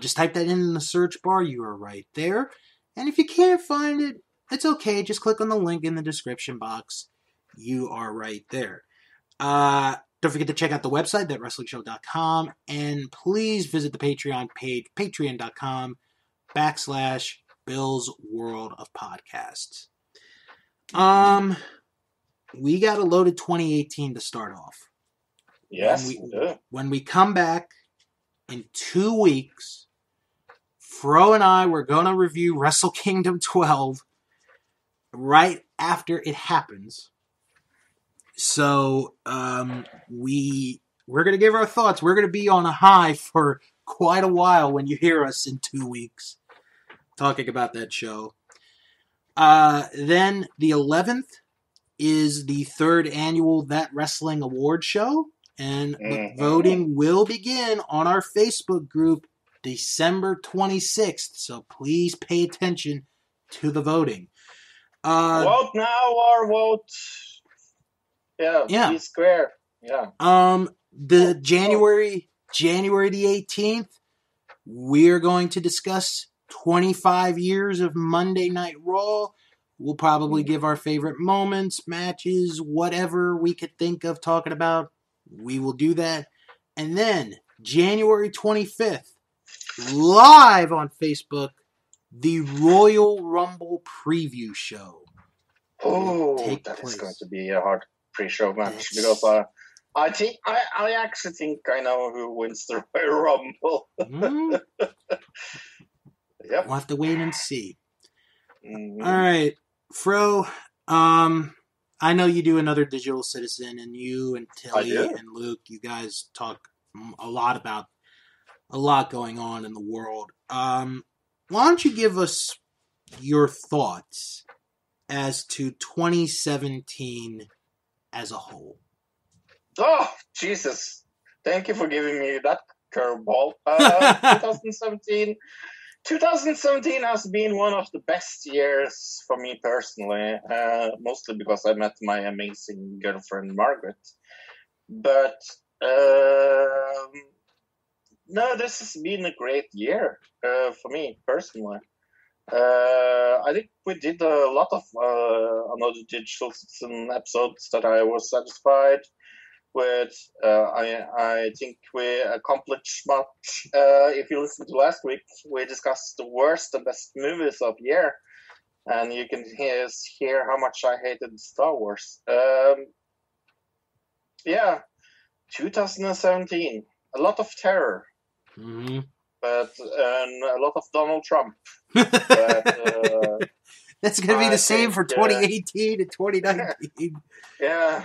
Just type that in the search bar. You are right there. And if you can't find it, it's okay. Just click on the link in the description box. You are right there. Don't forget to check out the website, thatwrestlingshow.com. And please visit the Patreon page, patreon.com/Bill's World of Podcasts. We got a loaded 2018 to start off. Yes, we do. When we come back in 2 weeks, Fro and I were going to review Wrestle Kingdom 12 right after it happens. So we're going to give our thoughts. We're going to be on a high for quite a while when you hear us in 2 weeks talking about that show. Then the 11th is the 3rd annual That Wrestling Award Show. And the voting will begin on our Facebook group December 26th. So please pay attention to the voting. Vote now or vote... Yeah. Be square. Yeah. The January the 18th, we're going to discuss 25 years of Monday Night Raw. We'll probably give our favorite moments, matches, whatever we could think of talking about. We will do that. And then, January 25th, live on Facebook, the Royal Rumble preview show. Oh, that is going to be a hard pre-show match. Because I actually think I know who wins the Royal Rumble. Yep. We'll have to wait and see. Mm-hmm. All right, Fro, I know you do Another Digital Citizen, and you and Tilly and Luke, you guys talk a lot about a lot going on in the world. Why don't you give us your thoughts as to 2017 as a whole? Oh, Jesus. Thank you for giving me that curveball. 2017 has been one of the best years for me personally, mostly because I met my amazing girlfriend Margaret. But No, this has been a great year for me personally. I think we did a lot of another digital citizen episodes that I was satisfied with. I think we accomplished much. If you listen to last week, we discussed the worst and best movies of the year, and you can hear how much I hated Star Wars. Yeah, 2017, a lot of terror, Mm-hmm. but a lot of Donald Trump. But That's going to be I the same think, for 2018 and 2019. yeah,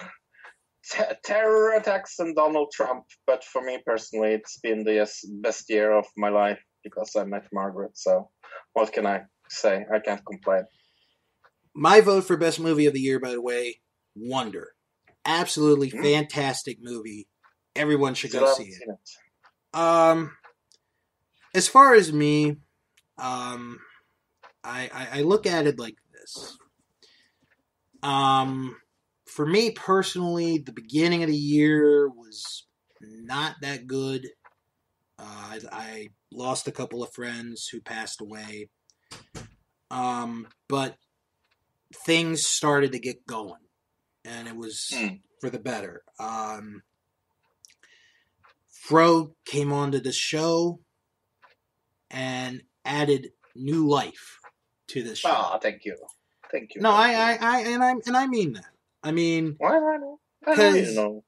terror attacks and Donald Trump. But for me personally, it's been the best year of my life because I met Margaret. So what can I say? I can't complain. My vote for best movie of the year, by the way, Wonder. Absolutely fantastic movie. Everyone should Still go haven't see seen it. As far as me, I look at it like this. For me personally, the beginning of the year was not that good. I lost a couple of friends who passed away. But things started to get going, and it was for the better. Fro came onto the show and added new life to this show. Ah, thank you. No, I mean that. I mean, I know you know.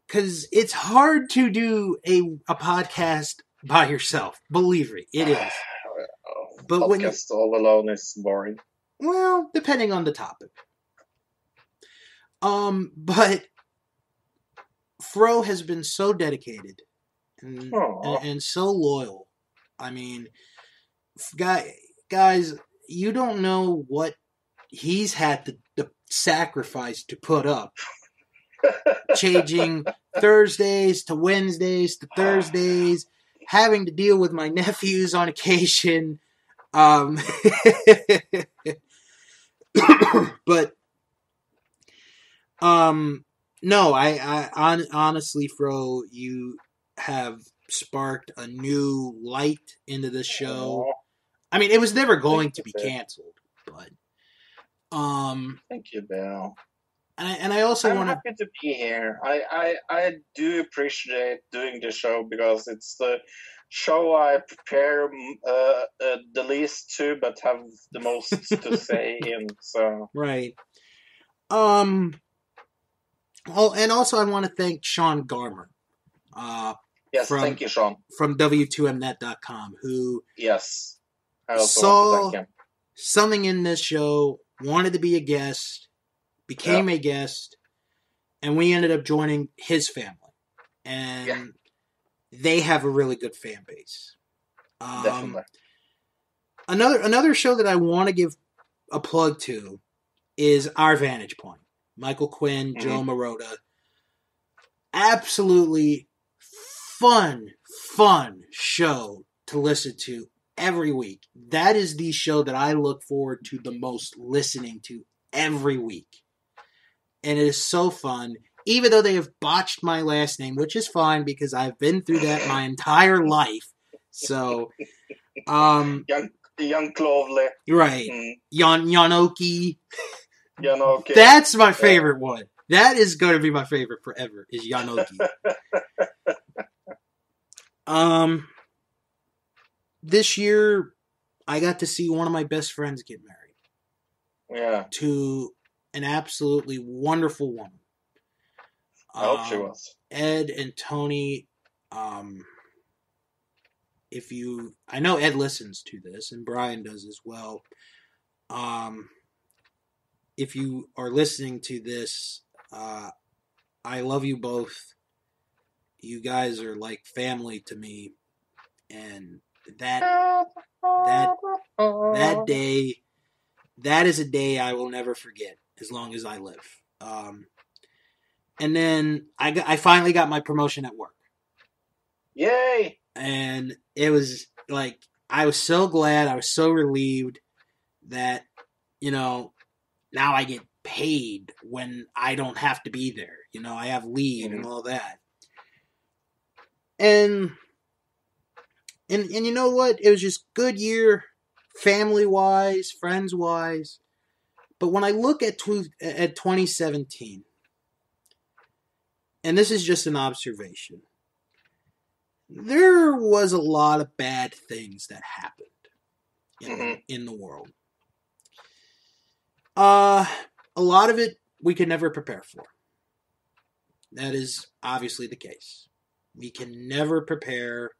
Because it's hard to do a podcast by yourself. Believe me, it is. But Podcast all alone is boring. Well, depending on the topic. But Fro has been so dedicated and so loyal. I mean, guys, you don't know what he's had to sacrifice to put up. Changing Thursdays to Wednesdays to Thursdays, having to deal with my nephews on occasion. But no, I honestly, Fro, you have sparked a new light into the show. I mean, it was never going to be canceled, but thank you, Bill. And I also want to. I'm happy to be here. I do appreciate doing the show because it's the show I prepare the least to, but have the most to say in. So right. Oh, and also I want to thank Sean Garmer. Yes, thank you, Sean. From W2Mnet.com, who I also saw want to thank him. Something in this show, wanted to be a guest, became a guest, and we ended up joining his family. And they have a really good fan base. Definitely. Another show that I want to give a plug to is Our Vantage Point. Michael Quinn, Joe Marotta. Absolutely fun show to listen to every week. That is the show that I look forward to the most listening to every week. And it is so fun, even though they have botched my last name, which is fine because I've been through that my entire life. So, young Clovely. Right. Yanoki. Yanoki. That's my favorite one. That is going to be my favorite forever, is Yanoki. This year, I got to see one of my best friends get married. Yeah. To an absolutely wonderful woman. I hope she was. Ed and Tony, I know Ed listens to this, and Brian does as well. If you are listening to this, I love you both. You guys are like family to me, and that day, that is a day I will never forget as long as I live. And then I finally got my promotion at work. Yay! And it was like, I was so glad, I was so relieved that, now I get paid when I don't have to be there. I have leave and all that. And And you know what? It was just good year, family-wise, friends-wise. But when I look at 2017, and this is just an observation, there was a lot of bad things that happened in the world. A lot of it we could never prepare for. That is obviously the case. We can never prepare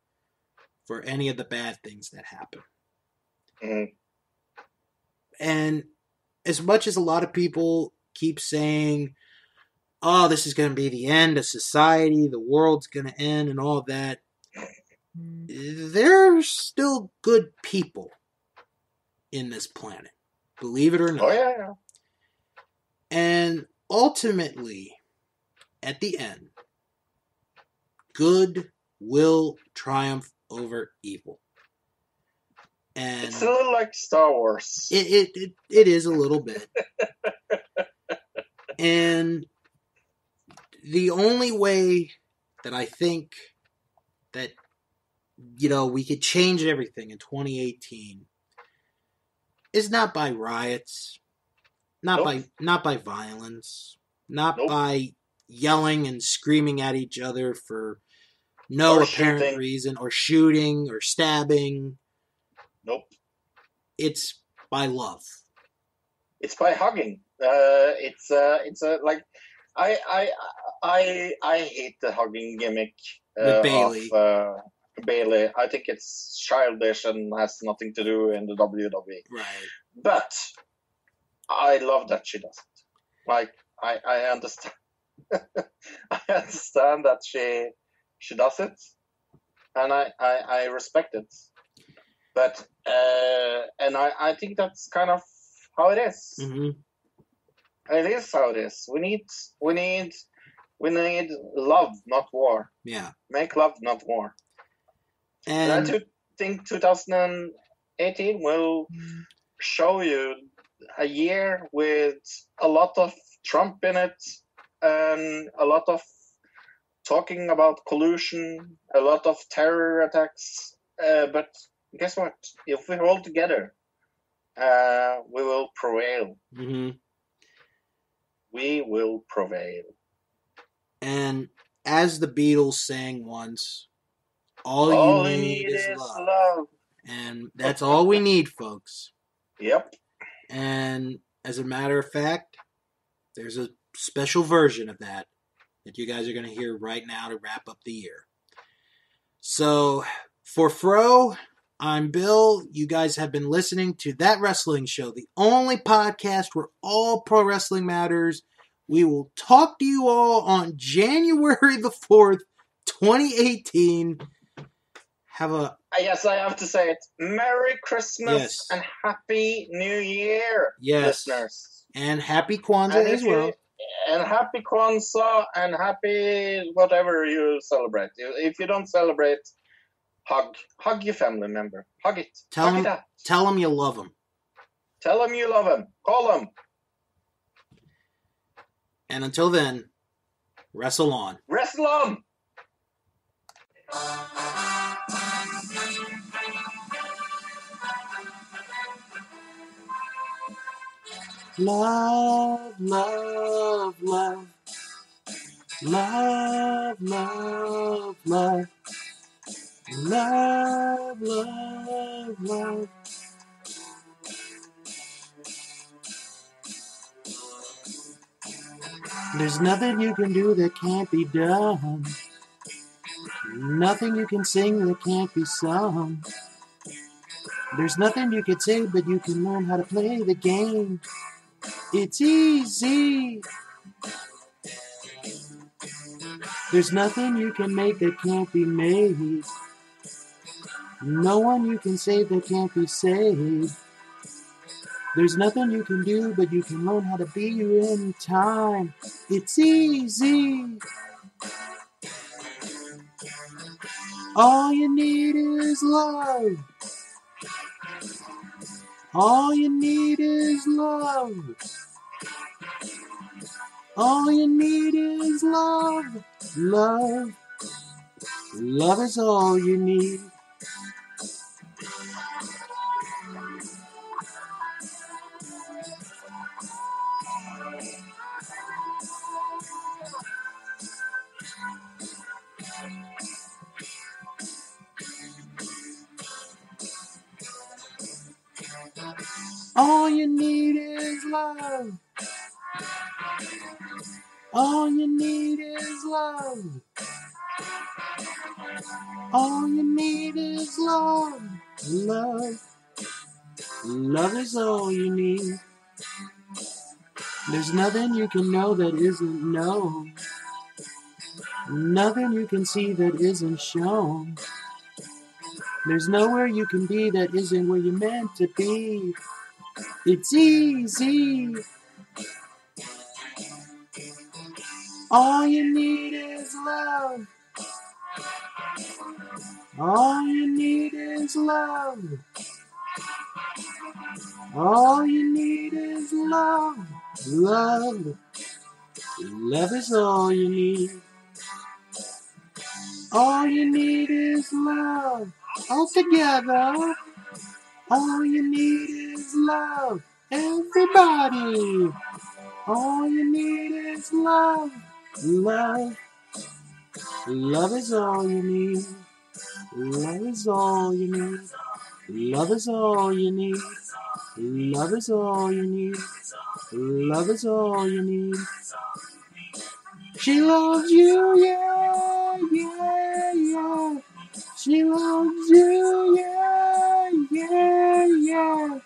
for any of the bad things that happen. And as much as a lot of people keep saying, oh, this is going to be the end of society, the world's going to end and all that, there's still good people in this planet. Believe it or not. Oh, yeah. And ultimately, at the end, good will triumph over evil. And it's a little like Star Wars. It is a little bit. And the only way that I think that, we could change everything in 2018 is not by riots, not by violence, not by yelling and screaming at each other for no apparent reason, or shooting or stabbing. Nope. It's by love. It's by hugging. It's like I hate the hugging gimmick with Bailey. Of Bailey. I think it's childish and has nothing to do in the WWE. Right. But I love that she does it. Like I understand. I understand that she does it, and I respect it. But and I think that's kind of how it is. Mm-hmm. It is how it is. We need love, not war. Yeah. Make love, not war. And I think 2018 will show you a year with a lot of Trump in it, and a lot of talking about collusion, a lot of terror attacks. But guess what? If we hold together, we will prevail. Mm-hmm. We will prevail. And as the Beatles sang once, all you need is love. And that's all we need, folks. Yep. And as a matter of fact, there's a special version of that you guys are going to hear right now to wrap up the year. So, for Fro, I'm Bill. You guys have been listening to That Wrestling Show, the only podcast where all pro wrestling matters. We will talk to you all on January the 4th, 2018. Have a... Yes, I have to say it. Merry Christmas and Happy New Year, listeners. And Happy Kwanzaa as well. And Happy Kwanzaa and Happy whatever you celebrate. If you don't celebrate, hug your family member. Hug it. Tell them you love them. Tell them you love them. Call them. And until then, wrestle on. Wrestle on! Love, love, love. Love, love, love. Love, love, love. There's nothing you can do that can't be done. Nothing you can sing that can't be sung. There's nothing you can say, but you can learn how to play the game. It's easy. There's nothing you can make that can't be made. No one you can save that can't be saved. There's nothing you can do, but you can learn how to be you in time. It's easy. All you need is love. All you need is love. All you need is love. Love. Love is all you need. All you need is love. All you need is love. All you need is love. Love. Love is all you need. There's nothing you can know that isn't known. Nothing you can see that isn't shown. There's nowhere you can be that isn't where you're meant to be. It's easy. All you need is love. All you need is love. All you need is love. Love. Love is all you need. All you need is love. All together. All you need is love. Everybody. All you need is love. Love. Love is all you need. Love is all you need. Love is all you need. Love is all you need. Love is all you need. She loves you, yeah, yeah, yeah. She loves you, yeah, yeah, yeah.